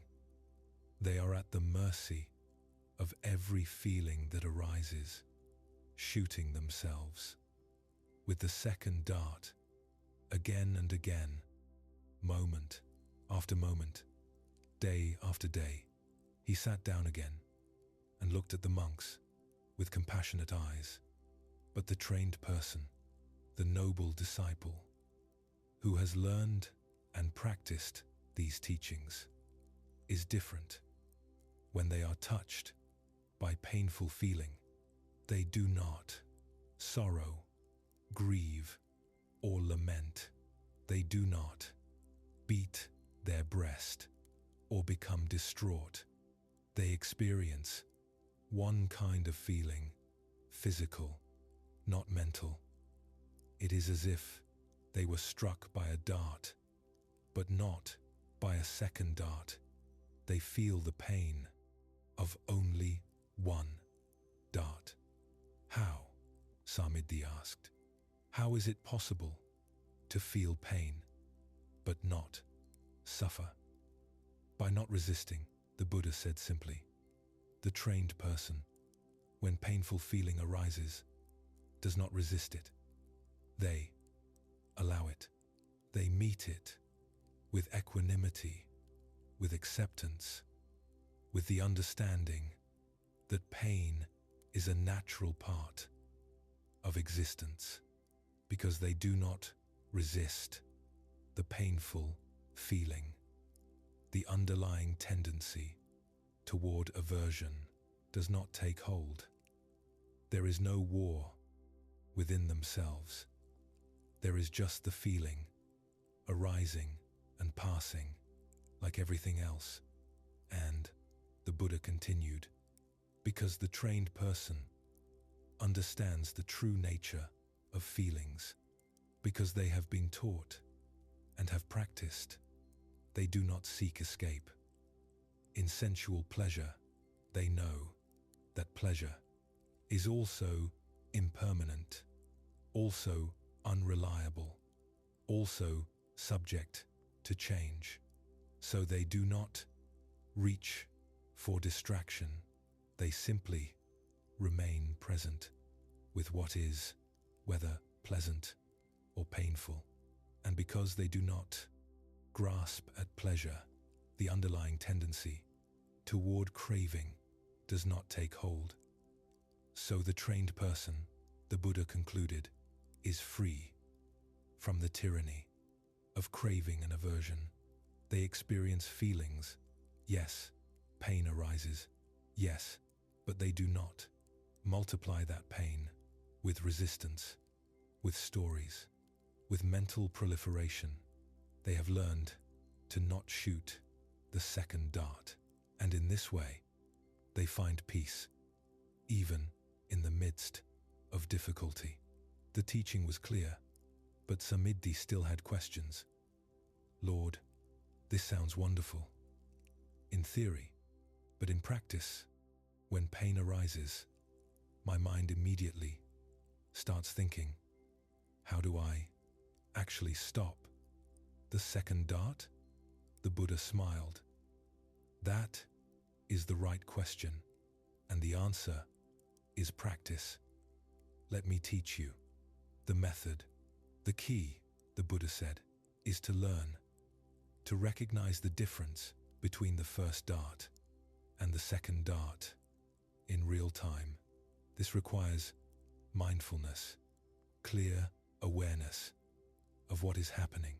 They are at the mercy of every feeling that arises, shooting themselves with the second dart again and again, moment after moment, day after day. He sat down again and looked at the monks with compassionate eyes. But the trained person, the noble disciple, who has learned and practiced these teachings, is different. When they are touched by painful feeling, they do not sorrow, grieve, or lament. They do not beat their breast or become distraught. They experience one kind of feeling, physical, not mental. It is as if they were struck by a dart, but not by a second dart. They feel the pain of only one dart. How? Samidhi asked. How is it possible to feel pain but not suffer? By not resisting, the Buddha said simply. The trained person, when painful feeling arises, does not resist it. They allow it. They meet it with equanimity, with acceptance, with the understanding that pain is a natural part of existence, because they do not resist the painful feeling. The underlying tendency toward aversion does not take hold. There is no war within themselves. There is just the feeling arising and passing like everything else. And, the Buddha continued, because the trained person understands the true nature of feelings, because they have been taught and have practiced, they do not seek escape. In sensual pleasure, they know that pleasure is also impermanent, also unreliable, also subject to change. So they do not reach for distraction. They simply remain present with what is, whether pleasant or painful. And because they do not grasp at pleasure, the underlying tendency toward craving does not take hold. So the trained person, the Buddha concluded, is free from the tyranny of craving and aversion. They experience feelings, Yes, pain arises. Yes, but they do not. Multiply that pain with resistance, with stories, with mental proliferation. They have learned to not shoot the second dart, and in this way, they find peace, even in the midst of difficulty. The teaching was clear, but Samidhi still had questions. Lord, this sounds wonderful. In theory, but in practice, when pain arises, my mind immediately starts thinking, how do I actually stop the second dart? The Buddha smiled. That is the right question, and the answer is practice. Let me teach you the method. The key, the Buddha said, is to learn to recognize the difference between the first dart and the second dart in real time. This requires mindfulness, clear awareness of what is happening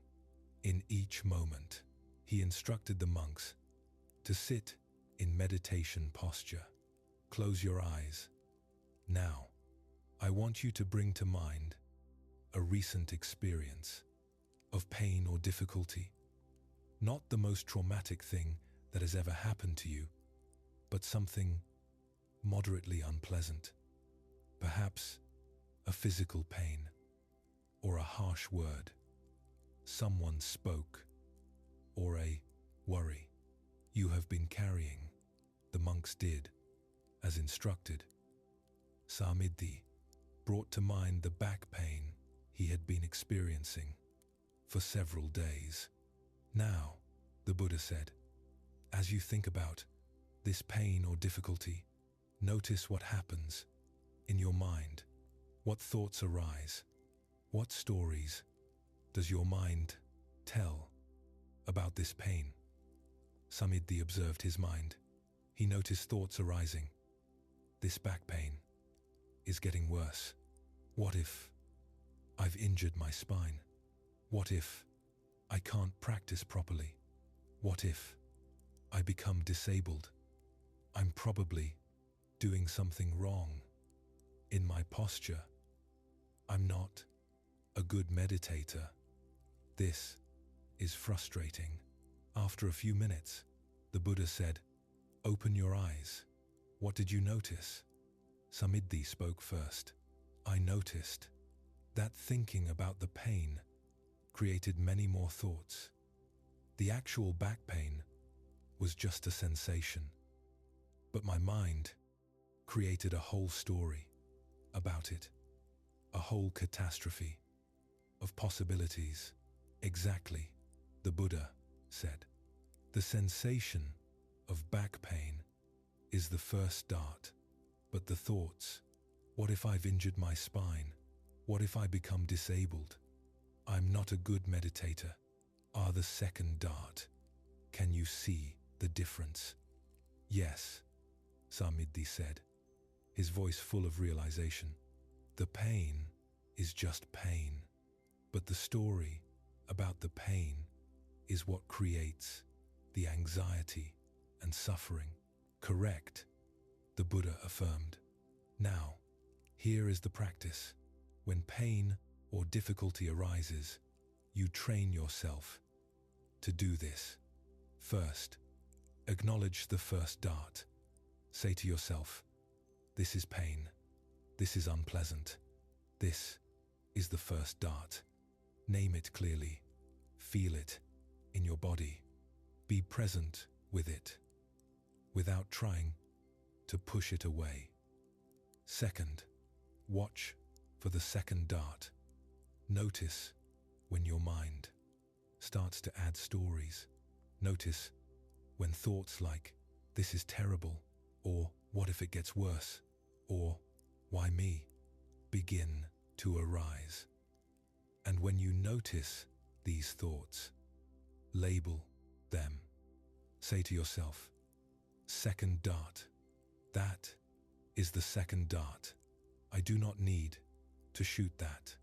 in each moment. He instructed the monks to sit in meditation posture. Close your eyes. Now, I want you to bring to mind a recent experience of pain or difficulty. Not the most traumatic thing that has ever happened to you, but something moderately unpleasant. Perhaps a physical pain or a harsh word. Someone spoke, or a worry you have been carrying. The monks did as instructed. Samidhi brought to mind the back pain he had been experiencing for several days. Now, the Buddha said, as you think about this pain or difficulty, notice what happens in your mind. What thoughts arise? What stories does your mind tell about this pain? Samidhi observed his mind. He noticed thoughts arising. This back pain is getting worse. What if I've injured my spine? What if I can't practice properly? What if I become disabled? I'm probably doing something wrong in my posture. I'm not a good meditator. This is frustrating. After a few minutes, the Buddha said, open your eyes. What did you notice? Samidhi spoke first. I noticed that thinking about the pain created many more thoughts. The actual back pain was just a sensation, but my mind created a whole story about it, a whole catastrophe of possibilities. Exactly, the Buddha said. The sensation of back pain is the first dart, but the thoughts, what if I've injured my spine? What if I become disabled? I'm not a good meditator, are the second dart. Can you see the difference? Yes, Samidhi said, his voice full of realization. The pain is just pain, but the story about the pain is what creates the anxiety and suffering. Correct, the Buddha affirmed. Now, here is the practice. When pain or difficulty arises, you train yourself to do this. First, acknowledge the first dart. Say to yourself, this is pain. This is unpleasant. This is the first dart. Name it clearly. Feel it in your body. Be present with it, without trying to push it away. Second, watch for the second dart. Notice when your mind starts to add stories. Notice when thoughts like, this is terrible, or what if it gets worse, or why me, begin to arise. And when you notice these thoughts, label them. Say to yourself, second dart. That is the second dart. I do not need to shoot that.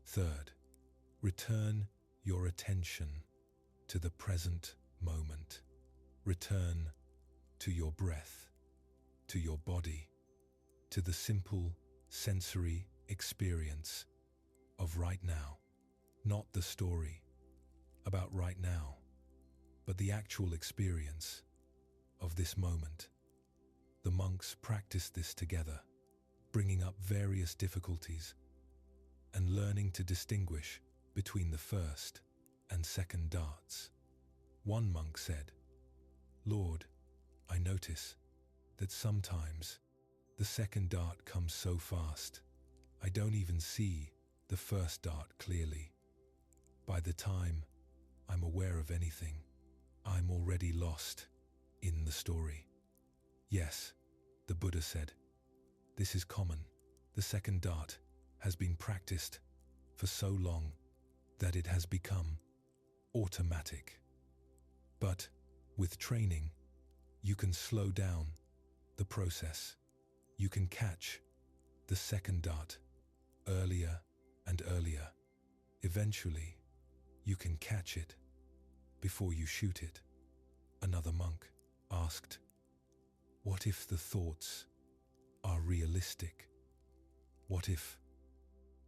Third, return your attention to the present moment. Return to your breath, to your body, to the simple sensory experience of right now. Not the story about right now, but the actual experience of this moment. The monks practiced this together, bringing up various difficulties and learning to distinguish between the first and second darts. One monk said, "Lord, I notice that sometimes the second dart comes so fast, I don't even see the first dart clearly. By the time I'm aware of anything, I'm already lost in the story." Yes, the Buddha said, this is common. The second dart has been practiced for so long that it has become automatic. But with training, you can slow down the process. You can catch the second dart earlier and earlier. Eventually, you can catch it before you shoot it. Another monk asked, "What if the thoughts are realistic? What if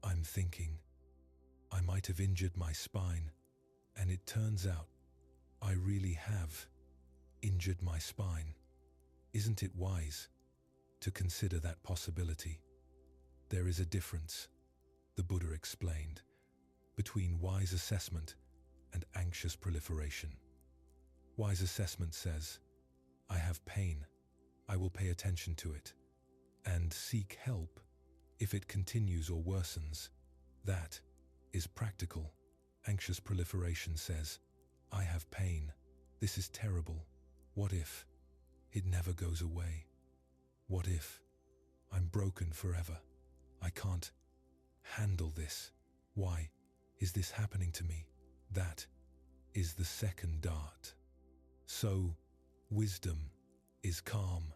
I'm thinking I might have injured my spine, and it turns out I really have injured my spine? Isn't it wise to consider that possibility?" There is a difference, the Buddha explained, between wise assessment and anxious proliferation. Wise assessment says, "I have pain, I will pay attention to it, and seek help if it continues or worsens." That is practical. Anxious proliferation says, "I have pain, this is terrible. What if it never goes away? What if I'm broken forever? I can't handle this. Why is this happening to me?" That is the second dart. So, wisdom is calm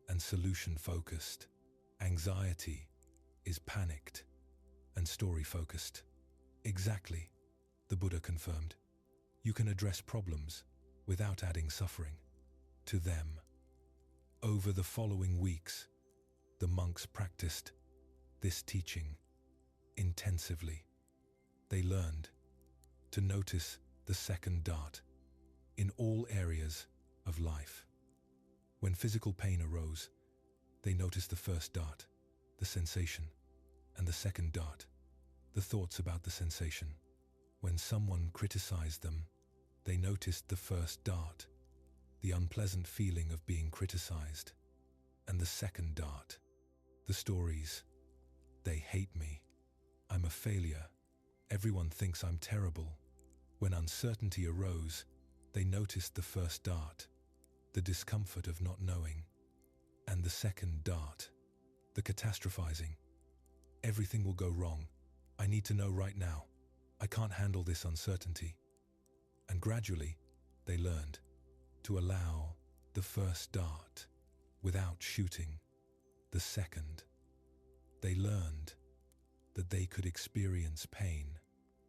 and solution-focused. Anxiety is panicked and story-focused. Exactly, the Buddha confirmed. You can address problems without adding suffering to them. Over the following weeks, the monks practiced this teaching intensively. They learned to notice the second dart in all areas of life. When physical pain arose, they noticed the first dart, the sensation, and the second dart, the thoughts about the sensation. When someone criticized them, they noticed the first dart, the unpleasant feeling of being criticized, and the second dart, the stories. They hate me. I'm a failure. Everyone thinks I'm terrible. When uncertainty arose, they noticed the first dart, the discomfort of not knowing, and the second dart, the catastrophizing. Everything will go wrong. I need to know right now. I can't handle this uncertainty. And gradually, they learned to allow the first dart without shooting the second. They learned that they could experience pain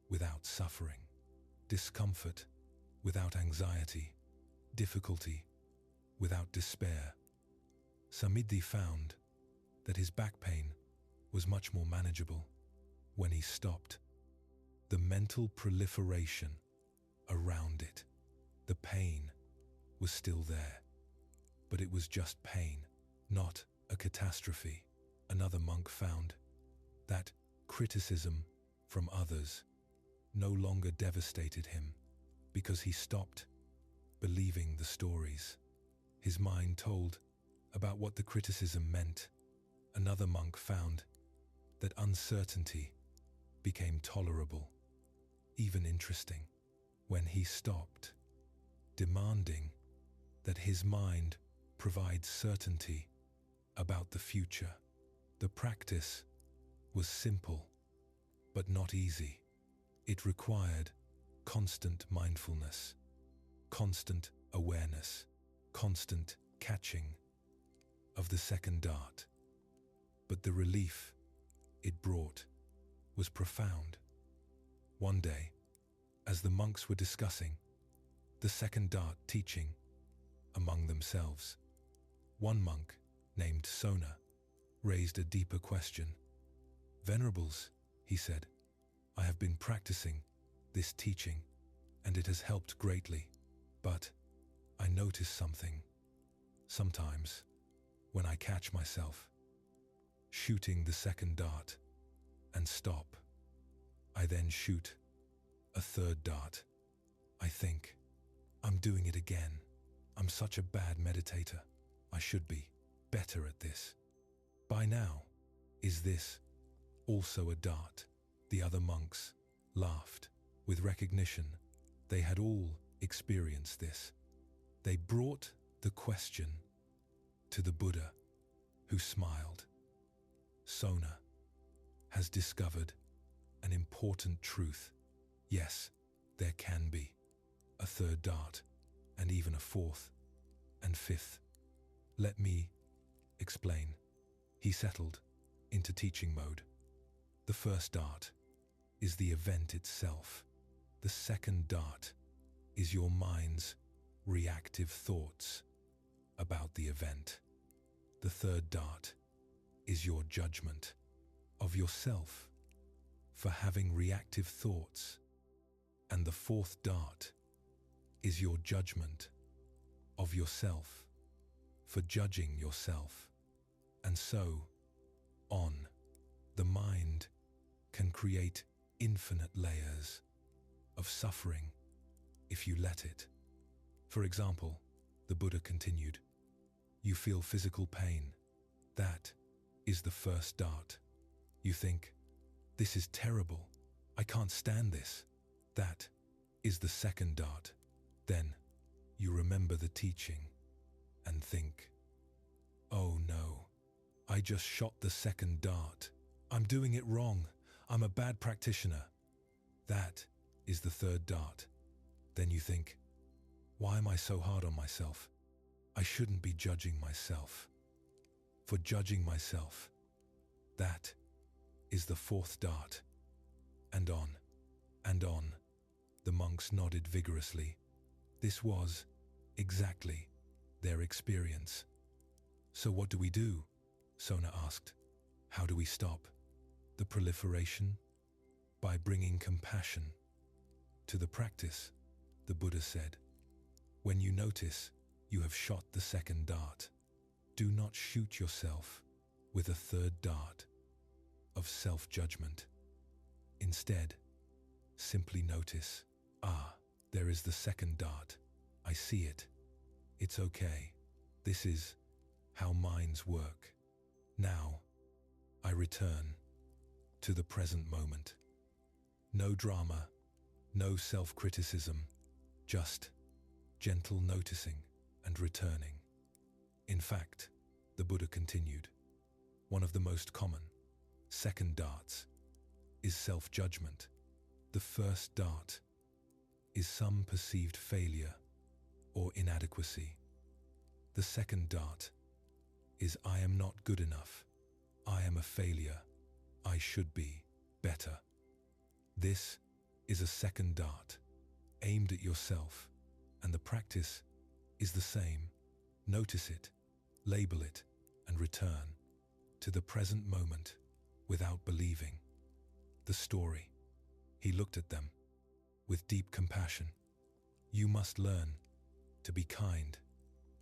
without suffering, discomfort without anxiety, difficulty without despair. Samidhi found that his back pain was much more manageable when he stopped the mental proliferation around it. The pain was still there, but it was just pain, not a catastrophe. Another monk found that criticism from others no longer devastated him because he stopped believing the stories his mind told about what the criticism meant. Another monk found that uncertainty became tolerable, even interesting, when he stopped demanding that his mind provide certainty about the future. The practice was simple, but not easy. It required constant mindfulness, constant awareness, constant catching of the second dart. But the relief it brought was profound. One day, as the monks were discussing the second dart teaching, among themselves. One monk, named Sona, raised a deeper question. "Venerables," he said, "I have been practicing this teaching, and it has helped greatly, but I notice something. Sometimes, when I catch myself shooting the second dart and stop, I then shoot a third dart. I think, I'm doing it again. I'm such a bad meditator. I should be better at this. By now, is this also a dart?" The other monks laughed with recognition. They had all experienced this. They brought the question to the Buddha, who smiled. "Sona has discovered an important truth. Yes, there can be a third dart, and even a fourth and fifth. Let me explain." He settled into teaching mode. The first dart is the event itself. The second dart is your mind's reactive thoughts about the event. The third dart is your judgment of yourself for having reactive thoughts. And the fourth dart is your judgment of yourself for judging yourself. And so on. The mind can create infinite layers of suffering if you let it. For example, the Buddha continued, "You feel physical pain. That is the first dart. You think, 'This is terrible. I can't stand this.' That is the second dart. Then you remember the teaching and think, 'Oh no, I just shot the second dart. I'm doing it wrong. I'm a bad practitioner.' That is the third dart. Then you think, 'Why am I so hard on myself? I shouldn't be judging myself for judging myself.' That is the fourth dart." And on and on. The monks nodded vigorously. This was exactly their experience. "So what do we do?" Sona asked. "How do we stop the proliferation?" "By bringing compassion to the practice," the Buddha said. "When you notice you have shot the second dart, do not shoot yourself with a third dart of self-judgment. Instead, simply notice, 'Ah, there is the second dart. I see it. It's okay. This is how minds work. Now, I return to the present moment.' No drama, no self-criticism, just gentle noticing and returning. In fact, the Buddha continued, one of the most common second darts is self-judgment. The first dart is some perceived failure or inadequacy. The second dart is I am not good enough. I am a failure. I should be better. This is a second dart aimed at yourself, and the practice is the same. Notice it, label it, and return to the present moment without believing. The story. He looked at them with deep compassion. You must learn to be kind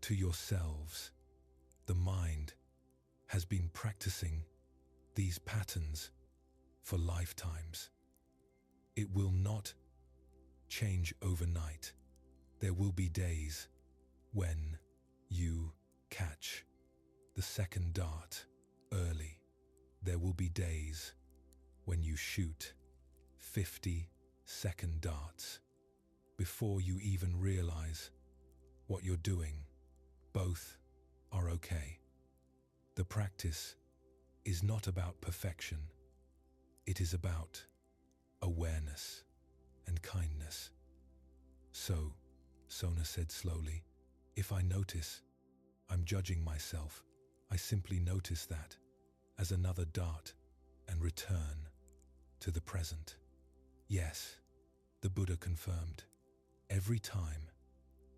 to yourselves. The mind has been practicing these patterns for lifetimes. It will not change overnight. There will be days when you catch the second dart early. There will be days when you shoot 50 second darts before you even realize what you're doing. Both are okay. The practice is not about perfection. It is about awareness and kindness. So, Sona said slowly, if I notice I'm judging myself, I simply notice that as another dart and return to the present. Yes, the Buddha confirmed. Every time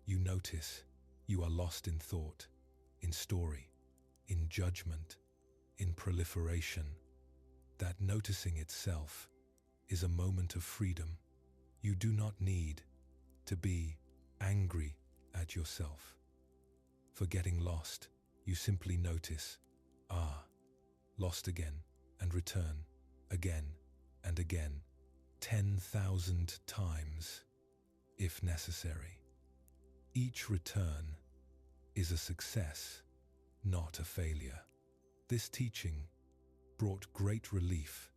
you notice You are lost in thought, in story, in judgment, in proliferation. That noticing itself is a moment of freedom. You do not need to be angry at yourself for getting lost. You simply notice, lost again, and return again and again, 10,000 times if necessary. Each return is a success, not a failure. This teaching brought great relief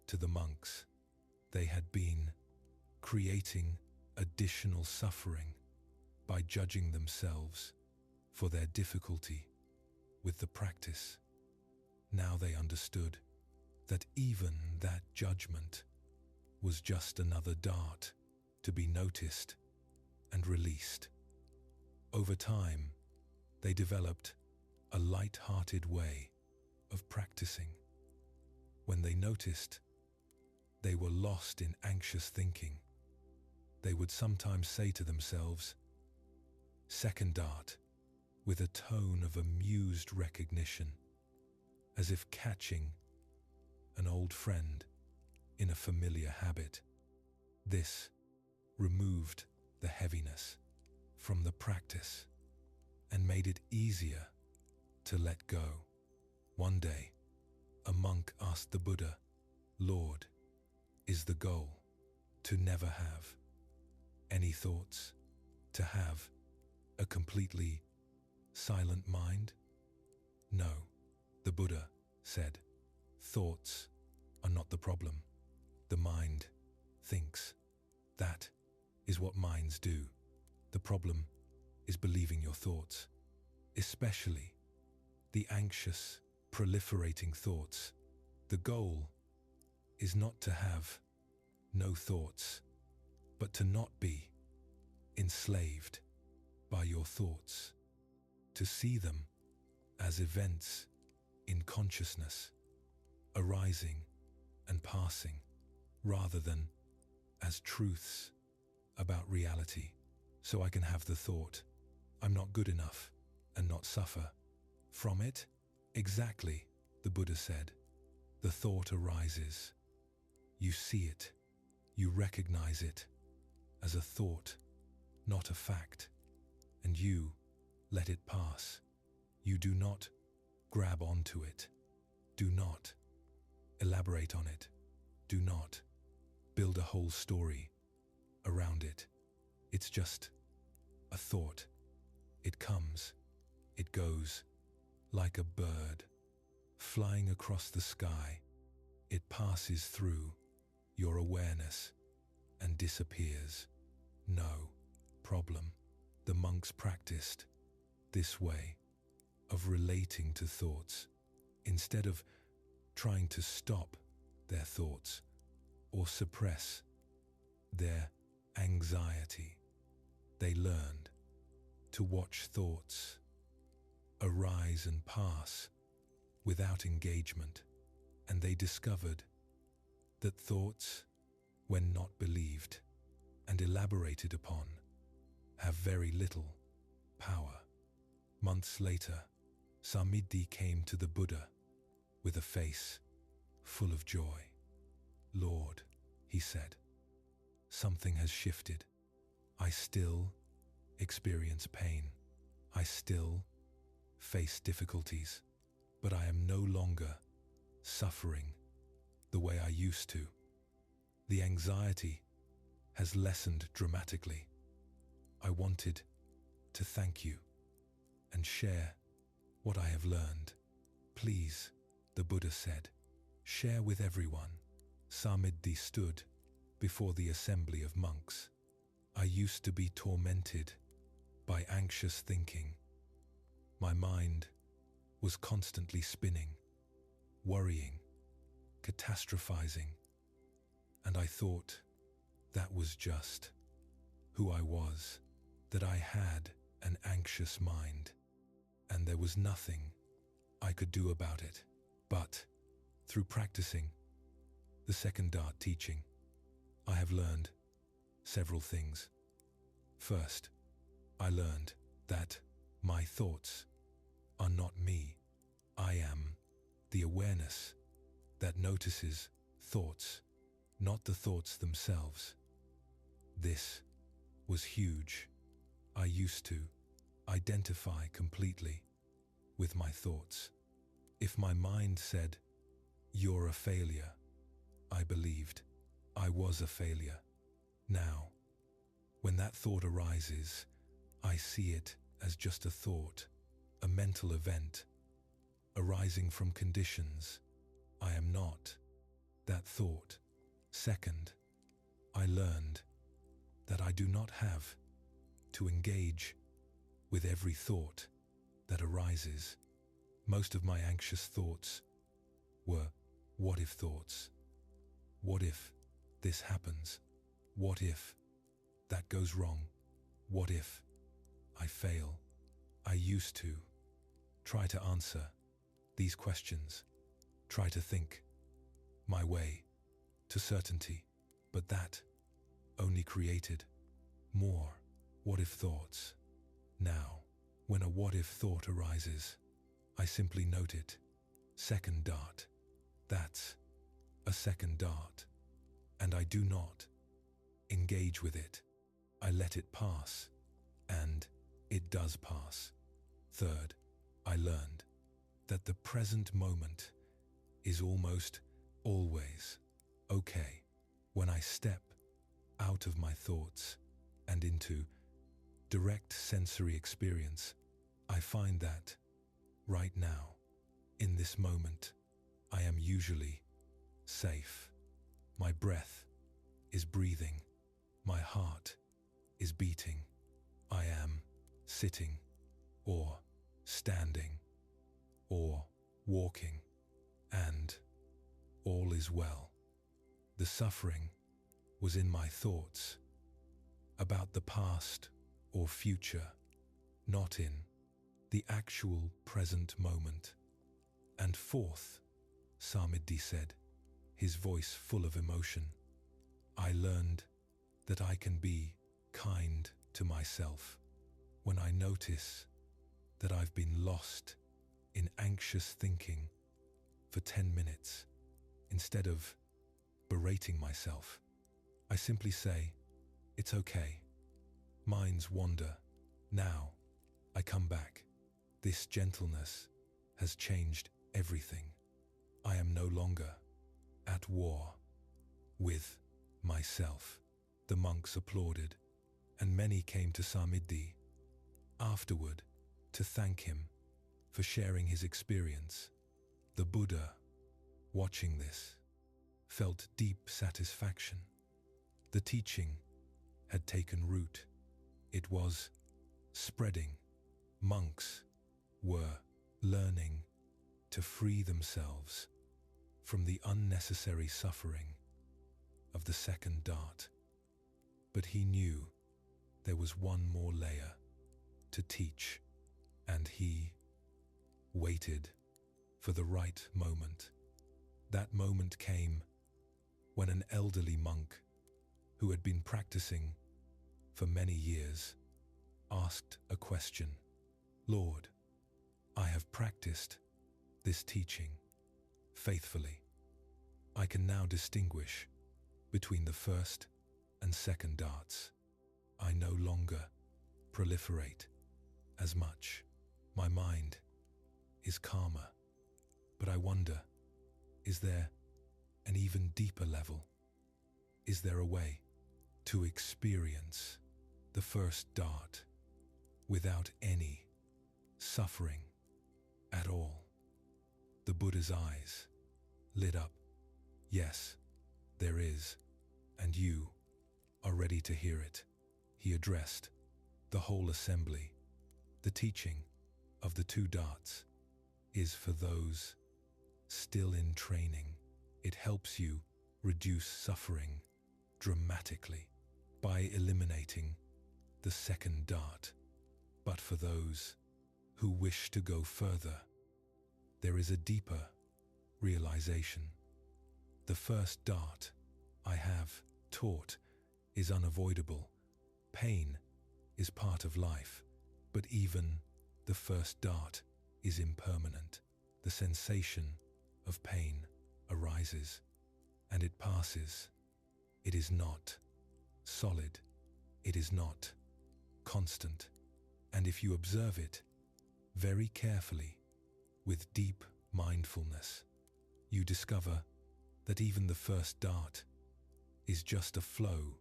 to the monks. They had been creating additional suffering by judging themselves for their difficulty with the practice. Now they understood that even that judgment was just another dart to be noticed and released. Over time, they developed a light-hearted way of practicing. When they noticed they were lost in anxious thinking, they would sometimes say to themselves, "Second dart," with a tone of amused recognition, as if catching an old friend in a familiar habit. This removed the heaviness from the practice and made it easier to let go. One day, a monk asked the Buddha, "Lord, is the goal to never have any thoughts, to have a completely silent mind?" "No," the Buddha said. "Thoughts are not the problem. The mind thinks. That is what minds do. The problem is believing your thoughts, especially the anxious, proliferating thoughts. The goal is not to have no thoughts, but to not be enslaved by your thoughts, to see them as events in consciousness, arising and passing, rather than as truths about reality. So I can have the thought, I'm not good enough, and not suffer from it? Exactly, the Buddha said. The thought arises. You see it. You recognize it as a thought, not a fact, and you let it pass. You do not grab onto it. Do not elaborate on it. Do not build a whole story around it. It's just a thought. It comes, it goes, like a bird flying across the sky. It passes through your awareness and disappears. No problem. The monks practiced this way of relating to thoughts. Instead of trying to stop their thoughts or suppress their anxiety, they learned to watch thoughts arise and pass without engagement, and they discovered that thoughts, when not believed and elaborated upon, have very little power. Months later, Samidhi came to the Buddha with a face full of joy. "Lord," he said, "something has shifted. I still experience pain. I still face difficulties, but I am no longer suffering the way I used to. The anxiety has lessened dramatically. I wanted to thank you and share what I have learned. Please," the Buddha said, "share with everyone." Samidhi stood before the assembly of monks. "I used to be tormented by anxious thinking. My mind was constantly spinning, worrying, catastrophizing, and I thought that was just who I was, that I had an anxious mind, and there was nothing I could do about it. But through practicing the second dart teaching, I have learned several things. First, I learned that my thoughts are not me. I am the awareness that notices thoughts, not the thoughts themselves. This was huge. I used to identify completely with my thoughts. If my mind said, "You're a failure," I believed I was a failure. Now, when that thought arises, I see it as just a thought, a mental event, arising from conditions. I am not that thought. Second, I learned that I do not have to engage with every thought that arises. Most of my anxious thoughts were what-if thoughts. What if this happens? What if that goes wrong? What if I fail? I used to try to answer these questions, try to think my way to certainty, but that only created more what-if thoughts. Now, when a what-if thought arises, I simply note it. Second dart. That's a second dart. And I do not engage with it. I let it pass, and it does pass. Third, I learned that the present moment is almost always okay. When I step out of my thoughts and into direct sensory experience, I find that right now, in this moment, I am usually safe. My breath is breathing. My heart is beating. I am sitting or standing or walking, and all is well. The suffering was in my thoughts about the past or future, not in the actual present moment. And fourth, Samidhi said, his voice full of emotion, I learned that I can be kind to myself when I notice that I've been lost in anxious thinking for 10 minutes. Instead of berating myself, I simply say, it's okay. Minds wander. Now I come back. This gentleness has changed everything. I am no longer at war with myself. The monks applauded, and many came to Samidhi afterward to thank him for sharing his experience. The Buddha, watching this, felt deep satisfaction. The teaching had taken root. It was spreading. Monks were learning to free themselves from the unnecessary suffering of the second dart. But he knew there was one more layer to teach, and he waited for the right moment. That moment came when an elderly monk who had been practicing for many years asked a question. Lord, I have practiced this teaching faithfully. I can now distinguish between the first and second darts. I no longer proliferate as much. My mind is calmer. But I wonder, is there an even deeper level? Is there a way to experience the first dart without any suffering at all? The Buddha's eyes lit up. Yes, there is, and you are ready to hear it. He addressed the whole assembly. The teaching of the two darts is for those still in training. It helps you reduce suffering dramatically by eliminating the second dart. But for those who wish to go further, there is a deeper realization. The first dart I have taught is unavoidable. Pain is part of life. But even the first dart is impermanent. The sensation of pain arises, and it passes. It is not solid. It is not constant. And if you observe it very carefully, with deep mindfulness, you discover that even the first dart is just a flow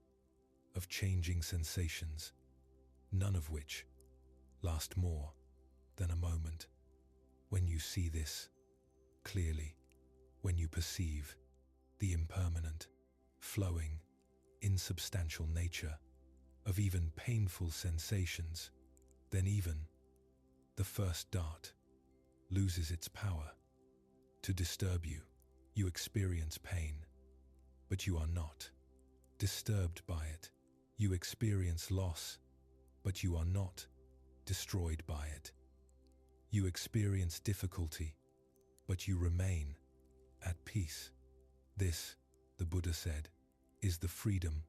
of changing sensations, none of which last more than a moment. When you see this clearly, when you perceive the impermanent, flowing, insubstantial nature of even painful sensations, then even the first dart loses its power to disturb you. You experience pain, but you are not disturbed by it. You experience loss, but you are not destroyed by it. You experience difficulty, but you remain at peace. This, the Buddha said, is the freedom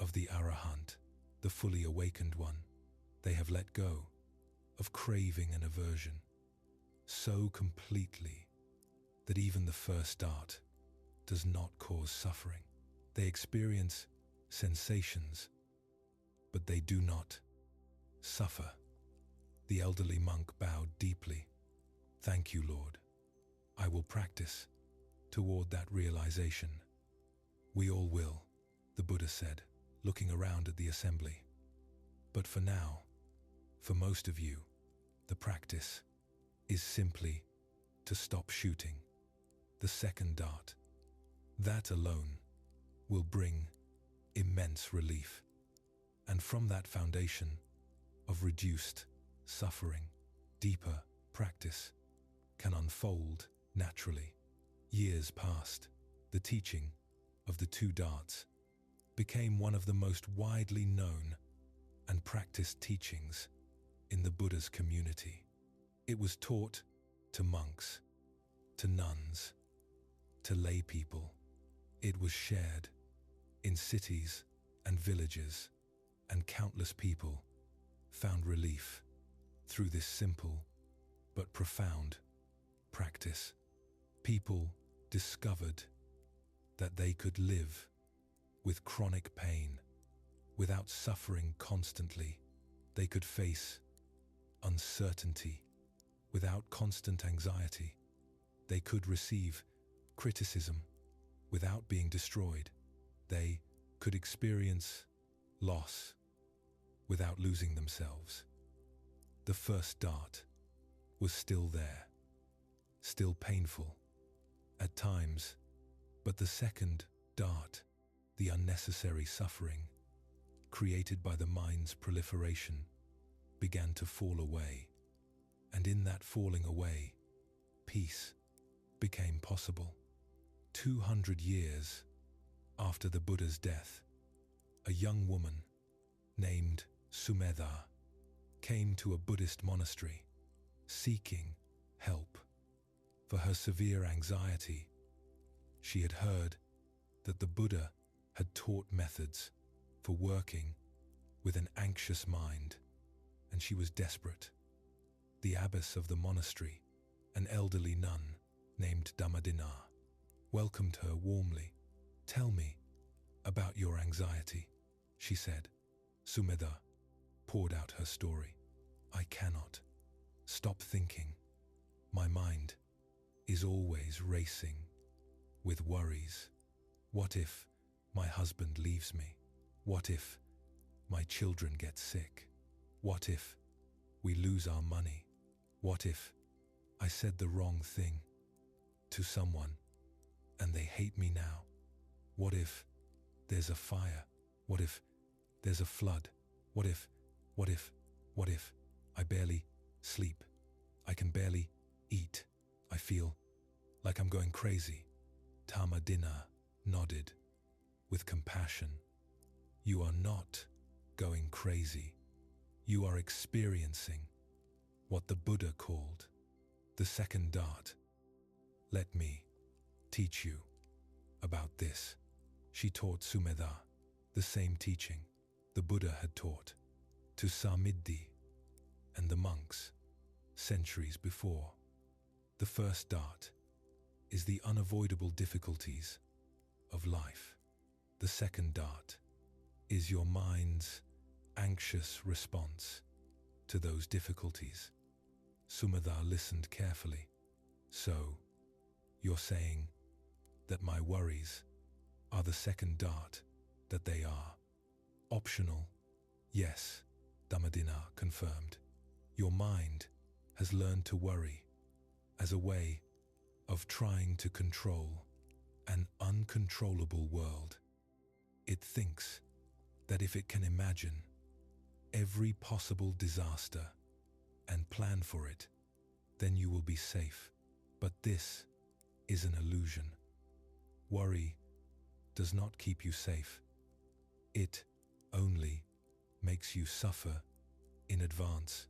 of the Arahant, the fully awakened one. They have let go of craving and aversion so completely that even the first dart does not cause suffering. They experience sensations, but they do not suffer. The elderly monk bowed deeply. Thank you, Lord. I will practice toward that realization. We all will, the Buddha said, looking around at the assembly. But for now, for most of you, the practice is simply to stop shooting the second dart. That alone will bring immense relief. And from that foundation of reduced suffering, deeper practice can unfold naturally. Years passed. The teaching of the two darts became one of the most widely known and practiced teachings in the Buddha's community. It was taught to monks, to nuns, to lay people. It was shared in cities and villages, and countless people found relief through this simple but profound practice. People discovered that they could live with chronic pain without suffering constantly. They could face uncertainty without constant anxiety. They could receive criticism without being destroyed. They could experience loss without losing themselves. The first dart was still there, still painful at times, but the second dart, the unnecessary suffering created by the mind's proliferation, began to fall away. And in that falling away, peace became possible. 200 years after the Buddha's death, a young woman named Sumedha came to a Buddhist monastery seeking help for her severe anxiety. She had heard that the Buddha had taught methods for working with an anxious mind, and she was desperate. The abbess of the monastery, an elderly nun named Dhammadina, welcomed her warmly. "Tell me about your anxiety," she said. Sumedha poured out her story. "I cannot stop thinking. My mind is always racing with worries. What if my husband leaves me? What if my children get sick? What if we lose our money? What if I said the wrong thing to someone and they hate me now? What if there's a fire? What if there's a flood? What if I barely sleep? I can barely eat. I feel like I'm going crazy." Dhammadina nodded with compassion. "You are not going crazy. You are experiencing what the Buddha called the second dart. Let me teach you about this." She taught Sumedha the same teaching the Buddha had taught to Samidhi, and the monks, centuries before. The first dart is the unavoidable difficulties of life. The second dart is your mind's anxious response to those difficulties. Sumedha listened carefully. So, you're saying that my worries are the second dart, that they are optional? Yes, Dhammadina confirmed. Your mind has learned to worry as a way of trying to control an uncontrollable world. It thinks that if it can imagine every possible disaster and plan for it, then you will be safe. But this is an illusion. Worry does not keep you safe. It only makes you suffer in advance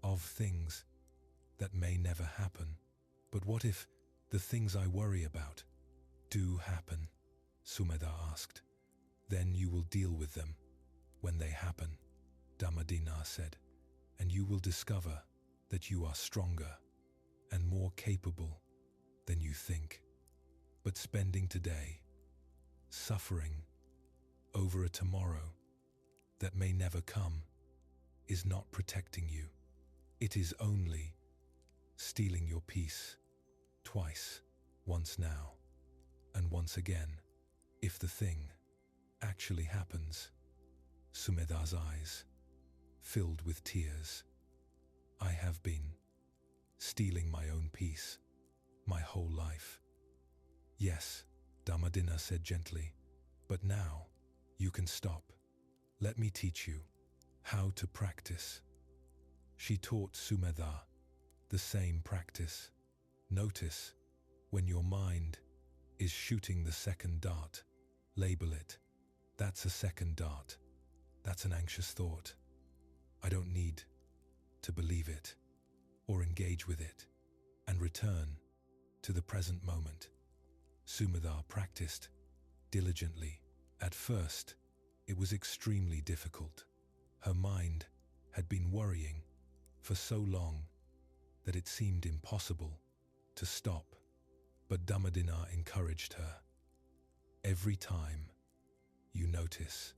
of things that may never happen. But what if the things I worry about do happen? Sumedha asked. Then you will deal with them when they happen, Dhammadina said, and you will discover that you are stronger and more capable than you think. But spending today suffering over a tomorrow that may never come is not protecting you. It is only stealing your peace twice, once now and once again, if the thing actually happens. Sumedha's eyes filled with tears. I have been stealing my own peace my whole life. Yes, Dhammadina said gently, but now you can stop. Let me teach you how to practice. She taught Sumedha the same practice. Notice when your mind is shooting the second dart, label it. That's a second dart. That's an anxious thought. I don't need to believe it or engage with it, and return to the present moment. Sumedha practiced diligently. At first, it was extremely difficult. Her mind had been worrying for so long that it seemed impossible to stop. But Dhammadina encouraged her. Every time you notice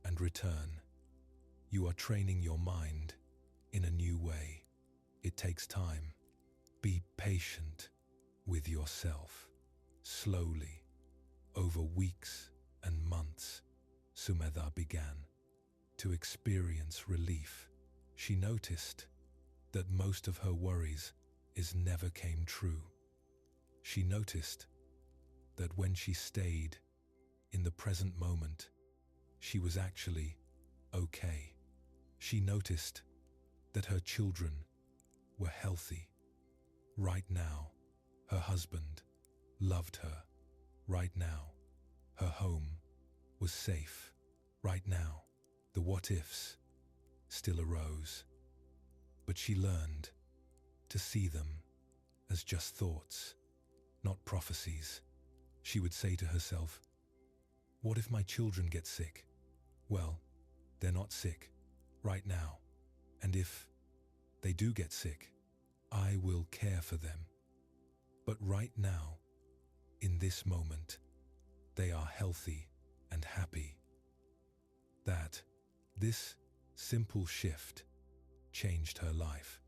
and return, you are training your mind in a new way. It takes time. Be patient with yourself. Slowly, over weeks and months, Sumedha began to experience relief. She noticed that most of her worries never came true. She noticed that when she stayed in the present moment, she was actually okay. She noticed that her children were healthy. Right now, her husband loved her. Right now, her home was safe. Right now, the what-ifs still arose, but she learned to see them as just thoughts, not prophecies. She would say to herself, what if my children get sick? Well, they're not sick right now. And if they do get sick, I will care for them. But right now, in this moment, they are healthy and happy. This simple shift changed her life.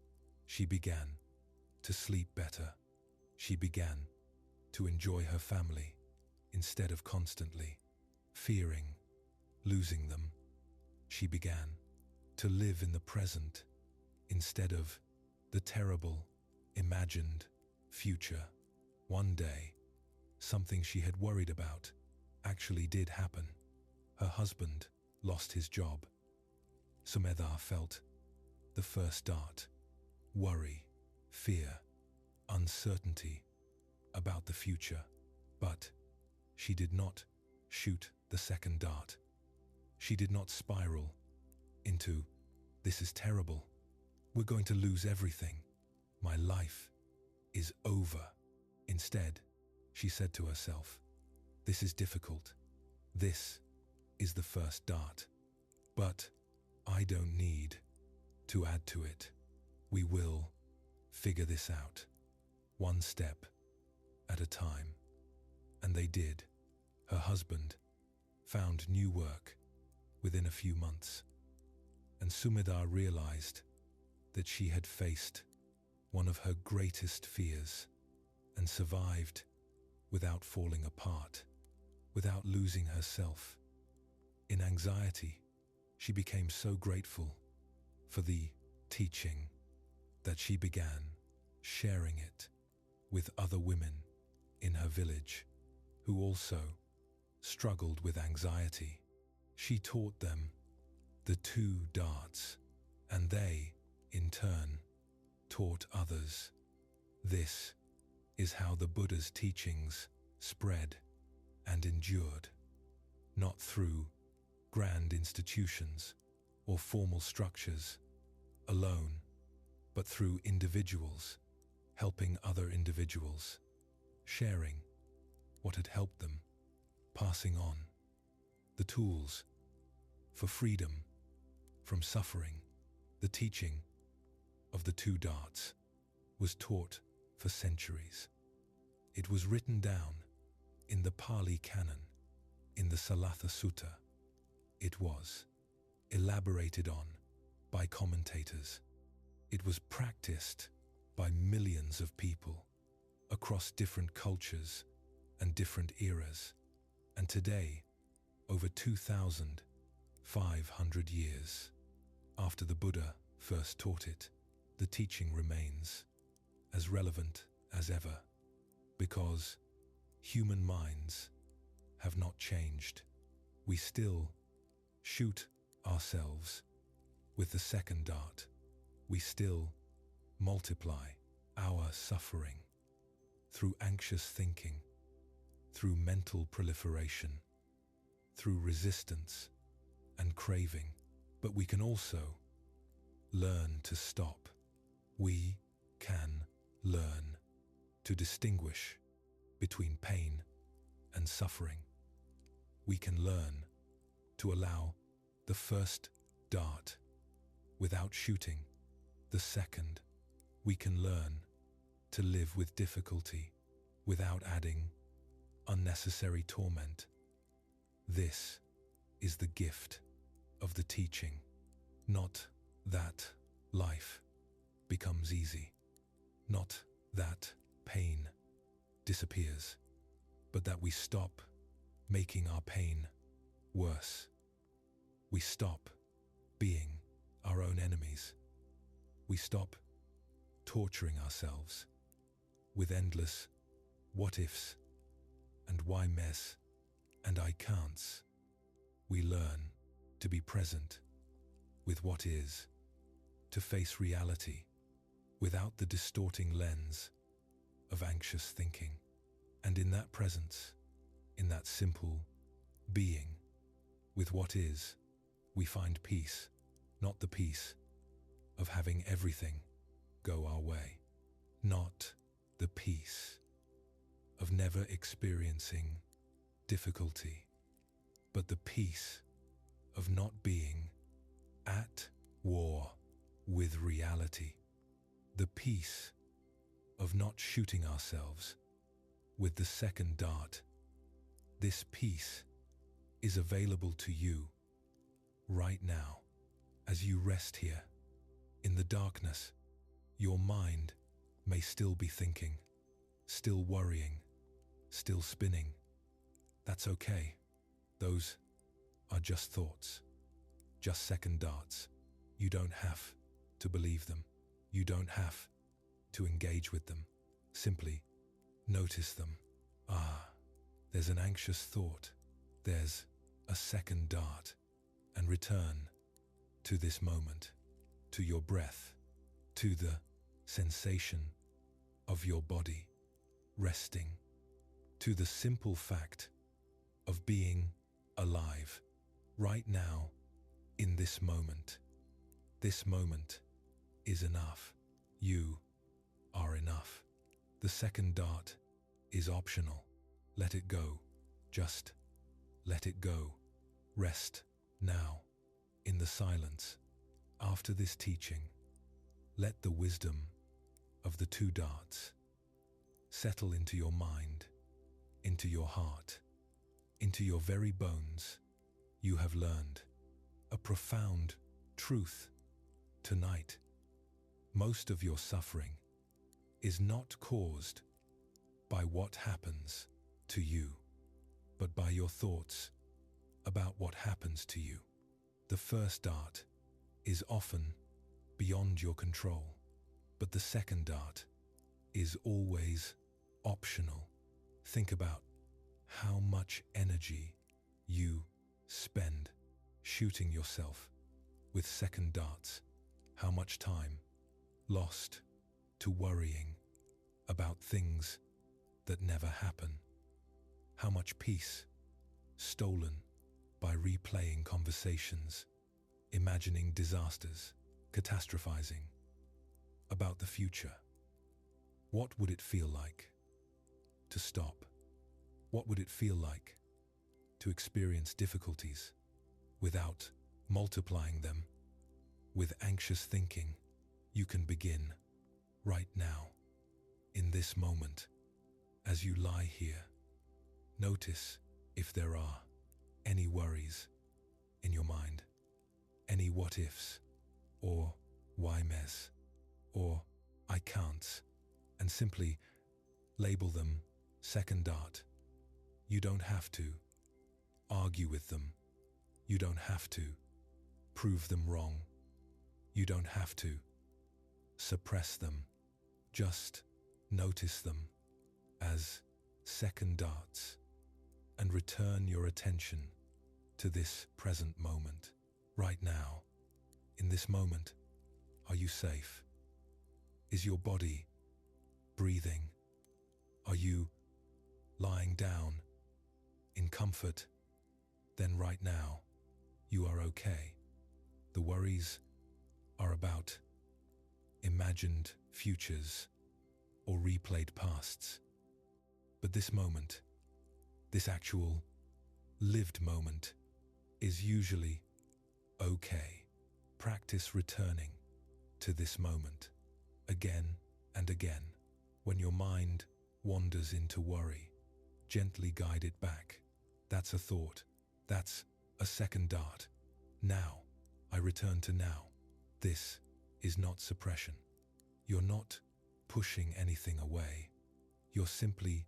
She began to sleep better. She began to enjoy her family instead of constantly fearing losing them. She began to live in the present instead of the terrible, imagined future. One day, something she had worried about actually did happen. Her husband lost his job. Sumedha felt the first dart: worry, fear, uncertainty about the future. But she did not shoot the second dart. She did not spiral into, this is terrible, we're going to lose everything, my life is over. Instead, she said to herself, this is difficult, this is the first dart, but I don't need to add to it. We will figure this out, one step at a time. And they did. Her husband found new work within a few months, and Sumedar realized that she had faced one of her greatest fears and survived without falling apart, without losing herself. In anxiety, she became so grateful for the teaching that she began sharing it with other women in her village who also struggled with anxiety. She taught them the two darts, and they, in turn, taught others. This is how the Buddha's teachings spread and endured, not through grand institutions or formal structures alone, but through individuals helping other individuals, sharing what had helped them, passing on the tools for freedom from suffering. The teaching of the two darts was taught for centuries. It was written down in the Pāli Canon, in the Salatha Sutta. It was elaborated on by commentators. It was practiced by millions of people across different cultures and different eras. And today, over 2,500 years after the Buddha first taught it, the teaching remains as relevant as ever, because human minds have not changed. We still shoot ourselves with the second dart. We still multiply our suffering through anxious thinking, through mental proliferation, through resistance and craving. But we can also learn to stop. We can learn to distinguish between pain and suffering. We can learn to allow the first dart without shooting the second. We can learn to live with difficulty without adding unnecessary torment. This is the gift of the teaching. Not that life becomes easy, not that pain disappears, but that we stop making our pain worse. We stop being our own enemies. We stop torturing ourselves with endless what-ifs and why-mes and I can'ts. We learn to be present with what is, to face reality without the distorting lens of anxious thinking. And in that presence, in that simple being with what is, we find peace, not the peace of having everything go our way, not the peace of never experiencing difficulty, but the peace of not being at war with reality, the peace of not shooting ourselves with the second dart. This peace is available to you right now as you rest here. In the darkness, your mind may still be thinking, still worrying, still spinning. That's okay. Those are just thoughts, just second darts. You don't have to believe them. You don't have to engage with them. Simply notice them. There's an anxious thought. There's a second dart. And return to this moment, to your breath, to the sensation of your body resting, to the simple fact of being alive right now in this moment. This moment is enough. You are enough. The second dart is optional. Let it go. Just let it go. Rest now in the silence After this teaching, let the wisdom of the two darts settle into your mind, into your heart, into your very bones. You have learned a profound truth tonight. Most of your suffering is not caused by what happens to you, but by your thoughts about what happens to you. The first dart is often beyond your control, but the second dart is always optional. Think about how much energy you spend shooting yourself with second darts, how much time lost to worrying about things that never happen, how much peace stolen by replaying conversations, imagining disasters, catastrophizing about the future. What would it feel like to stop? What would it feel like to experience difficulties without multiplying them with anxious thinking? You can begin right now, in this moment, as you lie here. Notice if there are any worries in your mind, any what-ifs, or why mess, or I can't, and simply label them second dart. You don't have to argue with them. You don't have to prove them wrong. You don't have to suppress them. Just notice them as second darts and return your attention to this present moment. Right now, in this moment, are you safe? Is your body breathing? Are you lying down in comfort? Then right now, you are okay. The worries are about imagined futures or replayed pasts. But this moment, this actual lived moment, is usually okay. Practice returning to this moment again and again. When your mind wanders into worry, gently guide it back. That's a thought. That's a second dart. Now, I return to now. This is not suppression. You're not pushing anything away. You're simply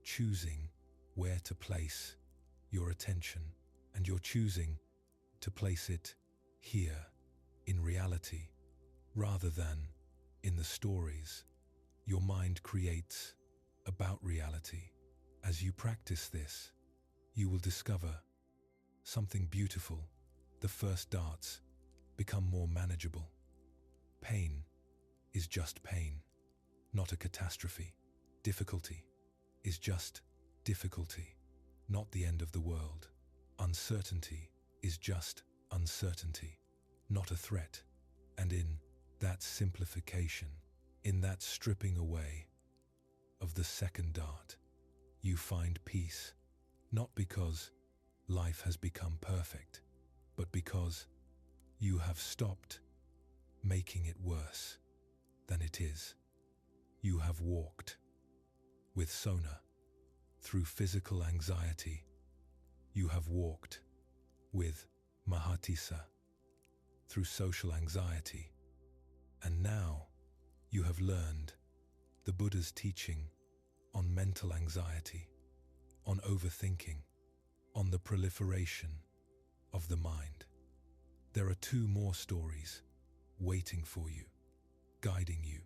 choosing where to place your attention, and you're choosing to place it here, in reality, rather than in the stories your mind creates about reality. As you practice this, you will discover something beautiful. The first darts become more manageable. Pain is just pain, not a catastrophe. Difficulty is just difficulty, not the end of the world. Uncertainty is just uncertainty, not a threat. And in that simplification, in that stripping away of the second dart, you find peace, not because life has become perfect, but because you have stopped making it worse than it is. You have walked with Sona through physical anxiety. You have walked with Mahatisa through social anxiety. And now you have learned the Buddha's teaching on mental anxiety, on overthinking, on the proliferation of the mind. There are 2 more stories waiting for you, guiding you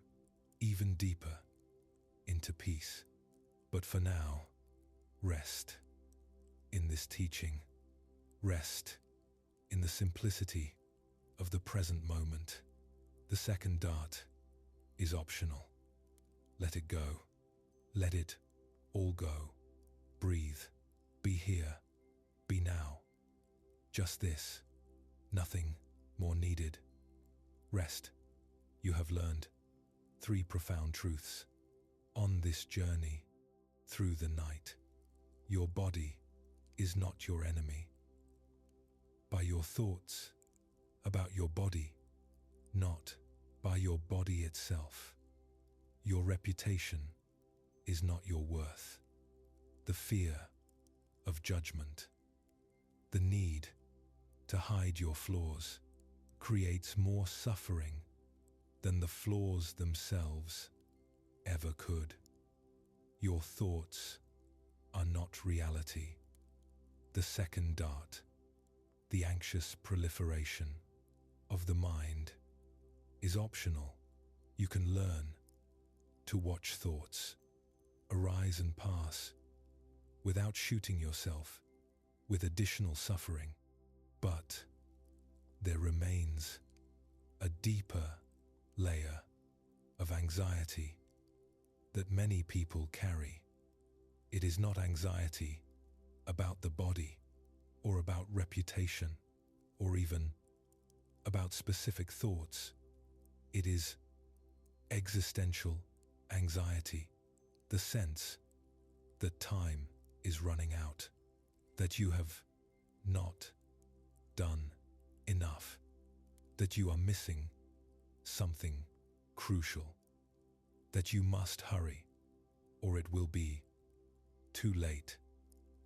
even deeper into peace. But for now, rest in this teaching. Rest in the simplicity of the present moment. The second dart is optional. Let it go. Let it all go. Breathe. Be here. Be now. Just this. Nothing more needed. Rest. You have learned 3 profound truths on this journey through the night. Your body is not your enemy. By your thoughts about your body, not by your body itself. Your reputation is not your worth. The fear of judgment, the need to hide your flaws, creates more suffering than the flaws themselves ever could. Your thoughts are not reality. The second dart, the anxious proliferation of the mind, is optional. You can learn to watch thoughts arise and pass without shooting yourself with additional suffering. But there remains a deeper layer of anxiety that many people carry. It is not anxiety about the body or about reputation or even about specific thoughts. It is existential anxiety, the sense that time is running out, that you have not done enough, that you are missing something crucial, that you must hurry or it will be too late.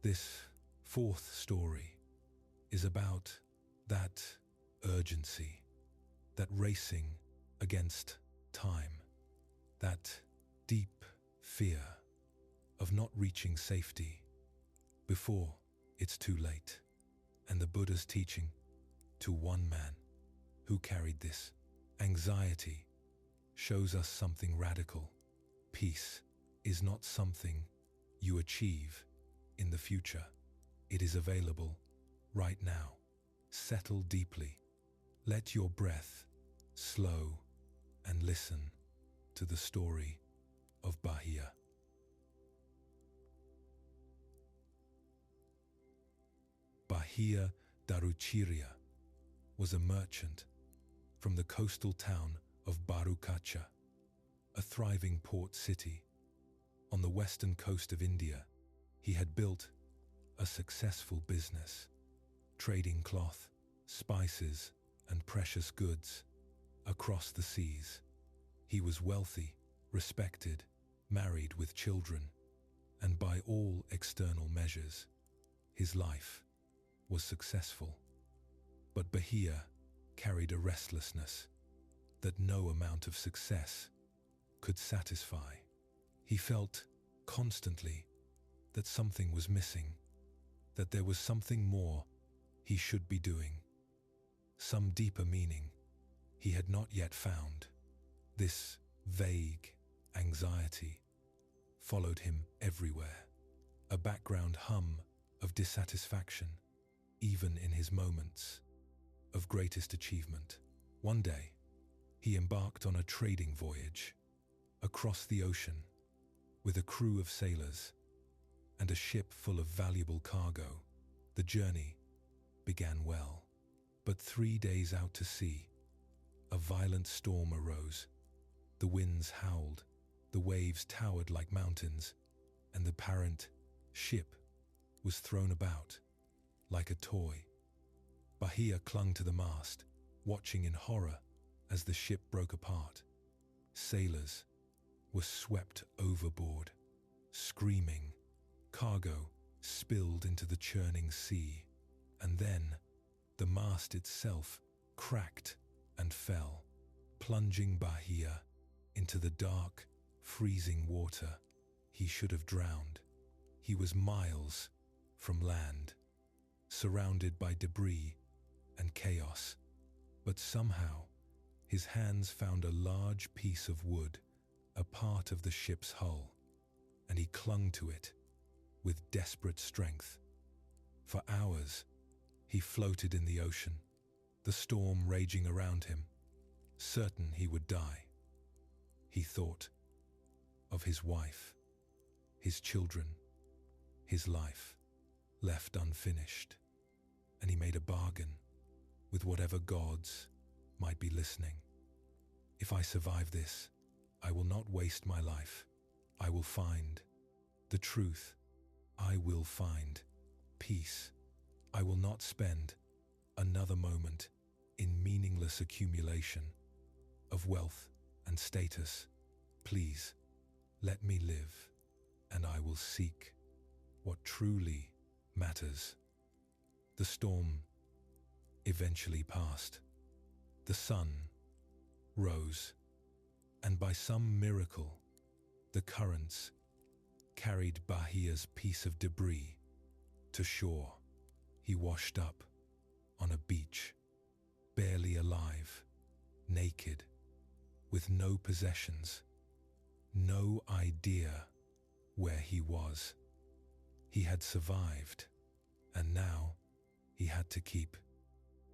This fourth story is about that urgency, that racing against time, that deep fear of not reaching safety before it's too late. And the Buddha's teaching to one man who carried this anxiety shows us something radical. Peace is not something you achieve in the future. It is available right now. Settle deeply. Let your breath slow and listen to the story of Bahia. Bahia Daruchiria was a merchant from the coastal town of Barukacha, a thriving port city on the western coast of India. He had built a successful business, trading cloth, spices, and precious goods across the seas. He was wealthy, respected, married with children, and by all external measures, his life was successful. But Bahia carried a restlessness that no amount of success could satisfy. He felt constantly that something was missing, that there was something more he should be doing, some deeper meaning he had not yet found. This vague anxiety followed him everywhere, a background hum of dissatisfaction, even in his moments of greatest achievement. One day, he embarked on a trading voyage across the ocean with a crew of sailors and a ship full of valuable cargo. The journey began well, but 3 days out to sea, a violent storm arose. The winds howled, the waves towered like mountains, and the parent ship was thrown about like a toy. Bahia clung to the mast, watching in horror as the ship broke apart. Sailors were swept overboard, screaming. Cargo spilled into the churning sea, and then the mast itself cracked and fell, plunging Bahia into the dark, freezing water. He should have drowned. He was miles from land, surrounded by debris and chaos, but somehow his hands found a large piece of wood, a part of the ship's hull, and he clung to it with desperate strength. For hours, he floated in the ocean, the storm raging around him, certain he would die. He thought of his wife, his children, his life left unfinished, and he made a bargain with whatever gods might be listening. If I survive this, I will not waste my life. I will find the truth. I will find peace. I will not spend another moment in meaningless accumulation. of wealth and status. Please, let me live, and I will seek what truly matters. The storm eventually passed. The sun rose, and by some miracle, the currents carried Bahia's piece of debris to shore. He washed up on a beach, barely alive, naked, with no possessions, no idea where he was. He had survived, and now he had to keep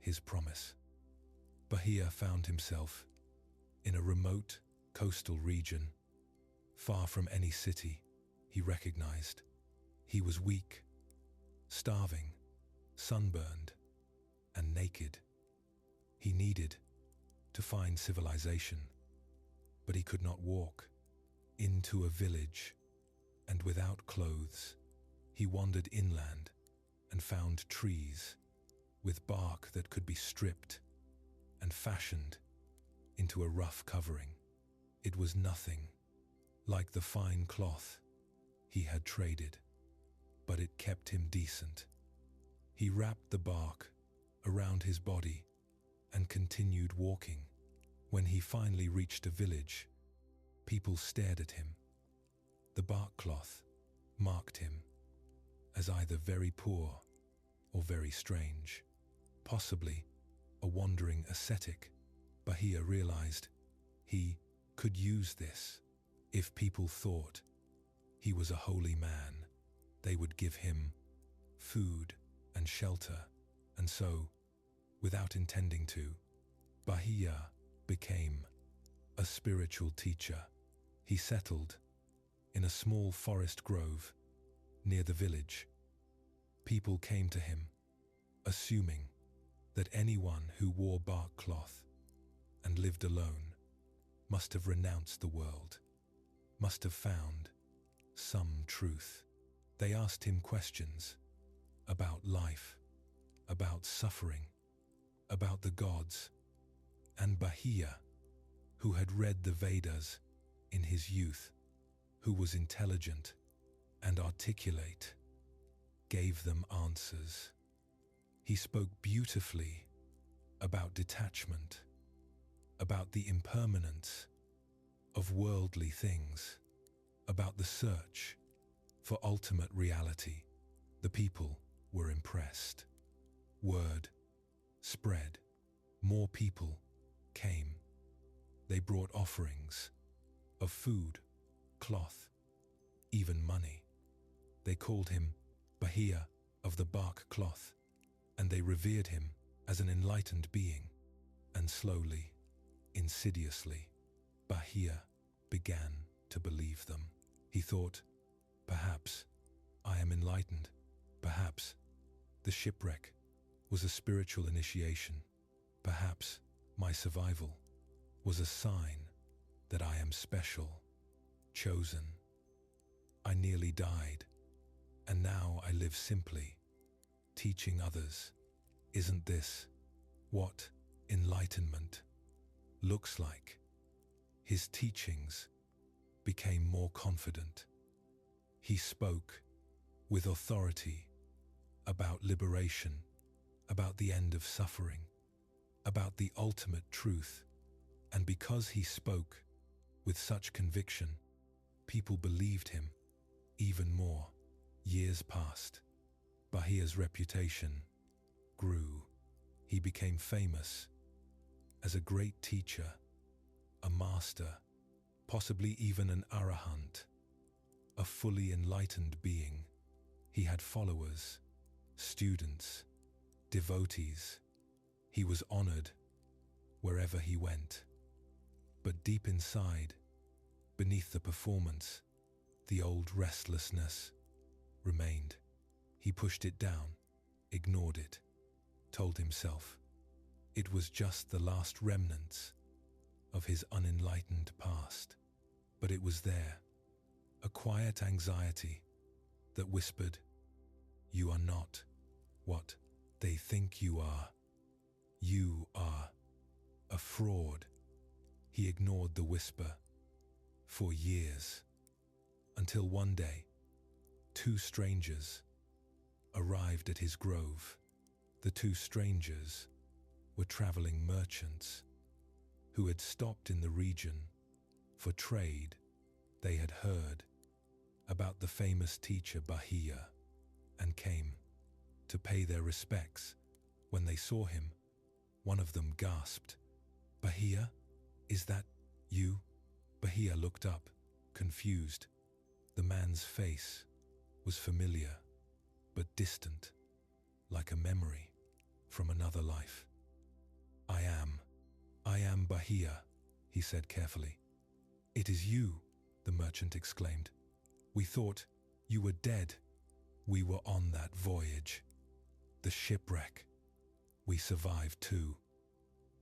his promise. Bahia found himself in a remote coastal region, far from any city he recognized. He was weak, starving, sunburned, and naked. He needed to find civilization, but he could not walk into a village, and without clothes, he wandered inland and found trees with bark that could be stripped and fashioned into a rough covering. It was nothing like the fine cloth he had traded, but it kept him decent. He wrapped the bark around his body and continued walking. When he finally reached a village, people stared at him. The bark cloth marked him as either very poor or very strange, possibly a wandering ascetic. Bahia realized he could use this. If people thought he was a holy man, they would give him food and shelter. And so, without intending to, Bahia became a spiritual teacher. He settled in a small forest grove near the village. People came to him, assuming that anyone who wore bark cloth and lived alone must have renounced the world, must have found some truth. They asked him questions about life, about suffering, about the gods, and Bahia, who had read the Vedas in his youth, who was intelligent and articulate, gave them answers. He spoke beautifully about detachment, about the impermanence of worldly things, about the search for ultimate reality. The people were impressed. Word spread. More people came. They brought offerings of food, cloth, even money. They called him Bahia of the bark cloth, and they revered him as an enlightened being. And slowly, insidiously, Bahia began to believe them. He thought, perhaps I am enlightened. Perhaps the shipwreck was a spiritual initiation. Perhaps my survival was a sign that I am special, chosen. I nearly died, and now I live simply, teaching others. Isn't this what enlightenment looks like? His teachings became more confident. He spoke with authority about liberation, about the end of suffering, about the ultimate truth. And because he spoke with such conviction, people believed him even more. Years passed. Bahia's reputation grew. He became famous as a great teacher, a master, possibly even an arahant, a fully enlightened being. He had followers, students, devotees. He was honored wherever he went. But deep inside, beneath the performance, the old restlessness remained. He pushed it down, ignored it, told himself it was just the last remnants of his unenlightened past. But it was there, a quiet anxiety that whispered, "You are not what they think you are. You are a fraud." He ignored the whisper for years, until one day, two strangers arrived at his grove. The two strangers were traveling merchants who had stopped in the region for trade. They had heard about the famous teacher Bahia and came to pay their respects. When they saw him, one of them gasped, "Bahia, is that you?" Bahia looked up, confused. The man's face was familiar, but distant, like a memory from another life. I am Bahia," he said carefully. "It is you," the merchant exclaimed. "We thought you were dead. We were on that voyage, the shipwreck. We survived too,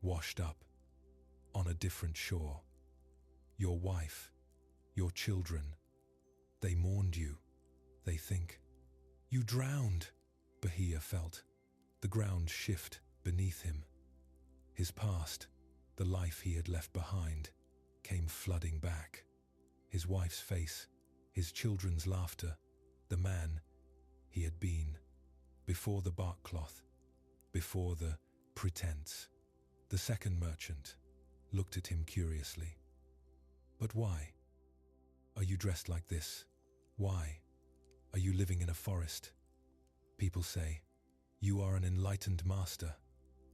washed up on a different shore. Your wife, your children, they mourned you. They think you drowned." Bahia felt the ground shift beneath him. His past, the life he had left behind, came flooding back. His wife's face, his children's laughter, the man he had been, before the bark cloth, before the pretense. The second merchant looked at him curiously. "But why are you dressed like this? Why are you living in a forest? People say you are an enlightened master."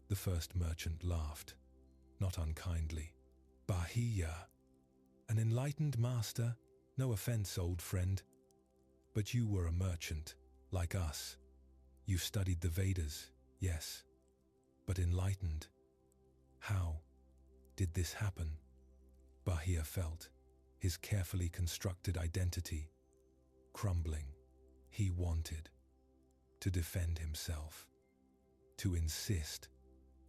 The first merchant laughed, not unkindly. "Bahia, an enlightened master? No offense, old friend. But you were a merchant, like us. You studied the Vedas, yes. But enlightened? How did this happen?" Bahia felt his carefully constructed identity crumbling. He wanted to defend himself, to insist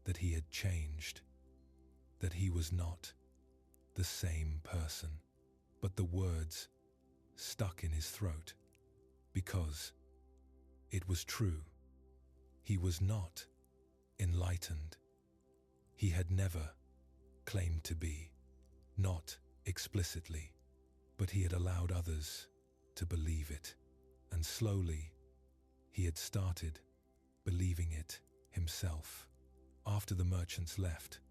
that he had changed, that he was not the same person. But the words stuck in his throat, because it was true. He was not enlightened. He had never claimed to be, not explicitly, but he had allowed others to believe it. And slowly, he had started believing it himself. After the merchants left,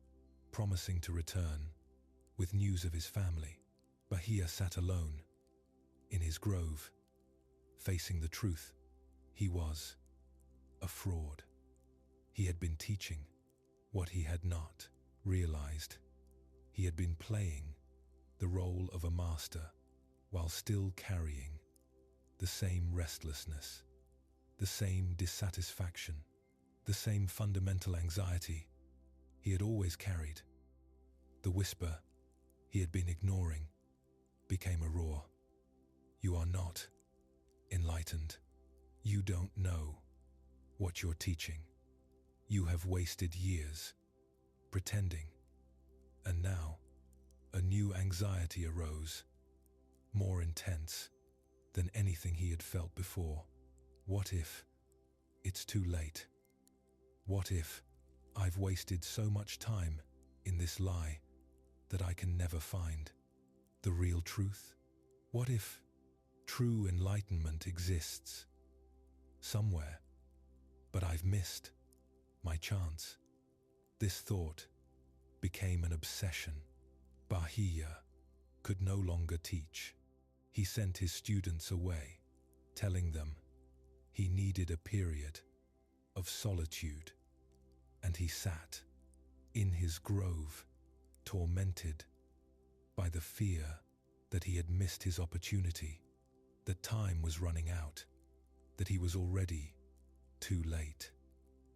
promising to return with news of his family, Bahia sat alone in his grove, facing the truth. He was a fraud. He had been teaching what he had not realized. He had been playing the role of a master while still carrying the same restlessness, the same dissatisfaction, the same fundamental anxiety he had always carried. The whisper he had been ignoring became a roar. "You are not enlightened. You don't know what you're teaching. You have wasted years pretending." And now, a new anxiety arose, more intense than anything he had felt before. What if it's too late? What if I've wasted so much time in this lie that I can never find the real truth? What if true enlightenment exists somewhere, but I've missed my chance? This thought became an obsession. Bahia could no longer teach. He sent his students away, telling them he needed a period of solitude, and he sat in his grove, tormented by the fear that he had missed his opportunity, that time was running out, that he was already too late.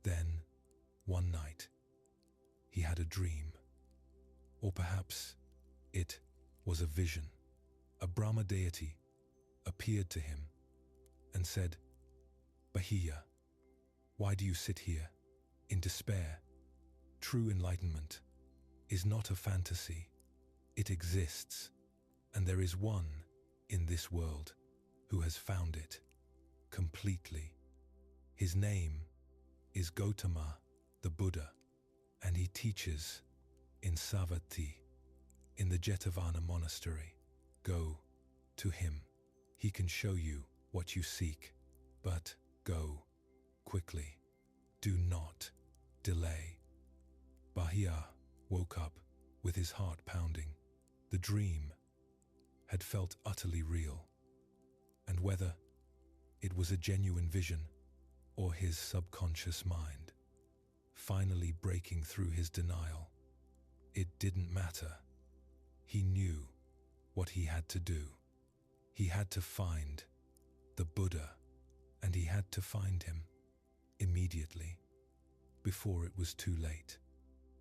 Then, one night, he had a dream, or perhaps it was a vision. A Brahma deity appeared to him and said, "Bahia, why do you sit here in despair? True enlightenment is not a fantasy. It exists, and there is one in this world who has found it completely. His name is Gautama, the Buddha, and he teaches in Savatthi, in the Jetavana monastery. Go to him. He can show you what you seek, but go quickly. Do not delay. Bahia woke up with his heart pounding. The dream had felt utterly real, and whether it was a genuine vision or his subconscious mind finally breaking through his denial, it didn't matter. He knew what he had to do. He had to find the Buddha, and he had to find him immediately, before it was too late,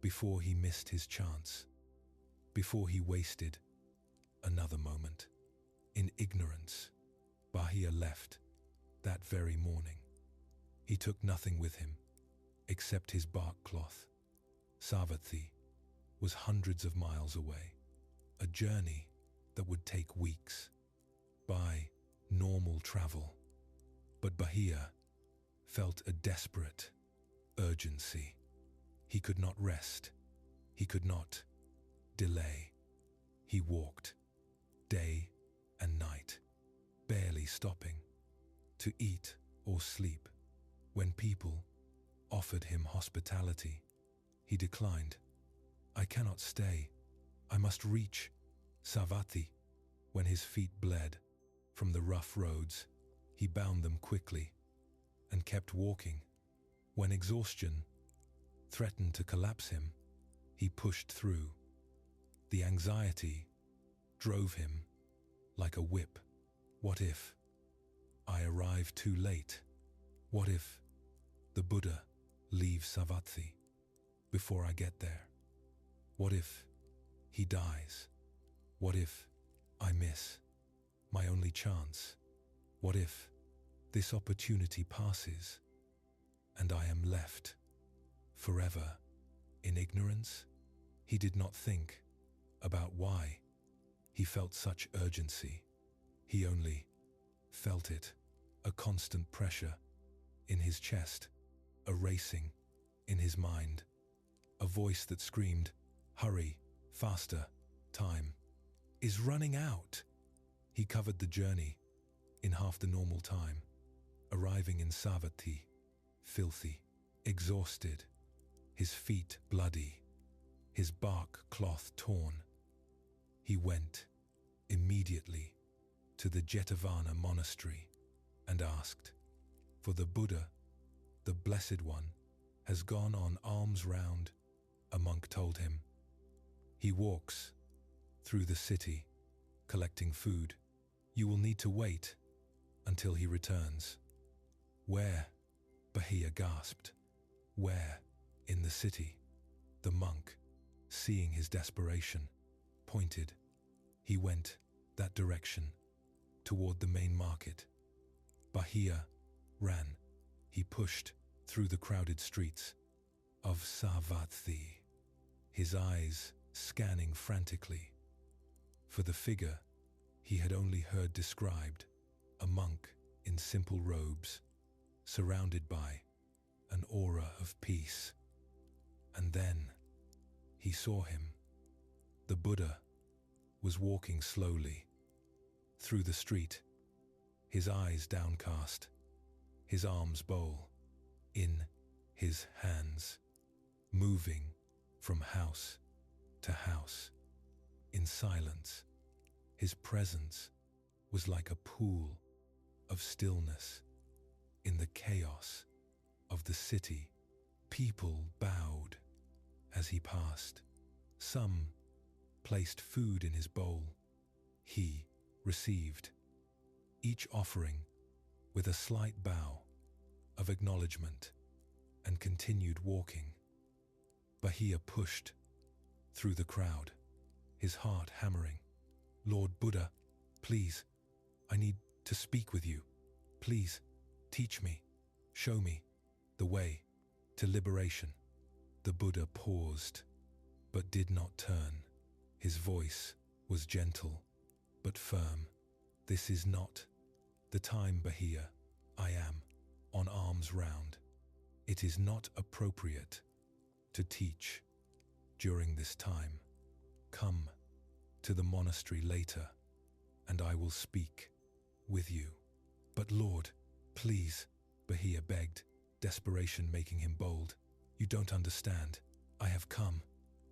before he missed his chance, before he wasted another moment. In ignorance, Bahia left that very morning. He took nothing with him except his bark cloth. Savatthi was hundreds of miles away, a journey that would take weeks by normal travel. But Bahia felt a desperate urgency. He could not rest. He could not delay. He walked day and night, barely stopping to eat or sleep. When people offered him hospitality, he declined. "I cannot stay. I must reach Savatthi." When his feet bled from the rough roads, he bound them quickly and kept walking. When exhaustion threatened to collapse him, he pushed through. The anxiety drove him like a whip. What if I arrive too late? What if the Buddha leaves Savatthi before I get there? What if he dies? What if I miss my only chance? What if this opportunity passes and I am left forever in ignorance? He did not think about why he felt such urgency. He only felt it, a constant pressure in his chest, a racing in his mind, a voice that screamed, "Hurry, faster, time is running out." He covered the journey in half the normal time, arriving in Savatthi, filthy, exhausted, his feet bloody, his bark cloth torn. He went immediately to the Jetavana monastery and asked for the Buddha. "The Blessed One has gone on alms round," a monk told him. "He walks through the city collecting food. You will need to wait until he returns." "Where?" Bahia gasped. "Where in the city?" The monk, seeing his desperation, pointed. He went that direction, toward the main market. Bahia ran. He pushed through the crowded streets of Savatthi, his eyes scanning frantically for the figure he had only heard described, a monk in simple robes, surrounded by an aura of peace. And then he saw him. The Buddha was walking slowly through the street, his eyes downcast, his arms bowl in his hands, moving from house to house in silence. His presence was like a pool of stillness in the chaos of the city. People bowed as he passed. Some placed food in his bowl. He received each offering with a slight bow of acknowledgement and continued walking. Bahia pushed through the crowd, his heart hammering. "Lord Buddha, please, I need to speak with you. Please, teach me, show me the way to liberation." The Buddha paused, but did not turn. His voice was gentle, but firm. "This is not the time, Bahia. I am on alms round. It is not appropriate to teach during this time. Come to the monastery later, and I will speak with you." "But Lord, please," Bahia begged, desperation making him bold. "You don't understand. I have come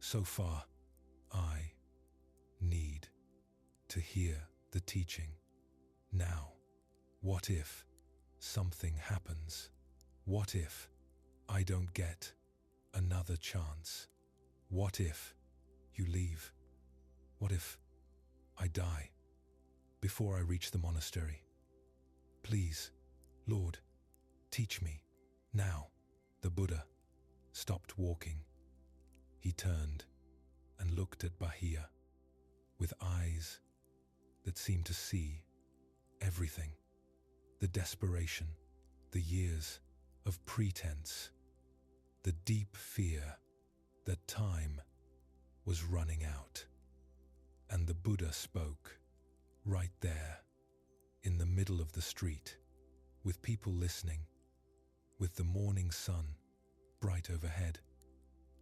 so far. I need to hear the teaching now. What if something happens? What if I don't get another chance? What if you leave? What if I die before I reach the monastery? Please, Lord, teach me now." The Buddha stopped walking. He turned and looked at Bahia with eyes that seemed to see everything. The desperation, the years of pretense, the deep fear that time was running out. And the Buddha spoke right there, in the middle of the street, with people listening, with the morning sun bright overhead.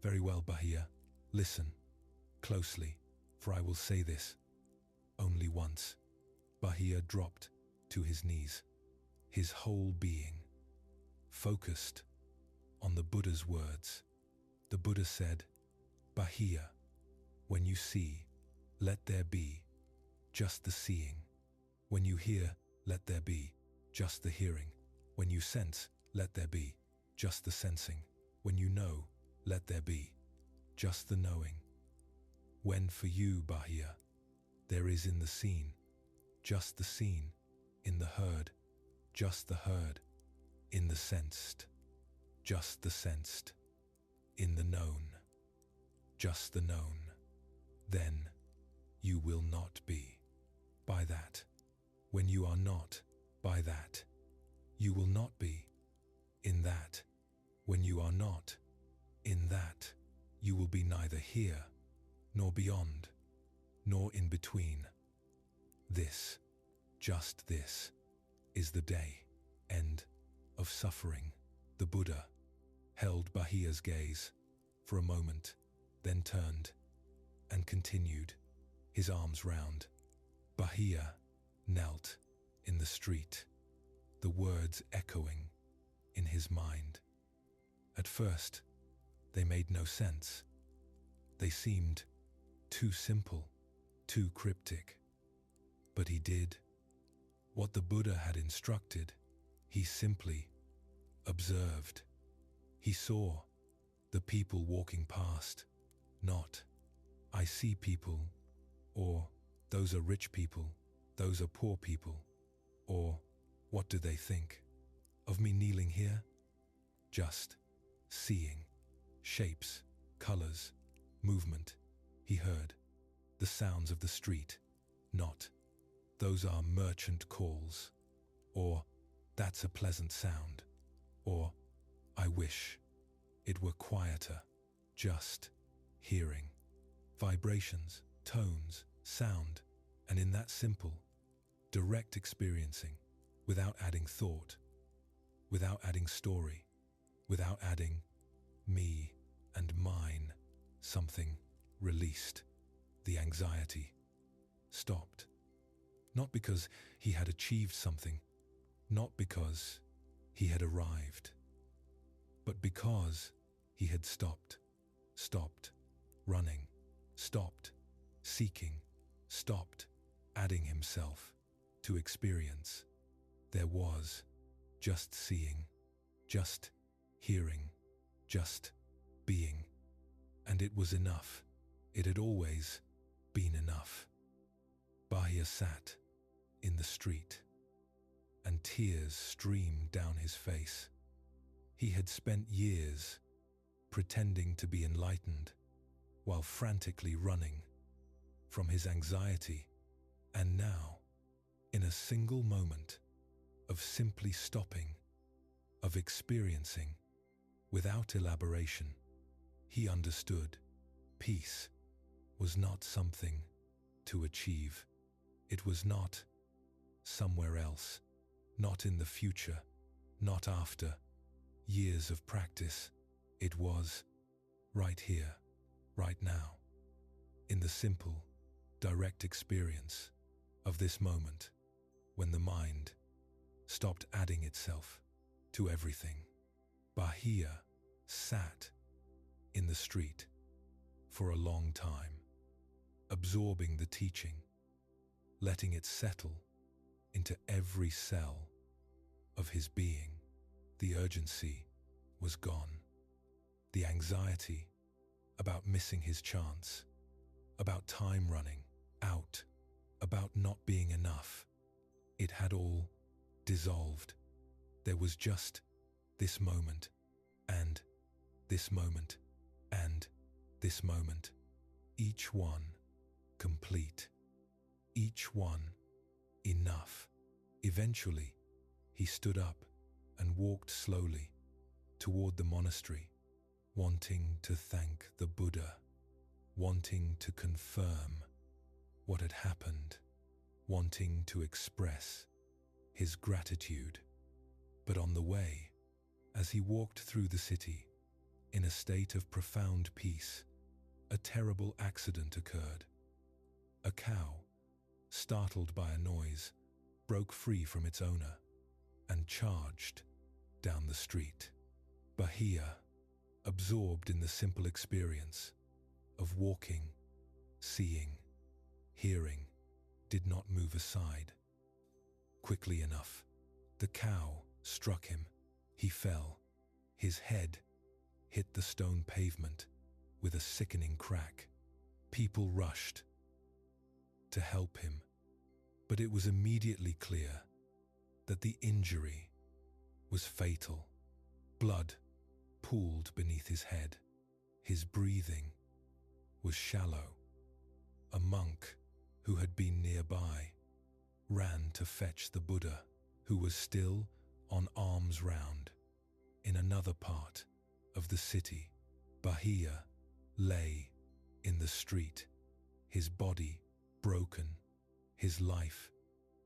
"Very well, Bahia, listen closely, for I will say this only once." Bahia dropped to his knees, his whole being focused on the Buddha's words. The Buddha said, "Bahia, when you see, let there be just the seeing. When you hear, let there be just the hearing. When you sense, let there be just the sensing. When you know, let there be just the knowing. When for you, Bahia, there is in the seen, just the seen, in the heard, just the heard, in the sensed, just the sensed, in the known, just the known, then you will not be by that. When you are not by that, you will not be in that. When you are not in that, you will be neither here nor beyond, nor in between. This, just this, is the day, end of suffering." The Buddha held Bahia's gaze for a moment, then turned and continued, his arms round. Bahia knelt in the street, the words echoing in his mind. At first, they made no sense. They seemed too simple, too cryptic. But he did what the Buddha had instructed. He simply observed. He saw the people walking past, not, "I see people," or "those are rich people, those are poor people," or "what do they think of me kneeling here?" Just seeing shapes, colors, movement. He heard the sounds of the street, not, "those are merchant calls," or "that's a pleasant sound," or "I wish it were quieter." Just hearing vibrations, tones, sound, and in that simple, direct experiencing, without adding thought, without adding story, without adding me and mine, something released. The anxiety stopped. Not because he had achieved something, not because he had arrived, but because he had stopped running, stopped seeking, stopped adding himself to experience. There was just seeing, just hearing, just being, and it was enough. It had always been enough. Bahia sat in the street, and tears streamed down his face. He had spent years pretending to be enlightened while frantically running from his anxiety, and now, in a single moment of simply stopping, of experiencing without elaboration, he understood peace was not something to achieve. It was not somewhere else, not in the future, not after years of practice. It was right here, right now, in the simple, direct experience of this moment when the mind stopped adding itself to everything. Bahia sat in the street for a long time, absorbing the teaching, letting it settle into every cell of his being. The urgency was gone. The anxiety about missing his chance, about time running out, about not being enough, it had all dissolved. There was just this moment, and this moment, and this moment, each one complete, each one enough. Eventually, he stood up and walked slowly toward the monastery, wanting to thank the Buddha, wanting to confirm what had happened, wanting to express his gratitude. But on the way, as he walked through the city in a state of profound peace, a terrible accident occurred. A cow, startled by a noise, broke free from its owner and charged down the street. Bahia, absorbed in the simple experience of walking, seeing, hearing, did not move aside. Quickly enough, the cow struck him. He fell. His head hit the stone pavement with a sickening crack. People rushed to help him, but it was immediately clear that the injury was fatal. Blood pooled beneath his head. His breathing was shallow. A monk who had been nearby ran to fetch the Buddha, who was still on alms round. In another part of the city, Bahia lay in the street, his body broken, his life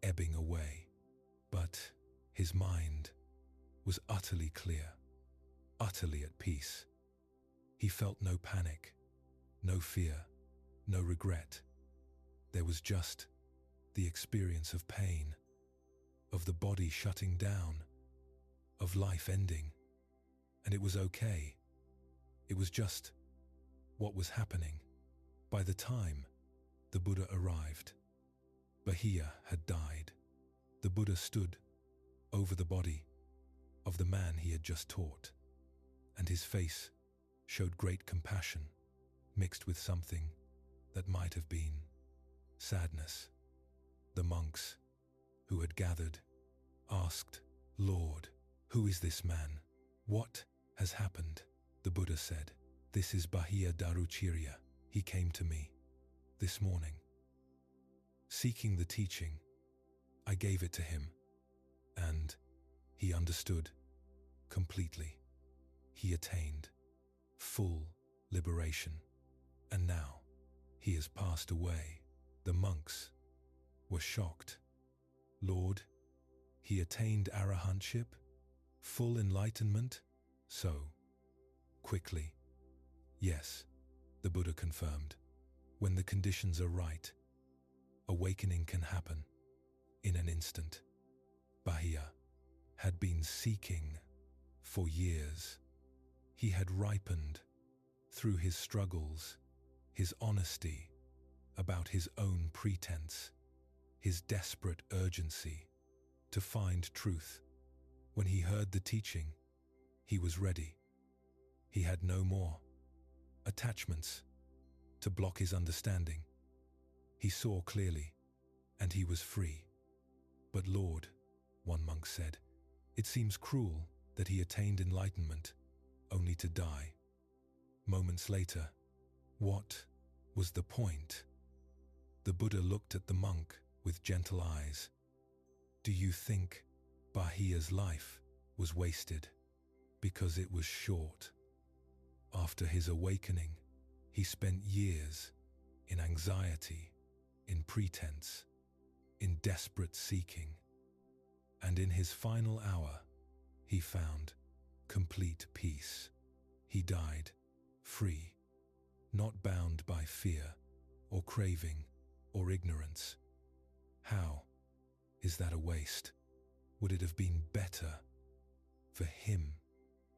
ebbing away. But his mind was utterly clear, utterly at peace. He felt no panic, no fear, no regret. There was just the experience of pain, of the body shutting down, of life ending. And it was okay. It was just what was happening. By the time the Buddha arrived, Bahia had died. The Buddha stood over the body of the man he had just taught, and his face showed great compassion mixed with something that might have been sadness. The monks who had gathered asked, "Lord, who is this man? What has happened?" The Buddha said, "This is Bahia Daruchirya. He came to me this morning. Seeking the teaching, I gave it to him, and he understood completely. He attained full liberation, and now he has passed away." The monks were shocked. "Lord, he attained arahantship, full enlightenment, so quickly?" "Yes," the Buddha confirmed. "When the conditions are right, awakening can happen in an instant." Bahia had been seeking for years. He had ripened through his struggles, his honesty about his own pretense, his desperate urgency to find truth. When he heard the teaching, he was ready. He had no more attachments to block his understanding. He saw clearly, and he was free. "But Lord," one monk said, "it seems cruel that he attained enlightenment only to die." Moments later, what was the point? The Buddha looked at the monk with gentle eyes. "Do you think Bahia's life was wasted because it was short?" After his awakening, he spent years in anxiety, in pretense, in desperate seeking. And in his final hour, he found complete peace. He died free, not bound by fear or craving, or ignorance. How is that a waste? Would it have been better for him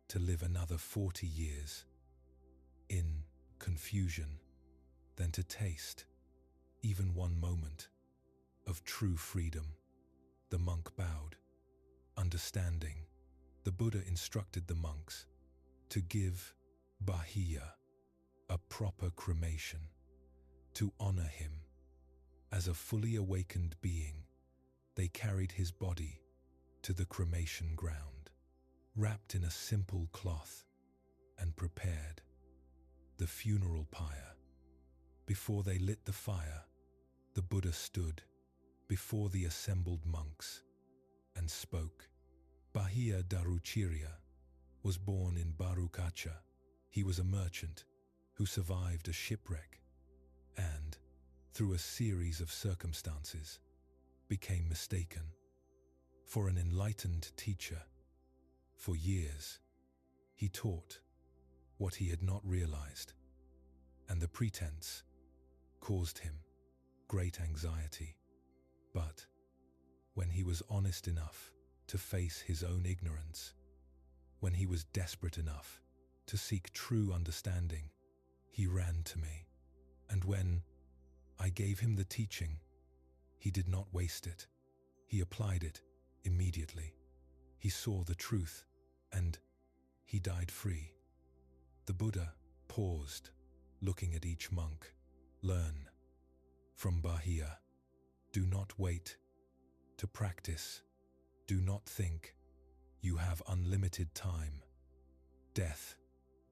to live another 40 years in confusion than to taste even one moment of true freedom? The monk bowed, understanding. The Buddha instructed the monks to give Bahiya a proper cremation, to honor him as a fully awakened being. They carried his body to the cremation ground, wrapped in a simple cloth, and prepared the funeral pyre. Before they lit the fire, the Buddha stood before the assembled monks and spoke. Bahiya Daruchirya was born in Barukacha. He was a merchant who survived a shipwreck and, through a series of circumstances, became mistaken for an enlightened teacher. For years, he taught what he had not realized, and the pretense caused him great anxiety. But when he was honest enough to face his own ignorance, when he was desperate enough to seek true understanding, he ran to me. And when I gave him the teaching, he did not waste it. He applied it immediately. He saw the truth, and he died free. The Buddha paused, looking at each monk. Learn from Bahiya. Do not wait to practice. Do not think you have unlimited time. Death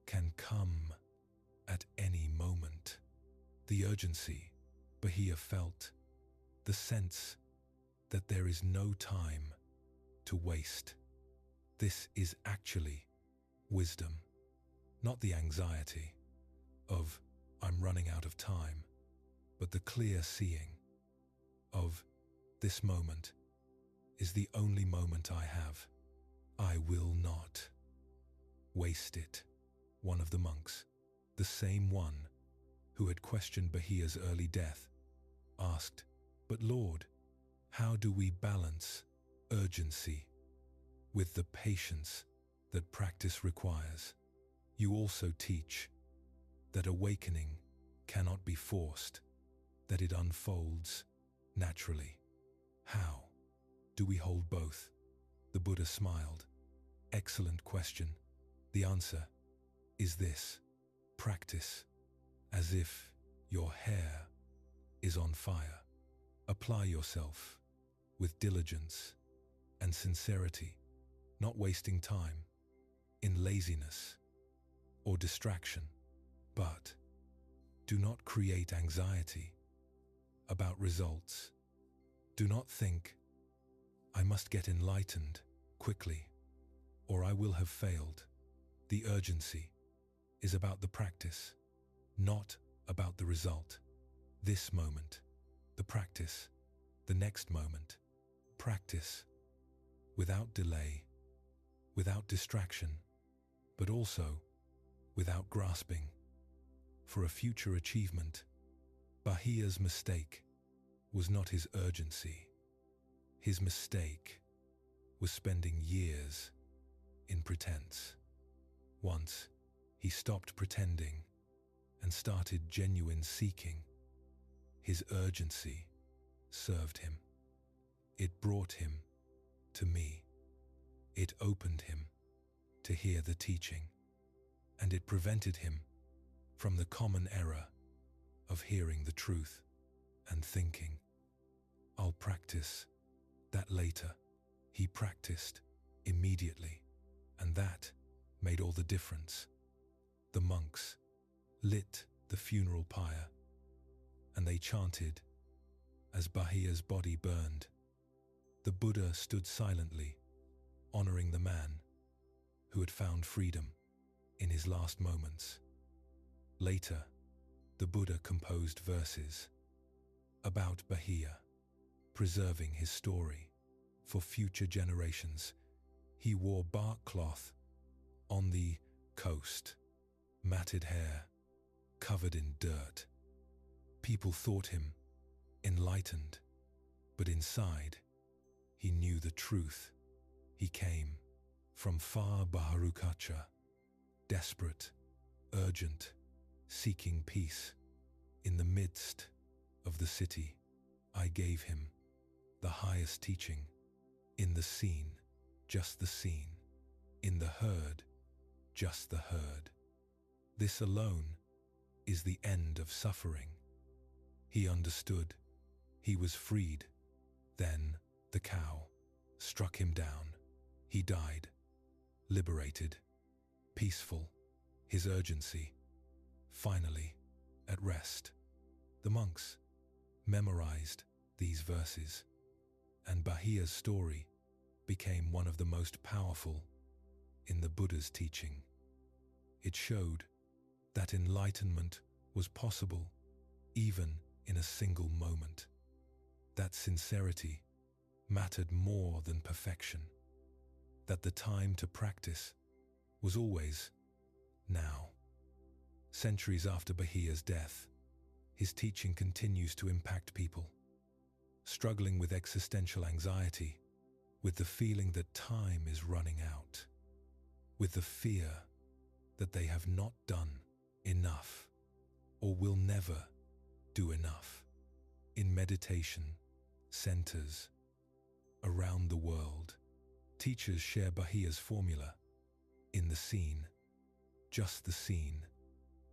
can come at any moment. The urgency Bahiya felt, the sense that there is no time to waste. This is actually wisdom, not the anxiety of I'm running out of time, but the clear seeing of this moment is the only moment I have. I will not waste it. One of the monks, the same one who had questioned Bahiya's early death, asked, "But Lord, how do we balance urgency with the patience that practice requires? You also teach that awakening cannot be forced, that it unfolds naturally. How do we hold both?" The Buddha smiled. Excellent question. The answer is this: practice as if your hair is on fire. Apply yourself with diligence and sincerity, not wasting time in laziness or distraction. But do not create anxiety about results. Do not think, I must get enlightened quickly, or I will have failed. The urgency is about the practice, not about the result. This moment, the practice, the next moment, practice without delay, without distraction, but also without grasping for a future achievement. Bahiya's mistake was not his urgency. His mistake was spending years in pretense. Once he stopped pretending and started genuine seeking, his urgency served him. It brought him to me. It opened him to hear the teaching, and it prevented him from the common error of hearing the truth and thinking, I'll practice that later. He practiced immediately, and that made all the difference. The monks lit the funeral pyre, and they chanted as Bahiya's body burned. The Buddha stood silently, honoring the man who had found freedom in his last moments. Later, the Buddha composed verses about Bahiya, preserving his story for future generations. He wore bark cloth on the coast, matted hair covered in dirt. People thought him frightened, but inside, he knew the truth. He came from far Baharukacha, desperate, urgent, seeking peace. In the midst of the city, I gave him the highest teaching. In the scene, just the scene. In the herd, just the herd. This alone is the end of suffering. He understood. He was freed. Then the cow struck him down. He died, liberated, peaceful, his urgency, finally, at rest. The monks memorized these verses, and Bahia's story became one of the most powerful in the Buddha's teaching. It showed that enlightenment was possible even in a single moment, that sincerity mattered more than perfection, that the time to practice was always now. Centuries after Bahia's death, his teaching continues to impact people, struggling with existential anxiety, with the feeling that time is running out, with the fear that they have not done enough or will never do enough. In meditation centers around the world, teachers share Bahia's formula. In the scene, just the scene.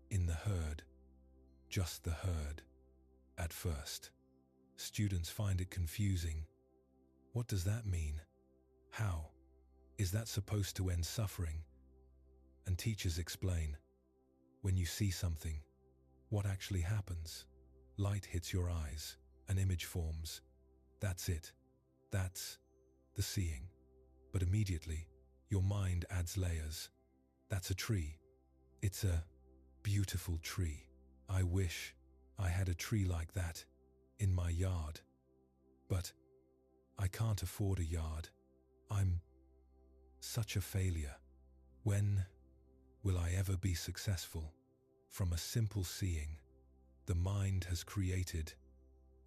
In the herd, just the herd. At first, students find it confusing. What does that mean? How is that supposed to end suffering? And teachers explain, when you see something, what actually happens? Light hits your eyes, an image forms. That's it. That's the seeing. But immediately, your mind adds layers. That's a tree. It's a beautiful tree. I wish I had a tree like that in my yard. But I can't afford a yard. I'm such a failure. When will I ever be successful? From a simple seeing, the mind has created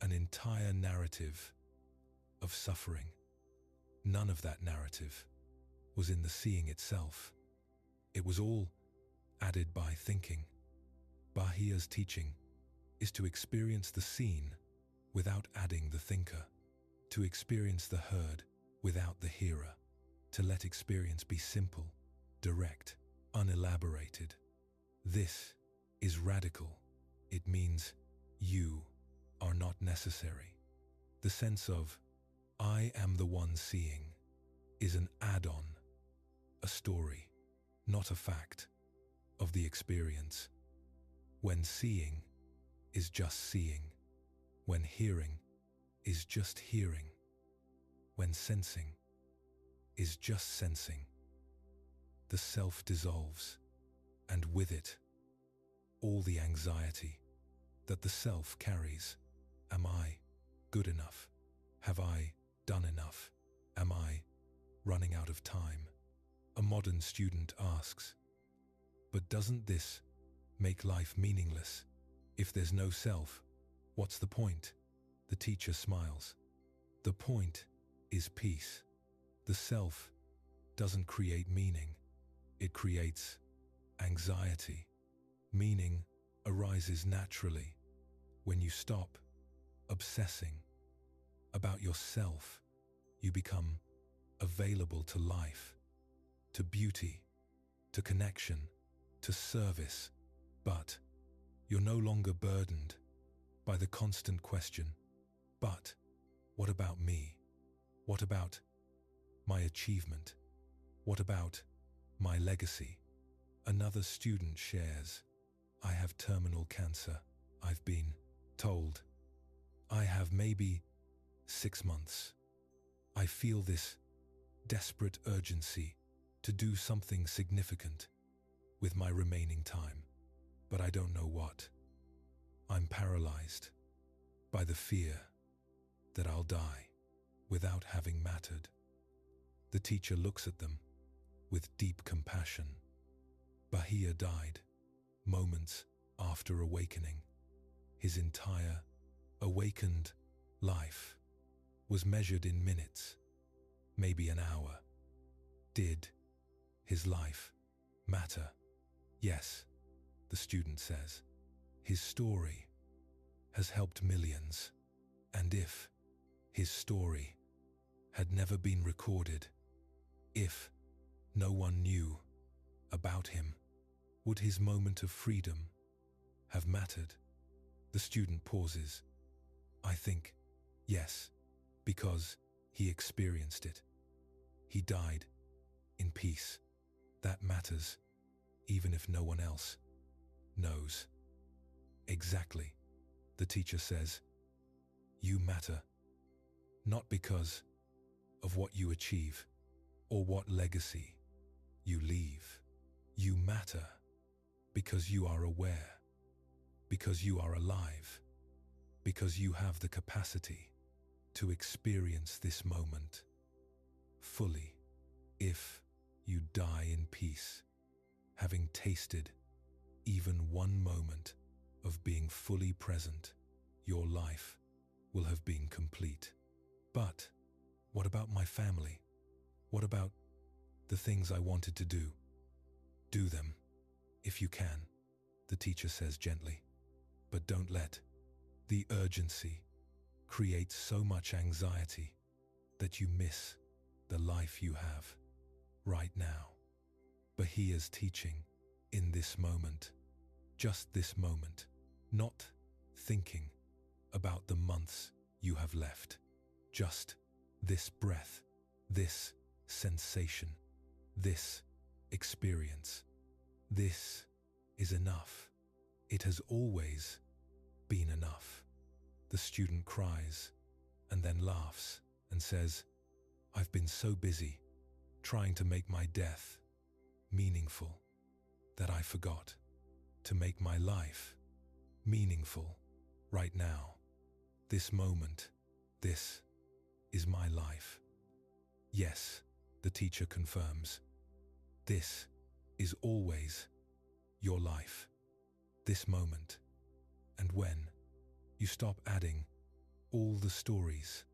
an entire narrative of suffering. None of that narrative was in the seeing itself. It was all added by thinking. Bahia's teaching is to experience the seen without adding the thinker, to experience the heard without the hearer, to let experience be simple, direct, unelaborated. This is radical. It means you are not necessary. The sense of I am the one seeing is an add-on, a story, not a fact, of the experience. When seeing is just seeing, when hearing is just hearing, when sensing is just sensing, the self dissolves, and with it, all the anxiety that the self carries. Am I good enough? Have I done enough? Am I running out of time? A modern student asks, but doesn't this make life meaningless? If there's no self, what's the point? The teacher smiles. The point is peace. The self doesn't create meaning. It creates anxiety. Meaning arises naturally when you stop obsessing about yourself. You become available to life, to beauty, to connection, to service. But you're no longer burdened by the constant question, but what about me? What about my achievement? What about my legacy? Another student shares, I have terminal cancer. I've been told I have maybe 6 months. I feel this desperate urgency to do something significant with my remaining time, but I don't know what. I'm paralyzed by the fear that I'll die without having mattered. The teacher looks at them with deep compassion. Bahia died moments after awakening. His entire awakened life was measured in minutes, maybe an hour. Did his life matter? Yes, the student says. His story has helped millions, and if his story had never been recorded, if no one knew about him, would his moment of freedom have mattered? The student pauses. I think, yes, because he experienced it. He died in peace. That matters, even if no one else knows. Exactly, the teacher says. You matter, not because of what you achieve or what legacy you leave. You matter because you are aware, because you are alive, because you have the capacity to experience this moment fully. If you die in peace, having tasted even one moment of being fully present, your life will have been complete. But what about my family? What about the things I wanted to do? Do them, if you can, the teacher says gently. But don't let the urgency create so much anxiety that you miss the life you have right now. Bahia's teaching in this moment, just this moment, not thinking about the months you have left, just this breath, this sensation, this experience. This is enough. It has always been enough. The student cries and then laughs and says, I've been so busy trying to make my death meaningful that I forgot to make my life meaningful right now. This moment, this is my life. Yes, the teacher confirms. This is always your life, this moment. And when you stop adding all the stories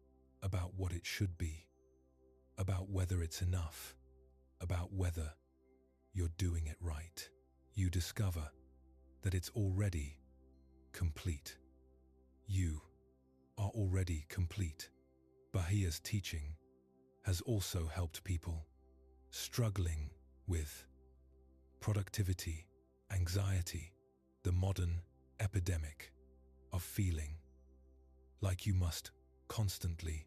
about what it should be, about whether it's enough, about whether you're doing it right, you discover that it's already complete. You are already complete. Bahia's teaching has also helped people struggling with productivity, anxiety, the modern epidemic of feeling like you must constantly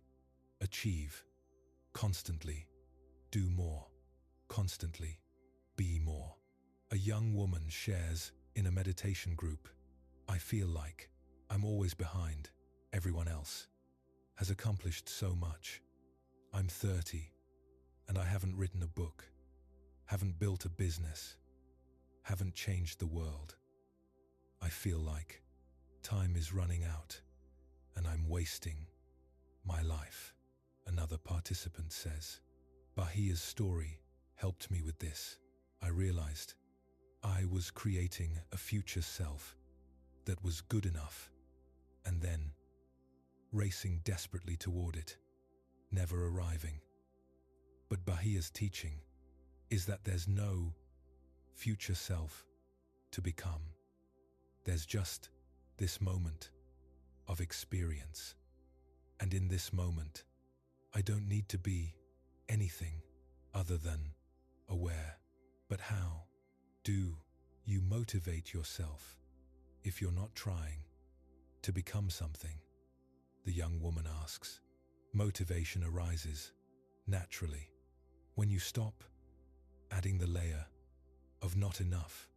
achieve, constantly do more, constantly be more. A young woman shares in a meditation group, I feel like I'm always behind. Everyone else has accomplished so much. I'm 30 and I haven't written a book, haven't built a business, haven't changed the world. I feel like time is running out and I'm wasting my life. Another participant says, Bahia's story helped me with this. I realized I was creating a future self that was good enough and then racing desperately toward it, never arriving. But Bahia's teaching is that there's no future self to become. There's just this moment of experience. And in this moment, I don't need to be anything other than aware. But how do you motivate yourself if you're not trying to become something? The young woman asks. Motivation arises naturally when you stop adding the layer of not enough.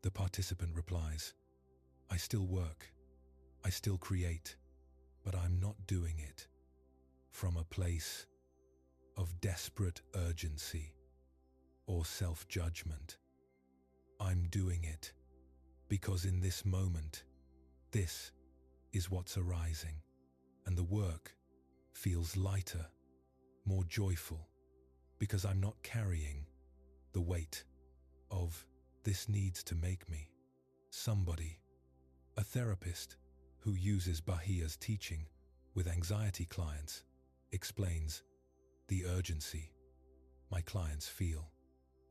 The participant replies, I still work, I still create, but I'm not doing it from a place of desperate urgency or self-judgment. I'm doing it because in this moment, this is what's arising, and the work feels lighter, more joyful, because I'm not carrying the weight of this needs to make me somebody. A therapist who uses Bahia's teaching with anxiety clients explains the urgency my clients feel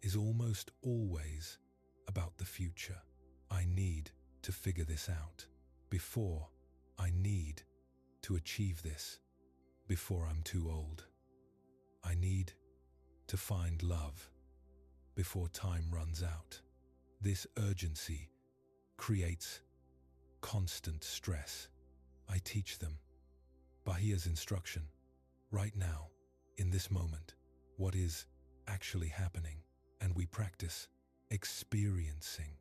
is almost always about the future. I need to figure this out before I need to achieve this, before I'm too old. I need to find love before time runs out. This urgency creates constant stress. I teach them Bahia's instruction right now, in this moment, what is actually happening, and we practice experiencing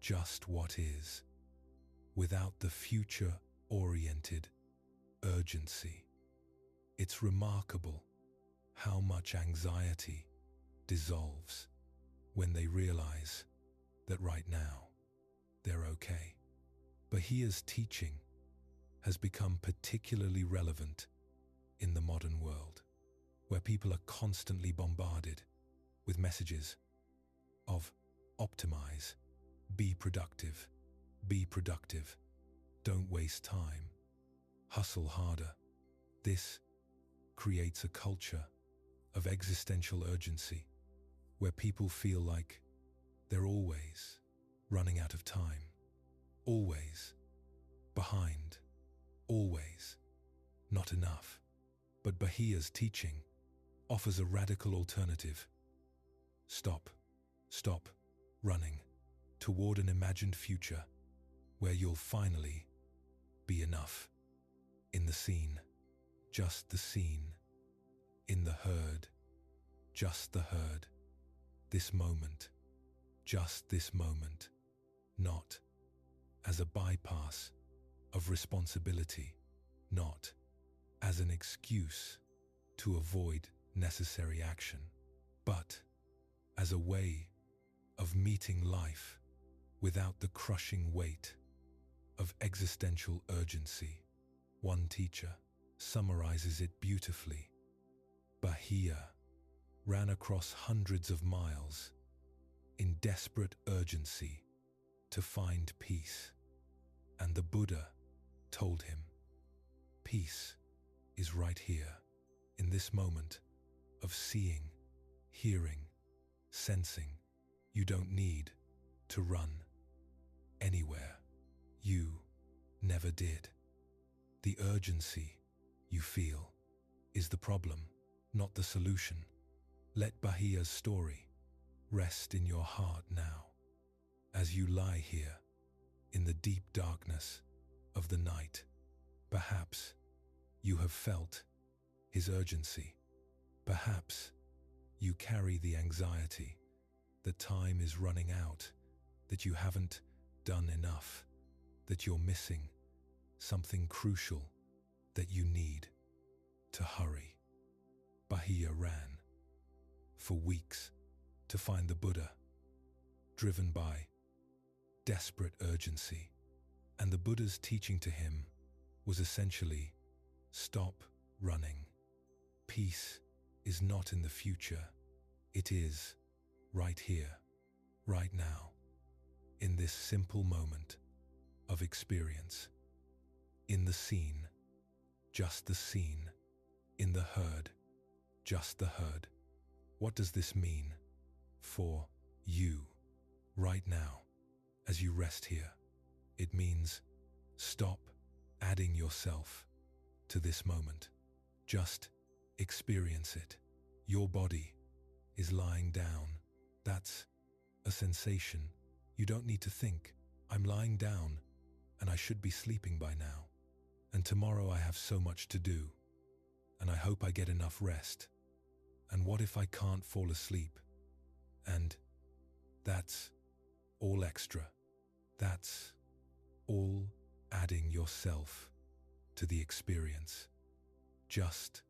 just what is, without the future-oriented urgency. It's remarkable how much anxiety dissolves when they realize that right now they're okay. Bahia's teaching has become particularly relevant in the modern world, where people are constantly bombarded with messages of optimize, be productive, don't waste time, hustle harder. This creates a culture of existential urgency where people feel like they're always running out of time, always behind, always not enough. But Bahia's teaching offers a radical alternative. Stop running toward an imagined future where you'll finally be enough. In the scene, just the scene. In the herd, just the herd. This moment, just this moment. Not as a bypass of responsibility, not as an excuse to avoid necessary action, but as a way of meeting life without the crushing weight of existential urgency. One teacher summarizes it beautifully. Bahia ran across hundreds of miles in desperate urgency to find peace, and the Buddha told him, peace is right here, in this moment of seeing, hearing, sensing. You don't need to run anywhere. You never did. The urgency you feel is the problem, not the solution. Let Bahia's story rest in your heart now, as you lie here in the deep darkness of the night. Perhaps you have felt his urgency. Perhaps you carry the anxiety that time is running out, that you haven't done enough, that you're missing something crucial, that you need to hurry. Bahia ran for weeks to find the Buddha, driven by desperate urgency, and the Buddha's teaching to him was essentially, stop running. Peace is not in the future, it is right here, right now, in this simple moment of experience. In the scene, just the scene. In the herd, just the herd. What does this mean for you right now as you rest here? It means stop adding yourself to this moment. Just experience it. Your body is lying down. That's a sensation. You don't need to think, I'm lying down and I should be sleeping by now. And tomorrow I have so much to do. And I hope I get enough rest. And what if I can't fall asleep? And that's all extra. That's all adding yourself to the experience. Just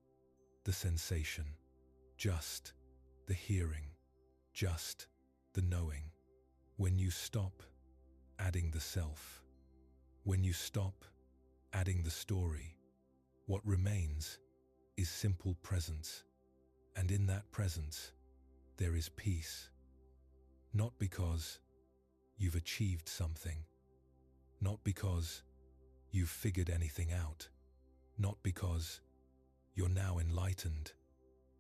the sensation. Just the hearing. Just the knowing. When you stop adding the self, when you stop adding the story, what remains is simple presence. And in that presence, there is peace. Not because you've achieved something, not because you've figured anything out, not because you're now enlightened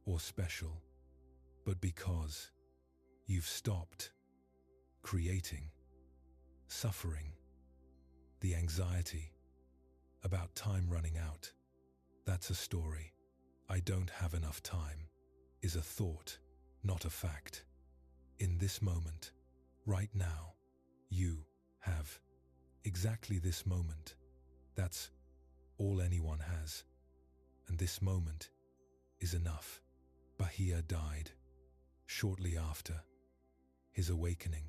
or special, but because you've stopped creating suffering. The anxiety about time running out, that's a story. I don't have enough time is a thought, not a fact. In this moment, right now, you have exactly this moment. That's all anyone has. And this moment is enough. Bahia died shortly after. His awakening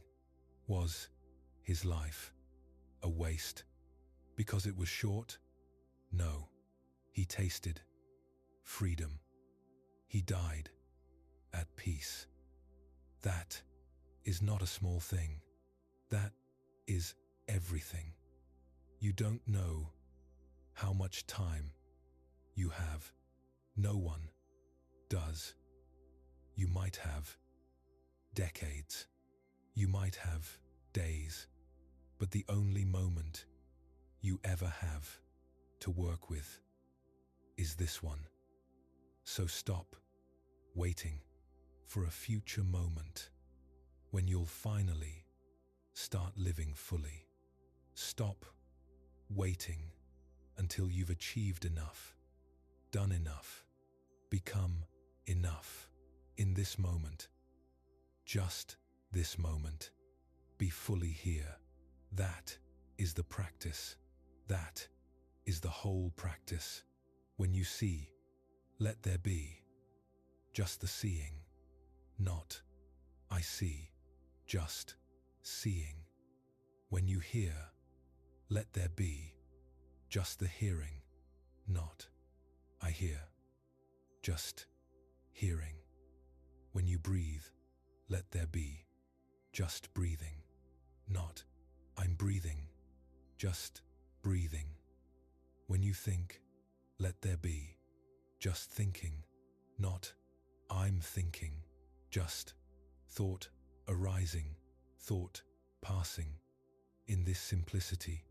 was his life a waste because it was short? No, he tasted freedom. He died at peace. That is not a small thing. That is everything. You don't know how much time you have. No one does. You might have decades. You might have days. But the only moment you ever have to work with is this one. So stop waiting for a future moment when you'll finally start living fully. Stop waiting until you've achieved enough, done enough, become enough. In this moment, just this moment, be fully here. That is the practice. That is the whole practice. When you see, let there be. Just the seeing, not I see, just seeing. When you hear, let there be. Just the hearing, not I hear, just hearing. When you breathe, let there be. Just breathing, not I'm breathing, just breathing. When you think, let there be. Just thinking, not I'm thinking, just thought arising, thought passing. In this simplicity,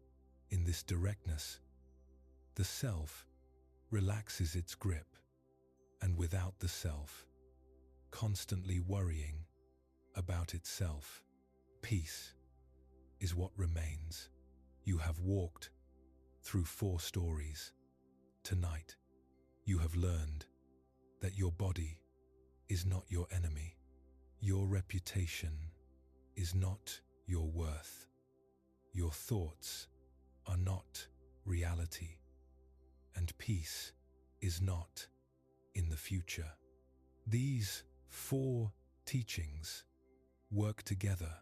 in this directness, the self relaxes its grip, and without the self constantly worrying about itself, peace is what remains. You have walked through 4 stories. Tonight, you have learned that your body is not your enemy. Your reputation is not your worth. Your thoughts are not reality. And peace is not in the future. These 4 teachings work together.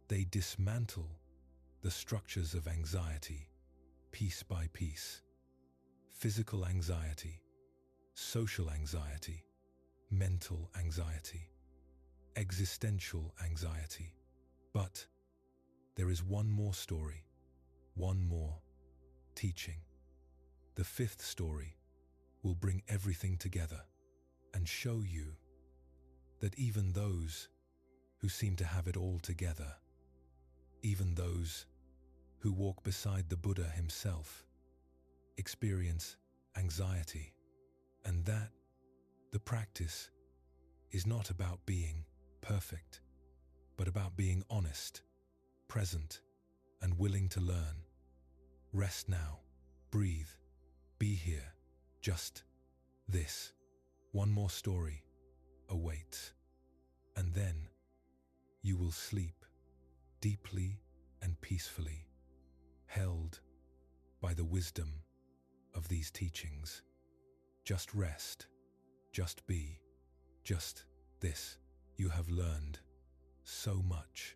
They dismantle the structures of anxiety, piece by piece. Physical anxiety, social anxiety, mental anxiety, existential anxiety. But there is one more story, one more teaching. The 5th story will bring everything together and show you that even those who seem to have it all together, even those who walk beside the Buddha himself, experience anxiety, and that the practice is not about being perfect, but about being honest, present, and willing to learn. Rest now, breathe, be here, just this. One more story awaits, and then you will sleep deeply and peacefully, held by the wisdom of these teachings. Just rest, just be, just this. You have learned so much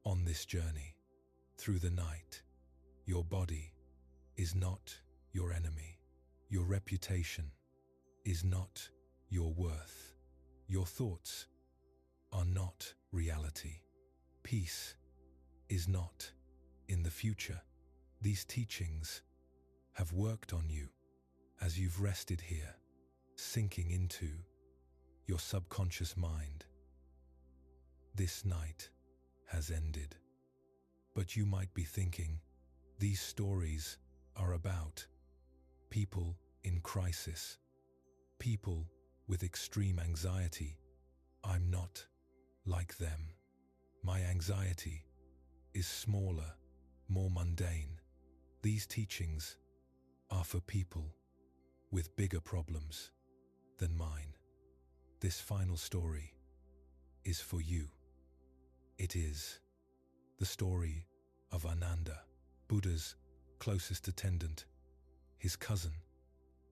on this journey. Through the night, your body is not your enemy. Your reputation is not your worth. Your thoughts are not reality. Peace is not in the future. These teachings have worked on you as you've rested here, sinking into your subconscious mind. This night has ended, but you might be thinking, these stories are about people in crisis, people with extreme anxiety. I'm not like them. My anxiety is smaller, more mundane. These teachings are for people with bigger problems than mine. This final story is for you. It is the story of Ananda, Buddha's closest attendant, his cousin,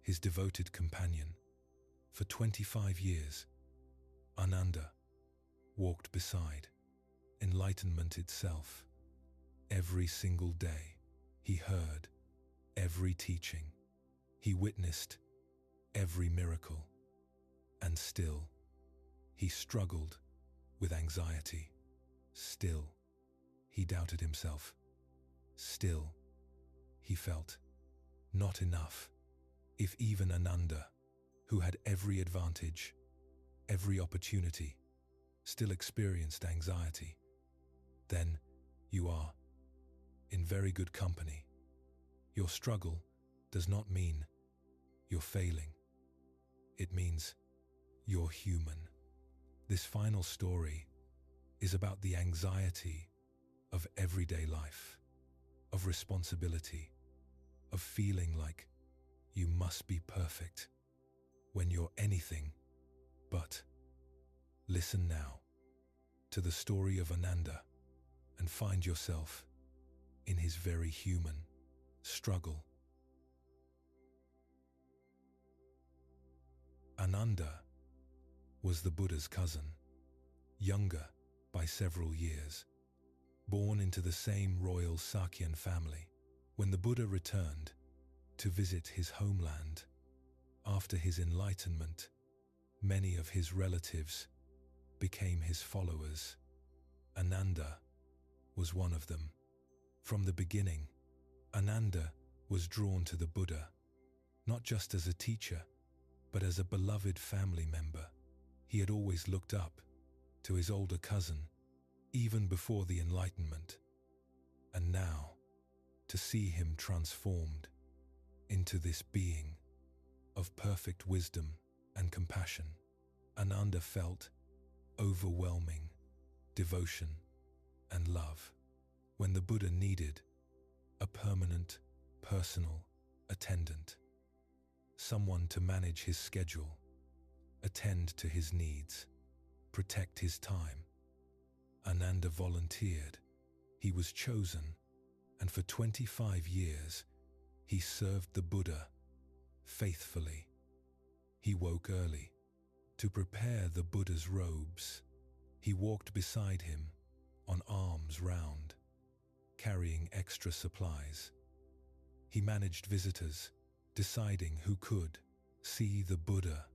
his devoted companion. For 25 years, Ananda walked beside enlightenment itself. Every single day, he heard every teaching. He witnessed every miracle. And still, he struggled with anxiety. Still, he doubted himself. Still, he felt not enough. If even Ananda, who had every advantage, every opportunity, still experienced anxiety, then you are in very good company. Your struggle does not mean you're failing. It means you're human. This final story is about the anxiety of everyday life, of responsibility, of feeling like you must be perfect when you're anything but. Listen now to the story of Ananda and find yourself in his very human struggle. Ananda was the Buddha's cousin, younger by several years, born into the same royal Sakyan family. When the Buddha returned to visit his homeland after his enlightenment, many of his relatives became his followers. Ananda was one of them. From the beginning, Ananda was drawn to the Buddha, not just as a teacher, but as a beloved family member. He had always looked up to his older cousin, even before the Enlightenment. And now, to see him transformed into this being of perfect wisdom and compassion, Ananda felt overwhelming devotion and love. When the Buddha needed a permanent, personal attendant, someone to manage his schedule, attend to his needs, protect his time, Ananda volunteered. He was chosen, and for 25 years, he served the Buddha faithfully. He woke early to prepare the Buddha's robes. He walked beside him on arms round, carrying extra supplies. He managed visitors, deciding who could see the Buddha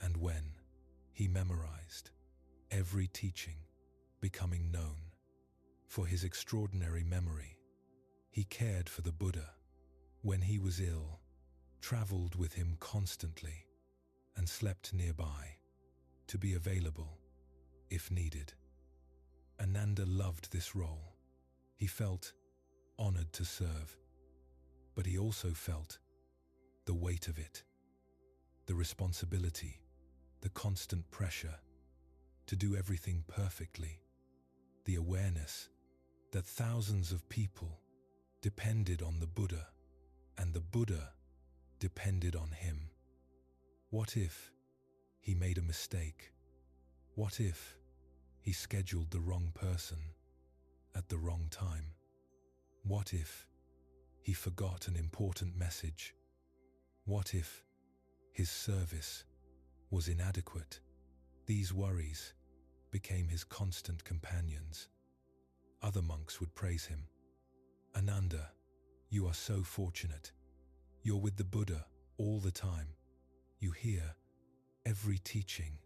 and when. He memorized every teaching, becoming known for his extraordinary memory. He cared for the Buddha when he was ill, traveled with him constantly, and slept nearby to be available if needed. Ananda loved this role. He felt honored to serve, but he also felt the weight of it, the responsibility, the constant pressure to do everything perfectly, the awareness that thousands of people depended on the Buddha and the Buddha depended on him. What if he made a mistake? What if he scheduled the wrong person at the wrong time? What if he forgot an important message? What if his service was inadequate? These worries became his constant companions. Other monks would praise him. Ananda, you are so fortunate. You're with the Buddha all the time. You hear every teaching.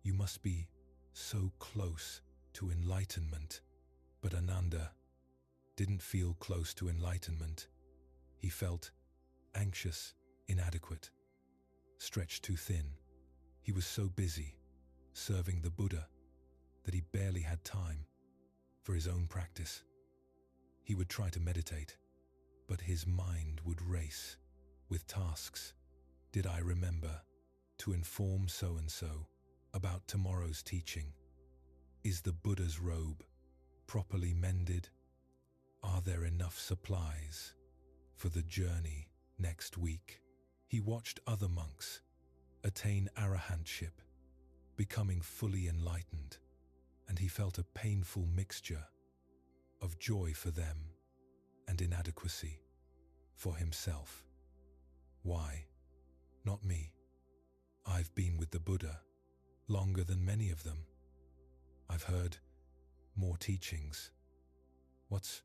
You must be so close to enlightenment. But Ananda didn't feel close to enlightenment. He felt anxious, inadequate, stretched too thin. He was so busy serving the Buddha that he barely had time for his own practice. He would try to meditate, but his mind would race. with tasks. Did I remember to inform so-and-so about tomorrow's teaching? Is the Buddha's robe properly mended? Are there enough supplies for the journey next week? He watched other monks attain arahantship, becoming fully enlightened, and he felt a painful mixture of joy for them and inadequacy for himself. Why not me? I've been with the Buddha longer than many of them. I've heard more teachings. What's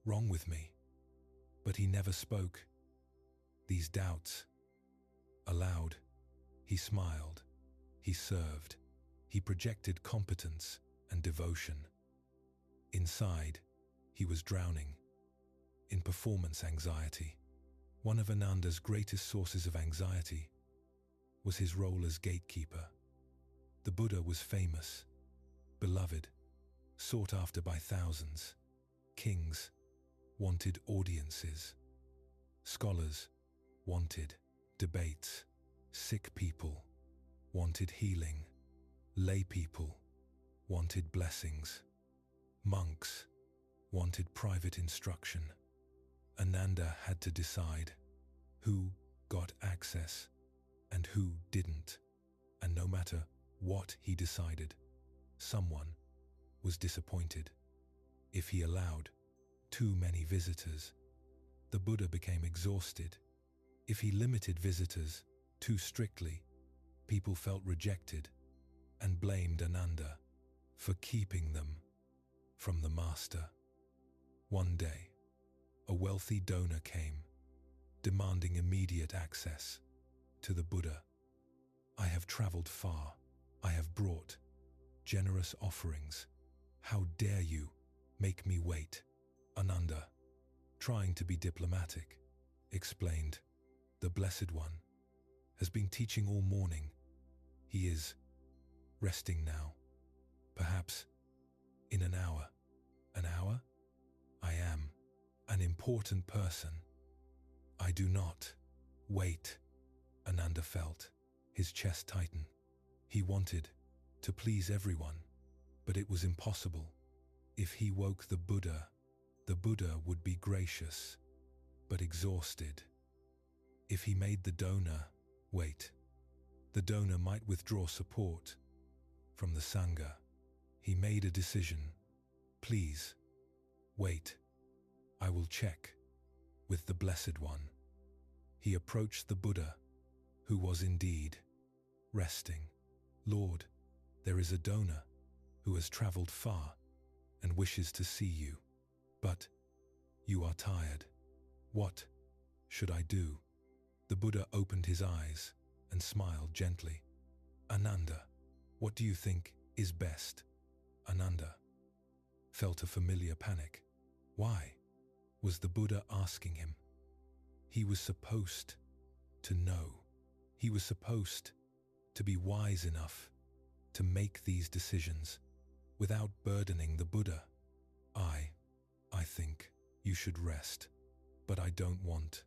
wrong with me? But he never spoke these doubts aloud. He smiled, he served, he projected competence and devotion. Inside, he was drowning in performance anxiety. One of Ananda's greatest sources of anxiety was his role as gatekeeper. The Buddha was famous, beloved, sought after by thousands. Kings wanted audiences. Scholars wanted debates. Sick people wanted healing. Lay people wanted blessings. Monks wanted private instruction. Ananda had to decide who got access and who didn't. And no matter what he decided, someone was disappointed. If he allowed too many visitors, the Buddha became exhausted. If he limited visitors too strictly, people felt rejected and blamed Ananda for keeping them from the master. One day, a wealthy donor came, demanding immediate access to the Buddha. I have traveled far. I have brought generous offerings. How dare you make me wait? Ananda, trying to be diplomatic, explained, the Blessed One has been teaching all morning. He is resting now. Perhaps in an hour. An hour? I am an important person. I do not wait. Ananda felt his chest tighten. He wanted to please everyone, but it was impossible. If he woke the Buddha would be gracious, but exhausted. If he made the donor wait, the donor might withdraw support from the Sangha. He made a decision. Please, wait. I will check with the Blessed One. He approached the Buddha, who was indeed resting. Lord, there is a donor who has traveled far and wishes to see you. But you are tired. What should I do? The Buddha opened his eyes and smiled gently. Ananda, what do you think is best? Ananda felt a familiar panic. Why was the Buddha asking him? He was supposed to know. He was supposed to be wise enough to make these decisions without burdening the Buddha. I think you should rest, but I don't want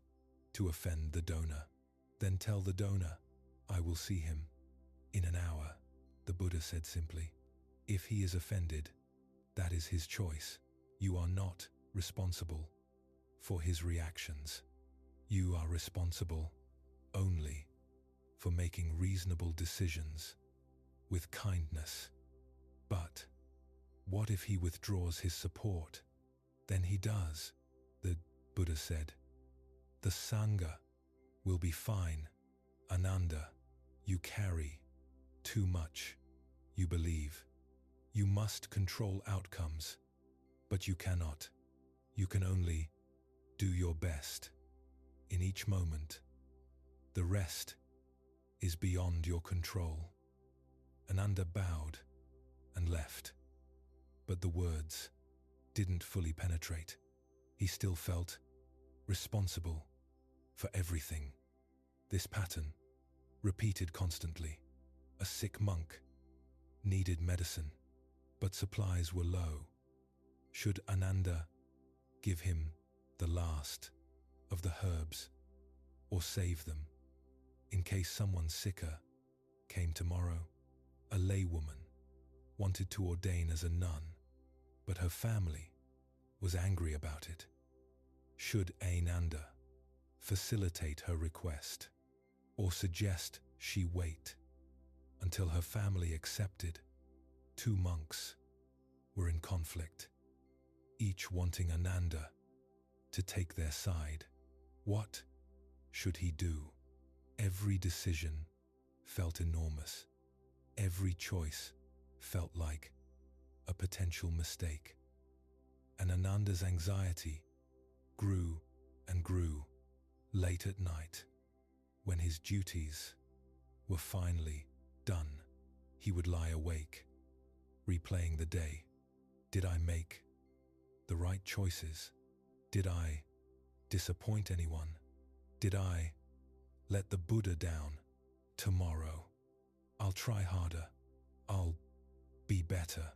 to offend the donor. Then tell the donor I will see him in an hour, the Buddha said simply. If he is offended, that is his choice. You are not responsible for his reactions. You are responsible only for making reasonable decisions with kindness. But what if he withdraws his support? Then he does, the Buddha said. The Sangha will be fine. Ananda, you carry too much. You believe. You must control outcomes, but you cannot. You can only do your best in each moment. The rest is beyond your control. Ananda bowed and left, but the words didn't fully penetrate. He still felt responsible for everything. This pattern, repeated constantly. A sick monk needed medicine, but supplies were low. Should Ananda give him the last of the herbs? or save them, in case someone sicker came tomorrow. A laywoman wanted to ordain as a nun, but her family was angry about it. Should Ananda facilitate her request or suggest she wait until her family accepted? Two monks were in conflict, each wanting Ananda to take their side. What should he do? Every decision felt enormous. Every choice felt like a potential mistake. And Ananda's anxiety grew and grew. Late at night, when his duties were finally done, he would lie awake, replaying the day. Did I make the right choices? Did I disappoint anyone? Did I let the Buddha down? Tomorrow, I'll try harder. I'll be better.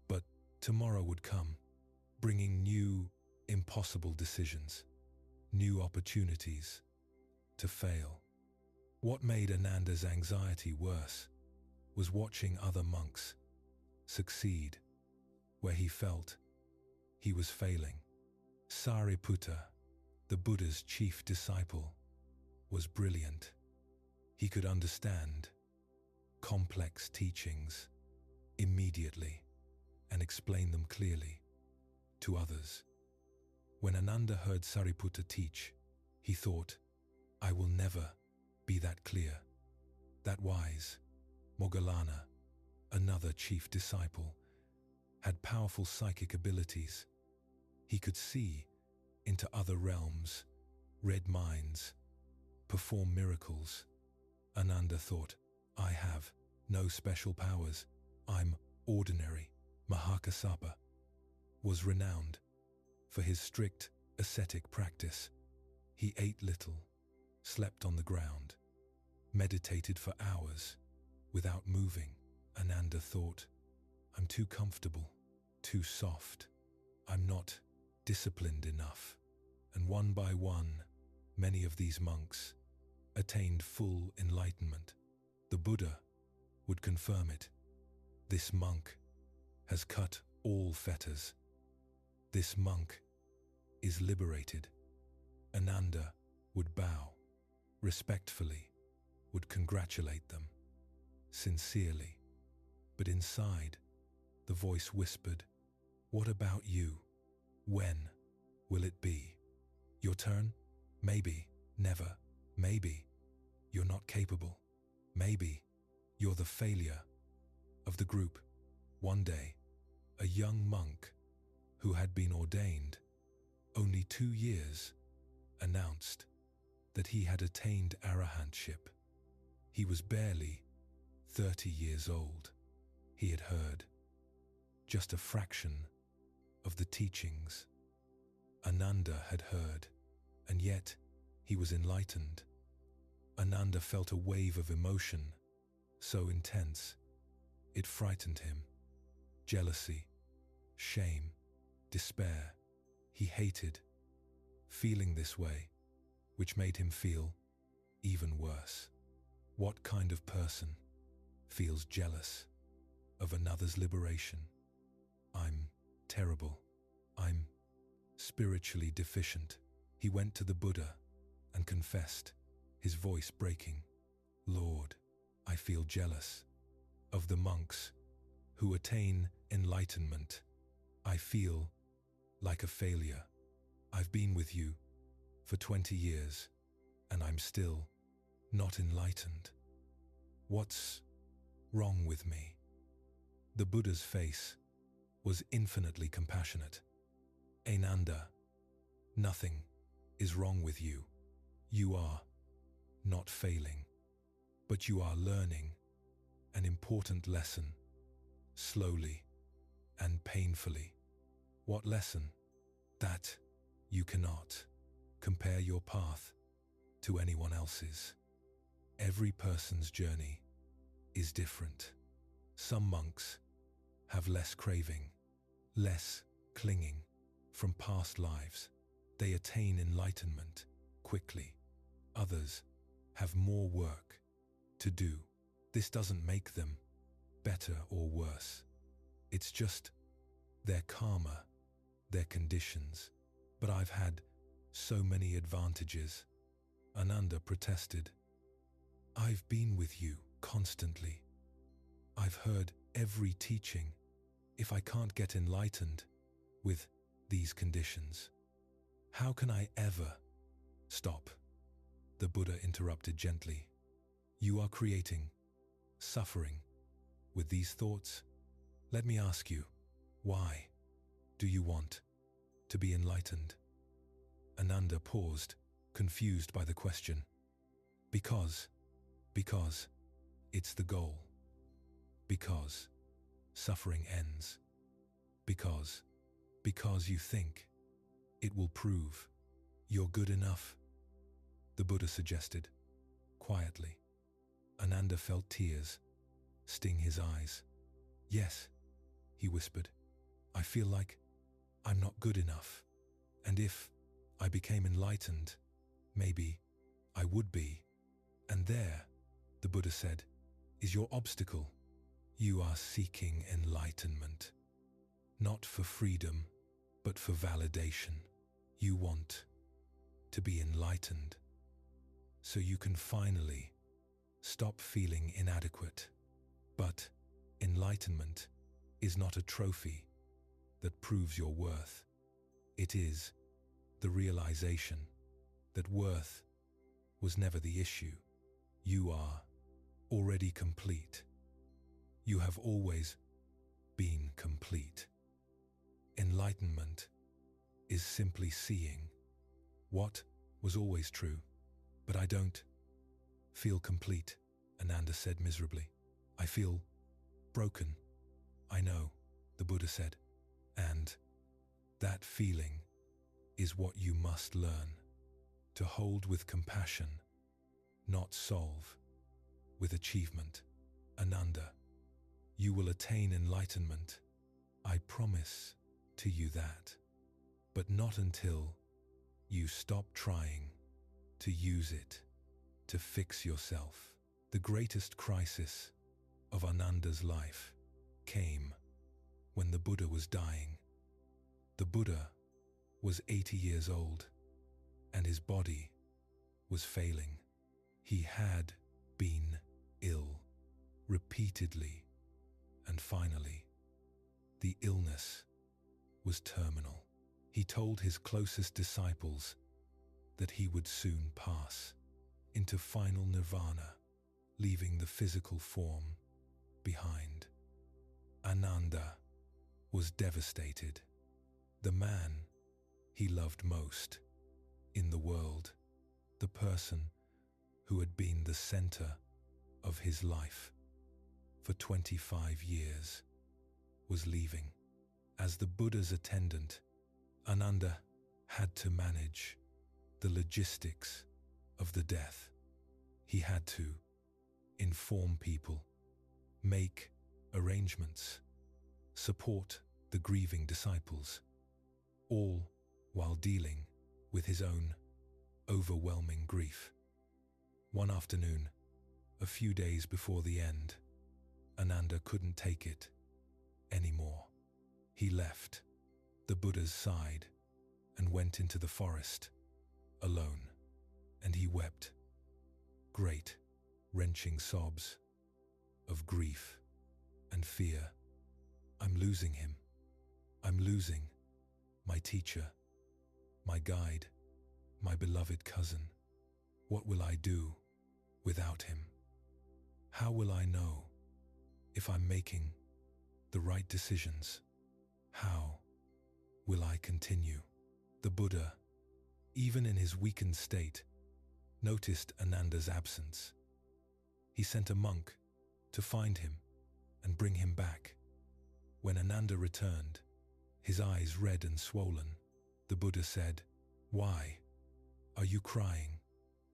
But tomorrow would come, bringing new, impossible decisions, new opportunities to fail. What made Ananda's anxiety worse was watching other monks succeed where he felt he was failing. Sariputta, the Buddha's chief disciple, was brilliant. He could understand complex teachings immediately and explain them clearly to others. When Ananda heard Sariputta teach, he thought, I will never be that clear, that wise. Moggallana, another chief disciple, had powerful psychic abilities. He could see into other realms, read minds, perform miracles. Ananda thought, I have no special powers. I'm ordinary. Mahakassapa was renowned for his strict ascetic practice. He ate little, slept on the ground, meditated for hours without moving. Ananda thought, I'm too comfortable, too soft. I'm not disciplined enough. And one by one, many of these monks attained full enlightenment. The Buddha would confirm it. This monk has cut all fetters. This monk is liberated. Ananda would bow, respectfully, would congratulate them, sincerely. But inside, the voice whispered, what about you? When will it be? Your turn? Maybe, never, maybe. You're not capable. Maybe you're the failure of the group. One day, a young monk who had been ordained only 2 years announced that he had attained arahantship. He was barely 30 years old. He had heard just a fraction of the teachings Ananda had heard, and yet he was enlightened. Ananda felt a wave of emotion so intense it frightened him. Jealousy, shame, despair. He hated feeling this way, which made him feel even worse. What kind of person feels jealous of another's liberation? I'm terrible. I'm spiritually deficient. He went to the Buddha and confessed, his voice breaking. Lord, I feel jealous of the monks who attain enlightenment. I feel like a failure. I've been with you for 20 years and I'm still not enlightened. What's wrong with me? The Buddha's face was infinitely compassionate. Ananda, nothing is wrong with you. You are not failing, but you are learning an important lesson, slowly and painfully. What lesson? That you cannot compare your path to anyone else's. Every person's journey is different. Some monks have less craving, less clinging from past lives. They attain enlightenment quickly. Others have more work to do. This doesn't make them better or worse. It's just their karma, their conditions. But I've had so many advantages, Ananda protested. I've been with you constantly. I've heard every teaching. If I can't get enlightened with these conditions, how can I ever stop? The Buddha interrupted gently. You are creating suffering with these thoughts. Let me ask you, why do you want to be enlightened? Ananda paused, confused by the question. Because it's the goal. Because suffering ends. Because you think it will prove you're good enough, the Buddha suggested, quietly. Ananda felt tears sting his eyes. Yes, he whispered, I feel like I'm not good enough. And if I became enlightened, maybe I would be. And there, the Buddha said, is your obstacle. You are seeking enlightenment, not for freedom, but for validation. You want to be enlightened so you can finally stop feeling inadequate. But enlightenment is not a trophy that proves your worth. It is the realization that worth was never the issue. You are already complete. You have always been complete. Enlightenment is simply seeing what was always true. But I don't feel complete, Ananda said miserably. I feel broken. I know, the Buddha said. And that feeling is what you must learn to hold with compassion, not solve with achievement. Ananda, you will attain enlightenment. I promise to you that. But not until you stop trying to use it to fix yourself. The greatest crisis of Ananda's life came when the Buddha was dying. The Buddha was 80 years old and his body was failing. He had been ill repeatedly, and finally, the illness was terminal. He told his closest disciples that he would soon pass into final nirvana, leaving the physical form behind. Ananda was devastated. The man he loved most in the world, the person who had been the center of his life for 25 years, was leaving. As the Buddha's attendant, Ananda had to manage the logistics of the death. He had to inform people, make arrangements, support the grieving disciples, all while dealing with his own overwhelming grief. One afternoon, a few days before the end, Ananda couldn't take it anymore. He left the Buddha's side and went into the forest alone, and he wept great, wrenching sobs of grief and fear. I'm losing him. I'm losing my teacher, my guide, my beloved cousin. What will I do without him? How will I know if I'm making the right decisions? How will I continue? The Buddha, even in his weakened state, noticed Ananda's absence. He sent a monk to find him and bring him back. When Ananda returned, his eyes red and swollen, the Buddha said, "Why are you crying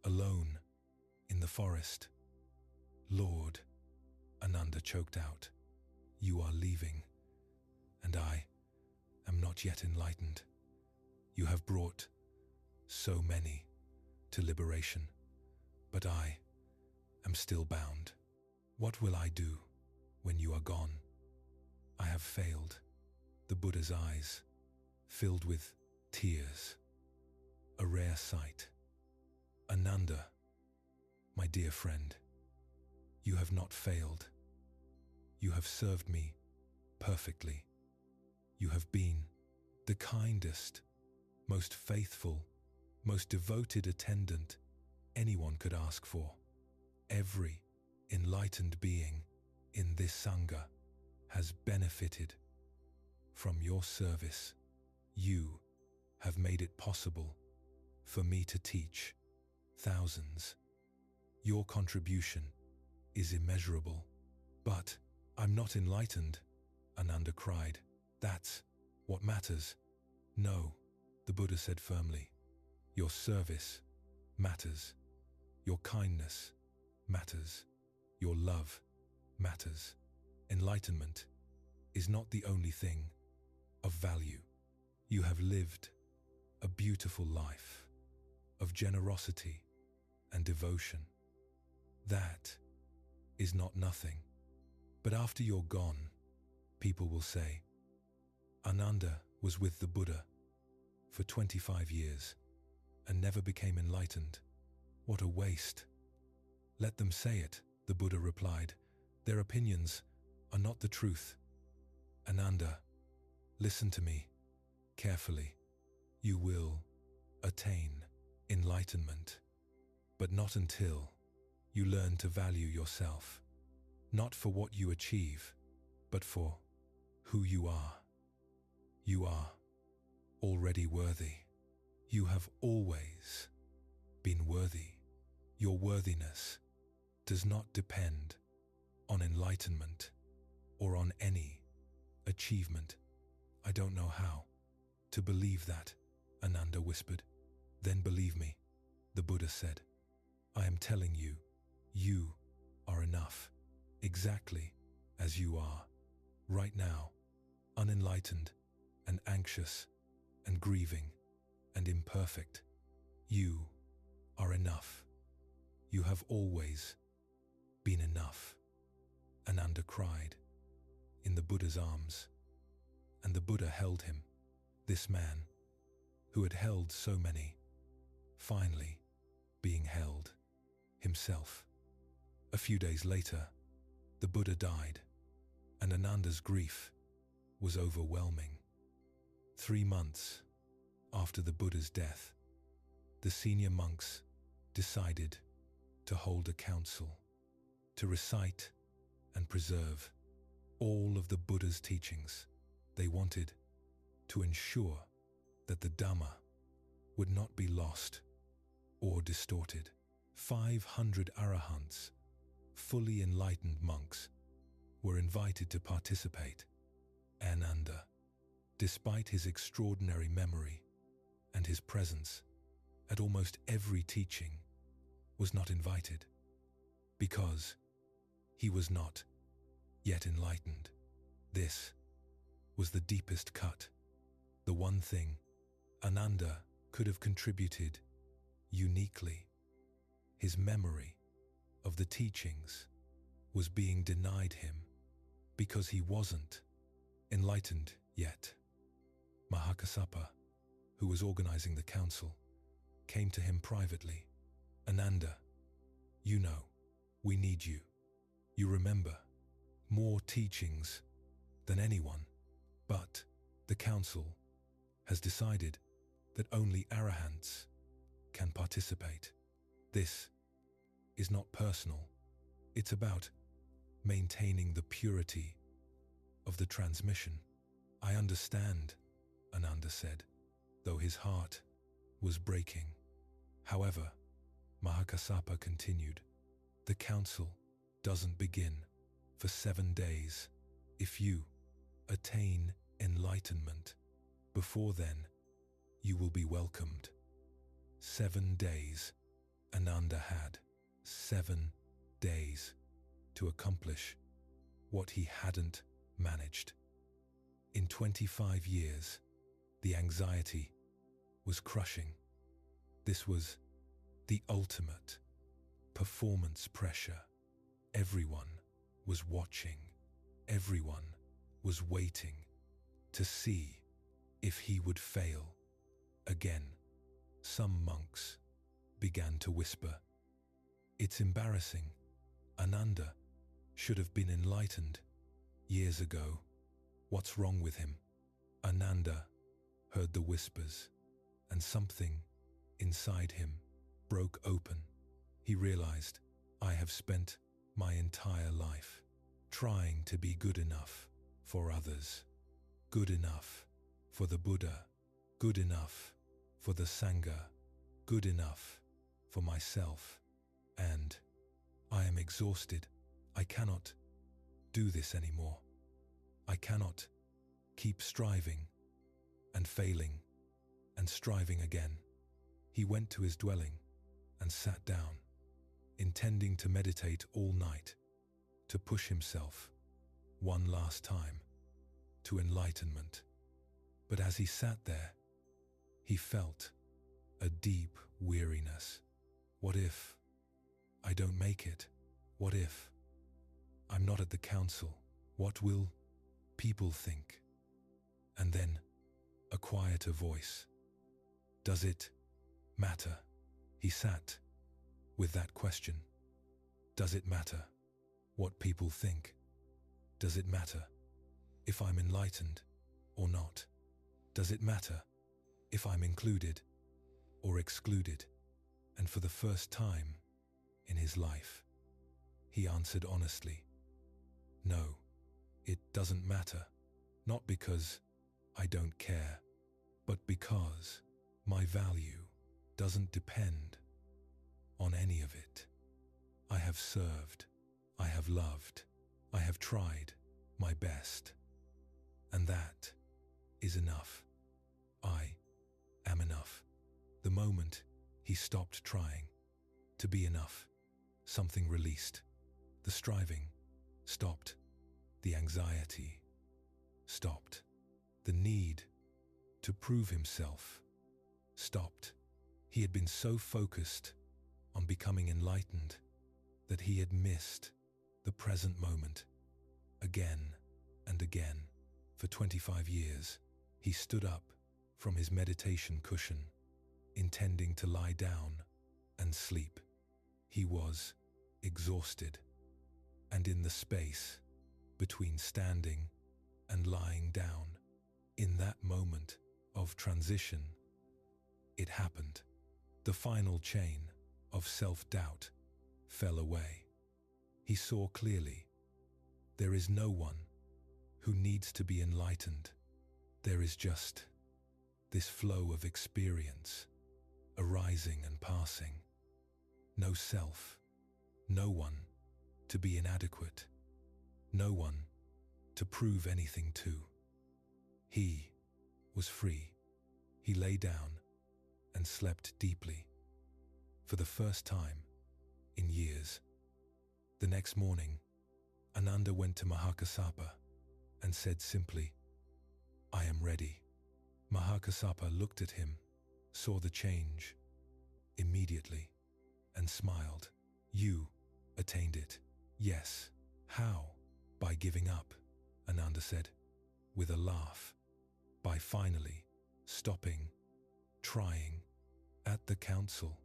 alone in the forest?" "Lord," Ananda choked out, "you are leaving, and I am not yet enlightened. You have brought so many to liberation. But I am still bound. What will I do when you are gone? I have failed. The Buddha's eyes filled with tears. A rare sight. Ananda, my dear friend, you have not failed. You have served me perfectly. You have been the kindest, most faithful, most devoted attendant anyone could ask for. Every enlightened being in this Sangha has benefited from your service. You have made it possible for me to teach thousands. Your contribution is immeasurable. But I'm not enlightened, Ananda cried. That's what matters. No, the Buddha said firmly. Your service matters. Your kindness matters. Your love matters. Enlightenment is not the only thing of value. You have lived a beautiful life of generosity and devotion. That is not nothing. But after you're gone, people will say, Ananda was with the Buddha for 25 years and never became enlightened. What a waste. Let them say it, the Buddha replied. Their opinions are not the truth. Ananda, listen to me carefully. You will attain enlightenment, but not until you learn to value yourself, not for what you achieve, but for who you are. You are already worthy. You have always been worthy. Your worthiness does not depend on enlightenment or on any achievement. I don't know how to believe that, Ananda whispered. Then believe me, the Buddha said. I am telling you, you are enough, exactly as you are, right now, unenlightened and anxious and grieving and imperfect. You are enough. You have always been enough. Ananda cried in the Buddha's arms, and the Buddha held him, this man who had held so many, finally being held himself. A few days later, the Buddha died, and Ananda's grief was overwhelming. 3 months after the Buddha's death, the senior monks decided to hold a council to recite and preserve all of the Buddha's teachings. They wanted to ensure that the Dhamma would not be lost or distorted. 500 arahants, fully enlightened monks, were invited to participate. Ananda, despite his extraordinary memory and his presence at almost every teaching, was not invited because he was not yet enlightened. This was the deepest cut, the one thing Ananda could have contributed uniquely. His memory of the teachings was being denied him because he wasn't enlightened yet. Mahakassapa, who was organizing the council, came to him privately. Ananda, you know, we need you. You remember more teachings than anyone, but the council has decided that only arahants can participate. This is not personal. It's about maintaining the purity of the transmission. I understand, Ananda said, though his heart was breaking. However, Mahakassapa continued, the council doesn't begin for 7 days. If you attain enlightenment before then, you will be welcomed. 7 days. Ananda had 7 days to accomplish what he hadn't managed. In 25 years, the anxiety was crushing. This was the ultimate performance pressure. Everyone was watching. Everyone was waiting to see if he would fail. Again, some monks began to whisper, "It's embarrassing. Ananda should have been enlightened years ago. What's wrong with him?" Ananda heard the whispers, and something inside him broke open. He realized, "I have spent my entire life trying to be good enough for others, good enough for the Buddha, good enough for the Sangha, good enough for myself, and I am exhausted. I cannot do this anymore. I cannot keep striving and failing and striving again." He went to his dwelling and sat down, intending to meditate all night, to push himself one last time to enlightenment. But as he sat there, he felt a deep weariness. What if I don't make it? What if I'm not at the council? What will people think? And then a quieter voice. Does it matter? He sat with that question. Does it matter what people think? Does it matter if I'm enlightened or not? Does it matter if I'm included or excluded? And for the first time in his life, he answered honestly, "No, it doesn't matter. Not because I don't care, but because my value doesn't depend on any of it. I have served, I have loved, I have tried my best, and that is enough. I am enough." The moment he stopped trying to be enough, something released. The striving stopped. The anxiety stopped. The need to prove himself stopped. He had been so focused on becoming enlightened that he had missed the present moment. Again and again, for 25 years, he stood up from his meditation cushion, intending to lie down and sleep. He was exhausted, and in the space between standing and lying down, in that moment of transition, it happened. The final chain of self-doubt fell away. He saw clearly, there is no one who needs to be enlightened. There is just this flow of experience, arising and passing. No self, no one to be inadequate, no one to prove anything to. He was free. He lay down and slept deeply, for the first time in years. The next morning, Ananda went to Mahakassapa and said simply, "I am ready." Mahakassapa looked at him, saw the change immediately, and smiled. "You attained it." "Yes." "How?" "By giving up," Ananda said, with a laugh. "By finally stopping trying." At the council,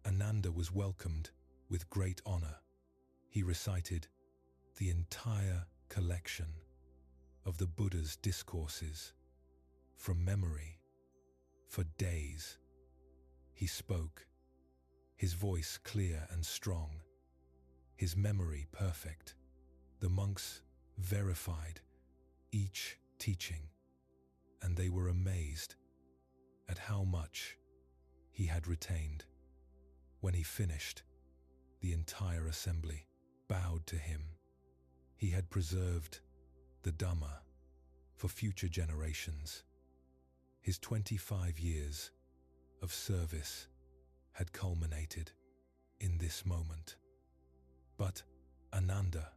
Ananda was welcomed with great honor. He recited the entire collection of the Buddha's discourses from memory for days. He spoke, his voice clear and strong, his memory perfect. The monks verified each teaching, and they were amazed at how much he had retained. When he finished, the entire assembly bowed to him. He had preserved the Dhamma for future generations. His 25 years of service had culminated in this moment. But Ananda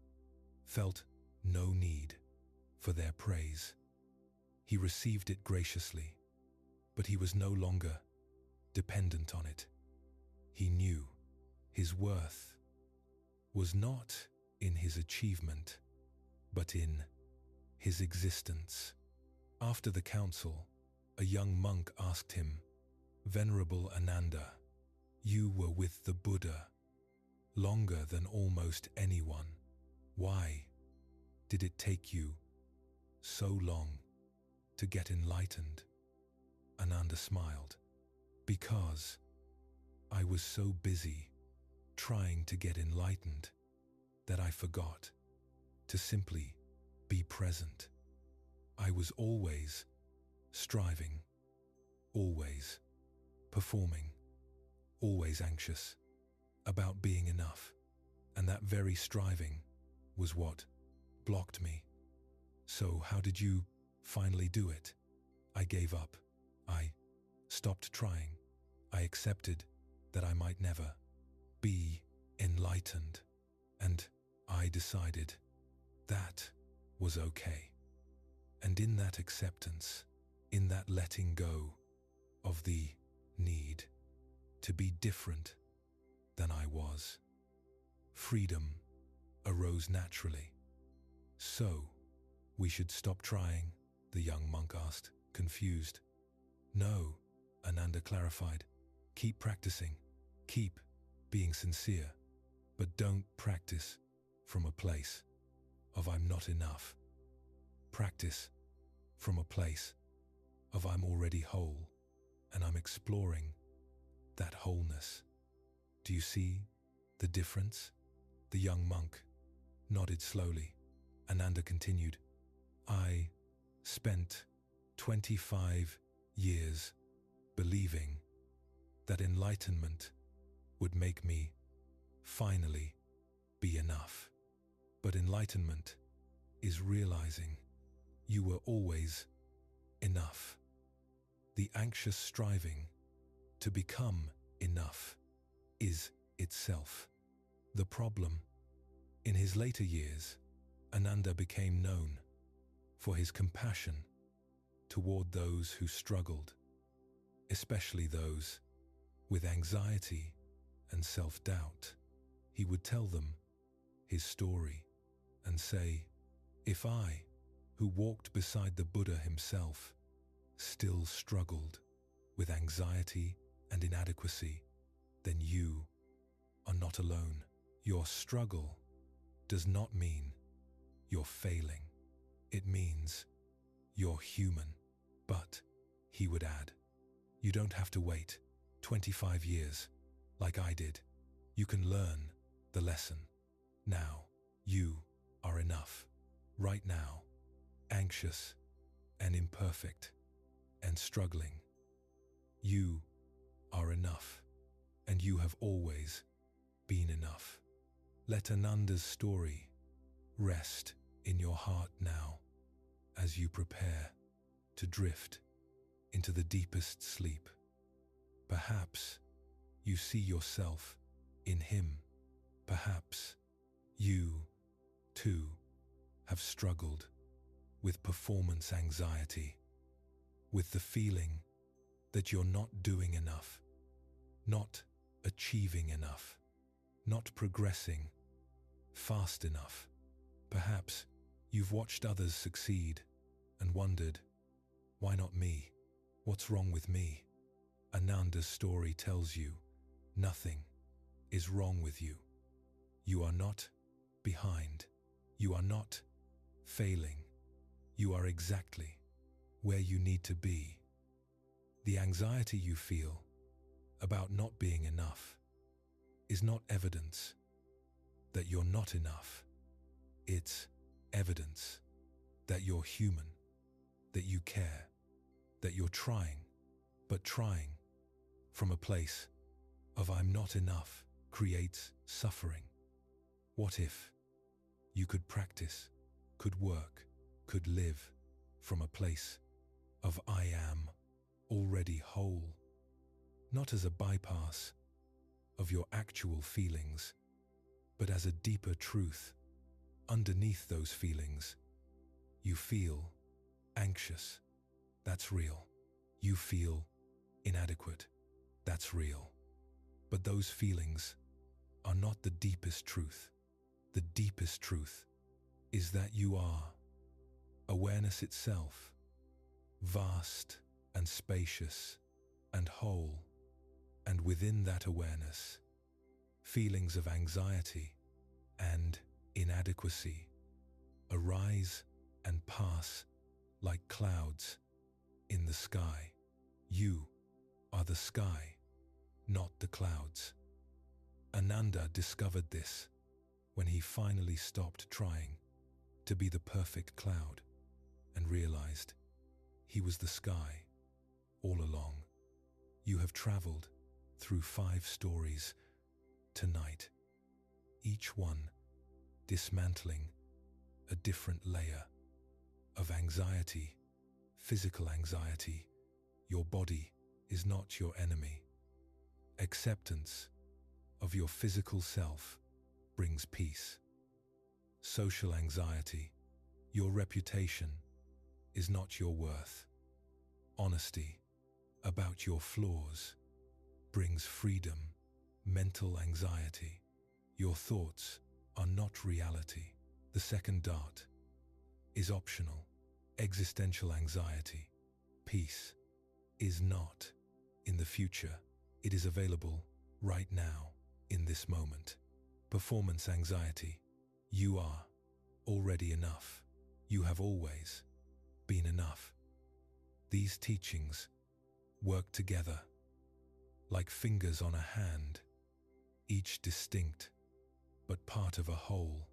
felt no need for their praise. He received it graciously, but he was no longer dependent on it. He knew His worth was not in his achievement, but in his existence. After the council, a young monk asked him, "Venerable Ananda, you were with the Buddha longer than almost anyone. Why did it take you so long to get enlightened?" Ananda smiled. "Because I was so busy trying to get enlightened that I forgot to simply be present. I was always striving, always performing, always anxious about being enough, and that very striving was what blocked me. So how did you finally do it?" "I gave up. I stopped trying. I accepted that I might never be enlightened, and I decided that was okay. And in that acceptance, in that letting go of the need to be different than I was, freedom arose naturally." "So, we should stop trying?" the young monk asked, confused. "No," Ananda clarified. "Keep practicing, keep being sincere, but don't practice from a place of I'm not enough. Practice from a place of I'm already whole, and I'm exploring that wholeness. Do you see the difference?" The young monk nodded slowly. Ananda continued, "I spent 25 years believing that enlightenment would make me finally be enough. But enlightenment is realizing you were always enough. The anxious striving to become enough is itself the problem." In his later years, Ananda became known for his compassion toward those who struggled, especially those with anxiety and self-doubt. He would tell them his story and say, "If I, who walked beside the Buddha himself, still struggled with anxiety and inadequacy, then you are not alone. Your struggle does not mean you're failing. It means you're human." But, he would add, "you don't have to wait 25 years like I did. You can learn the lesson now. You are enough. Right now, anxious and imperfect and struggling. You are enough, and you have always been enough." Let Ananda's story rest in your heart now as you prepare to drift into the deepest sleep. Perhaps you see yourself in him. Perhaps you, too, have struggled with performance anxiety, with the feeling that you're not doing enough, not achieving enough, not progressing fast enough. Perhaps you've watched others succeed and wondered, "Why not me? What's wrong with me?" Ananda's story tells you nothing is wrong with you. You are not behind. You are not failing. You are exactly where you need to be. The anxiety you feel about not being enough is not evidence that you're not enough. It's evidence that you're human, that you care, that you're trying, but trying from a place of I'm not enough creates suffering. What if you could practice, could work, could live from a place of I am already whole, not as a bypass of your actual feelings, but as a deeper truth? Underneath those feelings, you feel anxious. That's real. You feel inadequate. That's real. But those feelings are not the deepest truth. The deepest truth is that you are awareness itself, vast and spacious and whole, and within that awareness, feelings of anxiety and inadequacy arise and pass like clouds in the sky. You are the sky, not the clouds. Ananda discovered this when he finally stopped trying to be the perfect cloud and realized he was the sky all along. You have traveled through 5 stories tonight, each one dismantling a different layer of anxiety, physical anxiety. Your body is not your enemy. Acceptance of your physical self brings peace. Social anxiety, your reputation is not your worth. Honesty about your flaws brings freedom. Mental anxiety, your thoughts are not reality. The second dart is optional. Existential anxiety, peace is not in the future. It is available right now, in this moment. Performance anxiety, you are already enough. You have always been enough. These teachings work together like fingers on a hand, each distinct but part of a whole.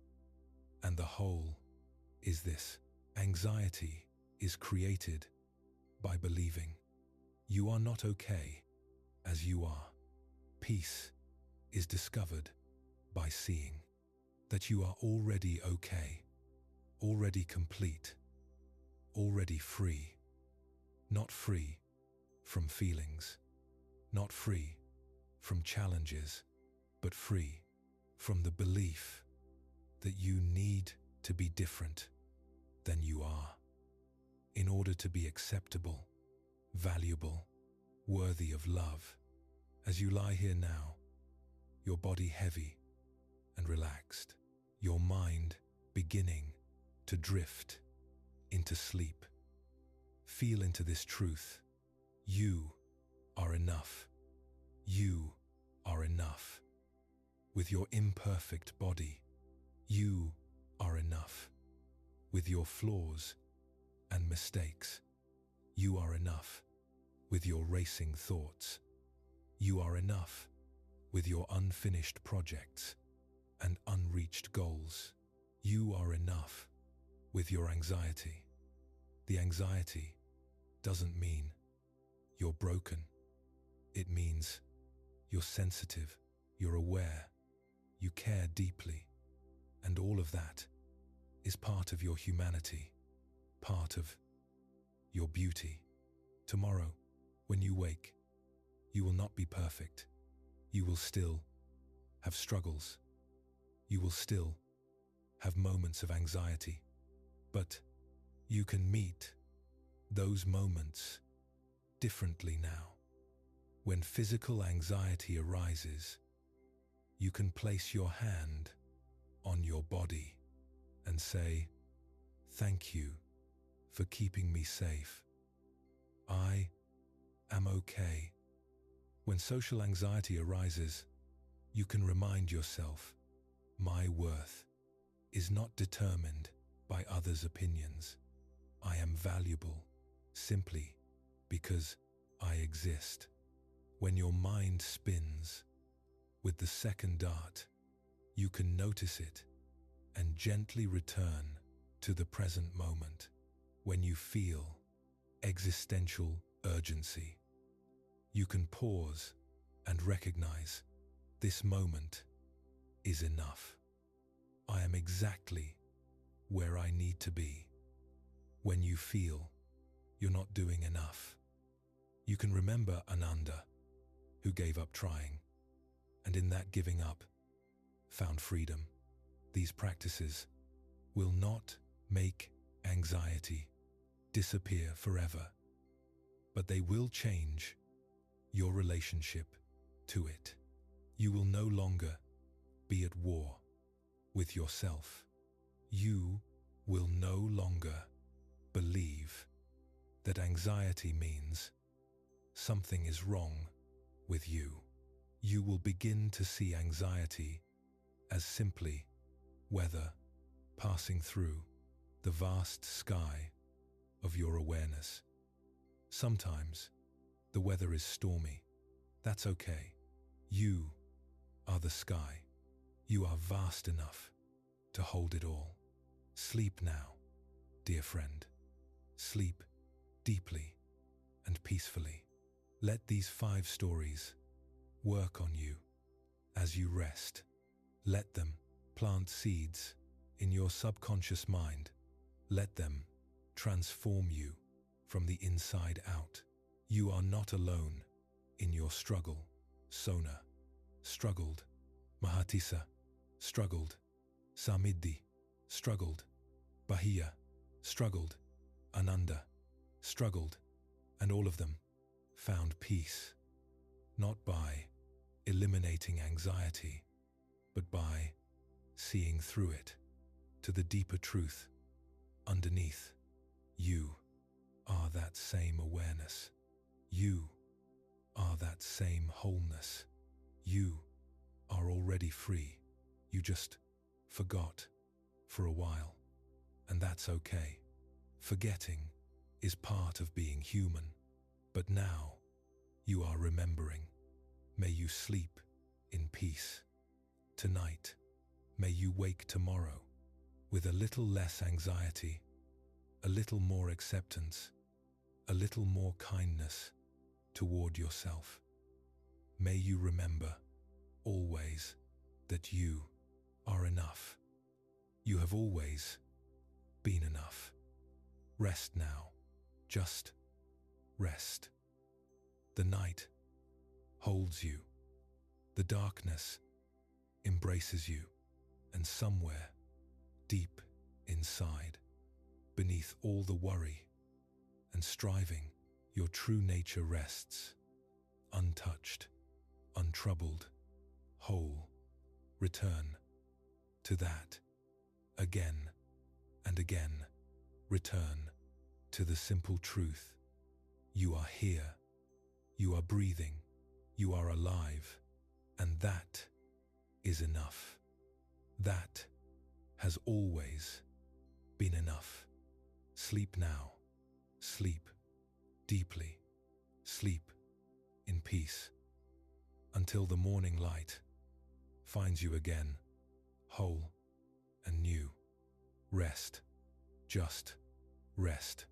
And the whole is this: anxiety is created by believing you are not okay as you are. Peace is discovered by seeing that you are already okay, already complete, already free. Not free from feelings, not free from challenges, but free from the belief that you need to be different than you are in order to be acceptable, valuable, worthy of love. As you lie here now, your body heavy and relaxed, your mind beginning to drift into sleep. Feel into this truth. You are enough. You are enough. With your imperfect body, you are enough. With your flaws and mistakes, you are enough. With your racing thoughts, you are enough. With your unfinished projects and unreached goals, you are enough. With your anxiety, the anxiety doesn't mean you're broken. It means you're sensitive, you're aware, you care deeply, and all of that is part of your humanity, part of your beauty. Tomorrow, when you wake, you will not be perfect. You will still have struggles. You will still have moments of anxiety, but you can meet those moments differently now. When physical anxiety arises, you can place your hand on your body and say, "Thank you for keeping me safe. I am okay." When social anxiety arises, you can remind yourself, "My worth is not determined by others' opinions. I am valuable simply because I exist." When your mind spins with the second dart, you can notice it and gently return to the present moment. When you feel existential urgency, you can pause and recognize this moment is enough. I am exactly where I need to be. When you feel you're not doing enough, you can remember Ananda, who gave up trying, and in that giving up, found freedom. These practices will not make anxiety disappear forever, but they will change your relationship to it. You will no longer be at war with yourself. You will no longer believe that anxiety means something is wrong with you. You will begin to see anxiety as simply weather passing through the vast sky of your awareness. Sometimes the weather is stormy. That's okay. You are the sky. You are vast enough to hold it all. Sleep now, dear friend. Sleep deeply and peacefully. Let these 5 stories work on you as you rest. Let them plant seeds in your subconscious mind. Let them transform you from the inside out. You are not alone in your struggle. Sona struggled. Mahatisa struggled. Samidhi struggled. Bahia struggled. Ananda struggled. And all of them found peace, not by eliminating anxiety, but by seeing through it to the deeper truth underneath. You are that same awareness. You are that same wholeness. You are already free. You just forgot for a while, and that's okay. Forgetting is part of being human, but now you are remembering. May you sleep in peace tonight. May you wake tomorrow with a little less anxiety, a little more acceptance, a little more kindness toward yourself. May you remember always that you are enough. You have always been enough. Rest now. Just rest. The night holds you. The darkness embraces you. And somewhere deep inside, beneath all the worry and striving, your true nature rests, untouched, untroubled, whole. Return to that again and again. Return to the simple truth. You are here. You are breathing. You are alive. And that is enough. That has always been enough. Sleep now. Sleep deeply. Sleep in peace until the morning light finds you again, whole and new. Rest. Just rest.